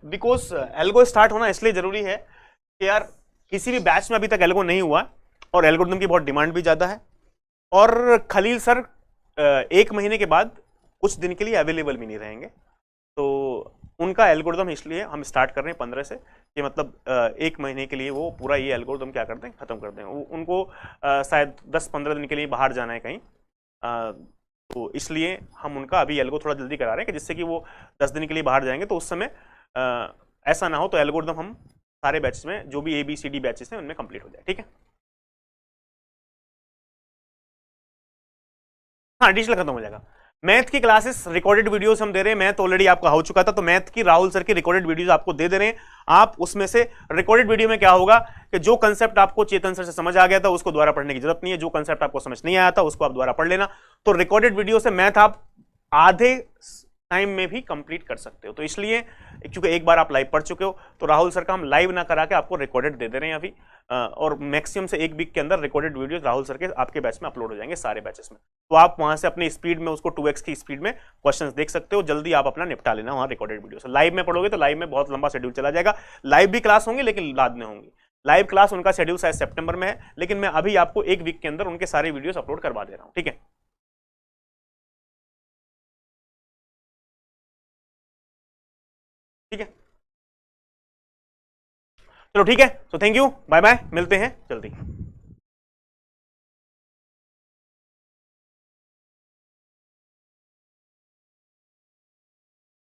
बिकॉज एल्गो स्टार्ट होना इसलिए जरूरी है कि यार किसी भी बैच में अभी तक एल्गो नहीं हुआ और एल्गोरिथम की बहुत डिमांड भी ज्यादा है, और खलील सर 1 महीने के बाद कुछ दिन के लिए अवेलेबल भी नहीं रहेंगे, तो उनका एल्गोरिथम इसलिए हम स्टार्ट कर रहे हैं 15 से, कि मतलब 1 महीने के लिए वो पूरा ये एल्गोरिथम क्या करते हैं, खत्म कर दें। उनको शायद 10-15 दिन के लिए बाहर जाना है कहीं, तो इसलिए हम उनका अभी एल्गो थोड़ा जल्दी करा रहे हैं कि जिससे कि वो 10 दिन के लिए बाहर जाएंगे तो उस समय ऐसा ना हो, तो एल्गोरिथम हम सारे बैचेस में जो भी ABCD बैचेस हैं उनमें कंप्लीट हो जाए, ठीक है। हाँ, डिजिटल खत्म हो जाएगा। मैथ की क्लासेस रिकॉर्डेड वीडियोस हम दे रहे हैं, मैथ ऑलरेडी आपका हो चुका था, तो मैथ की राहुल सर की रिकॉर्डेड वीडियोस आपको दे रहे हैं। आप उसमें से रिकॉर्डेड वीडियो में क्या होगा कि जो कंसेप्ट आपको चेतन सर से समझ आ गया था उसको दोबारा पढ़ने की जरूरत नहीं है, जो कंसेप्ट आपको समझ नहीं आया था उसको आप दोबारा पढ़ लेना। तो रिकॉर्डेड वीडियो से मैथ आप आधे टाइम में भी कंप्लीट कर सकते हो। तो इसलिए क्योंकि एक बार आप लाइव पढ़ चुके हो, तो राहुल सर का हम लाइव ना करा के आपको रिकॉर्डेड दे दे रहे हैं अभी, और मैक्सिमम से 1 वीक के अंदर रिकॉर्डेड वीडियोस राहुल सर के आपके बैच में अपलोड हो जाएंगे, सारे बैचेस में। तो आप वहां से अपनी स्पीड में उसको 2x की स्पीड में क्वेश्चंस देख सकते हो, जल्दी आप अपना निपटा लेना वहां रिकॉर्डेड वीडियो से। लाइव में पढ़ोगे तो लाइव में बहुत लंबा शेड्यूल चला जाएगा, लाइव भी क्लास होंगी लेकिन बाद में होंगी। लाइव क्लास उनका शेड्यूल शायद सितंबर में है, लेकिन मैं अभी आपको 1 वीक के अंदर उनके सारे वीडियोस अपलोड करवा दे रहा हूं, ठीक है। ठीक है, चलो ठीक है, तो थैंक यू, बाय बाय, मिलते हैं जल्दी।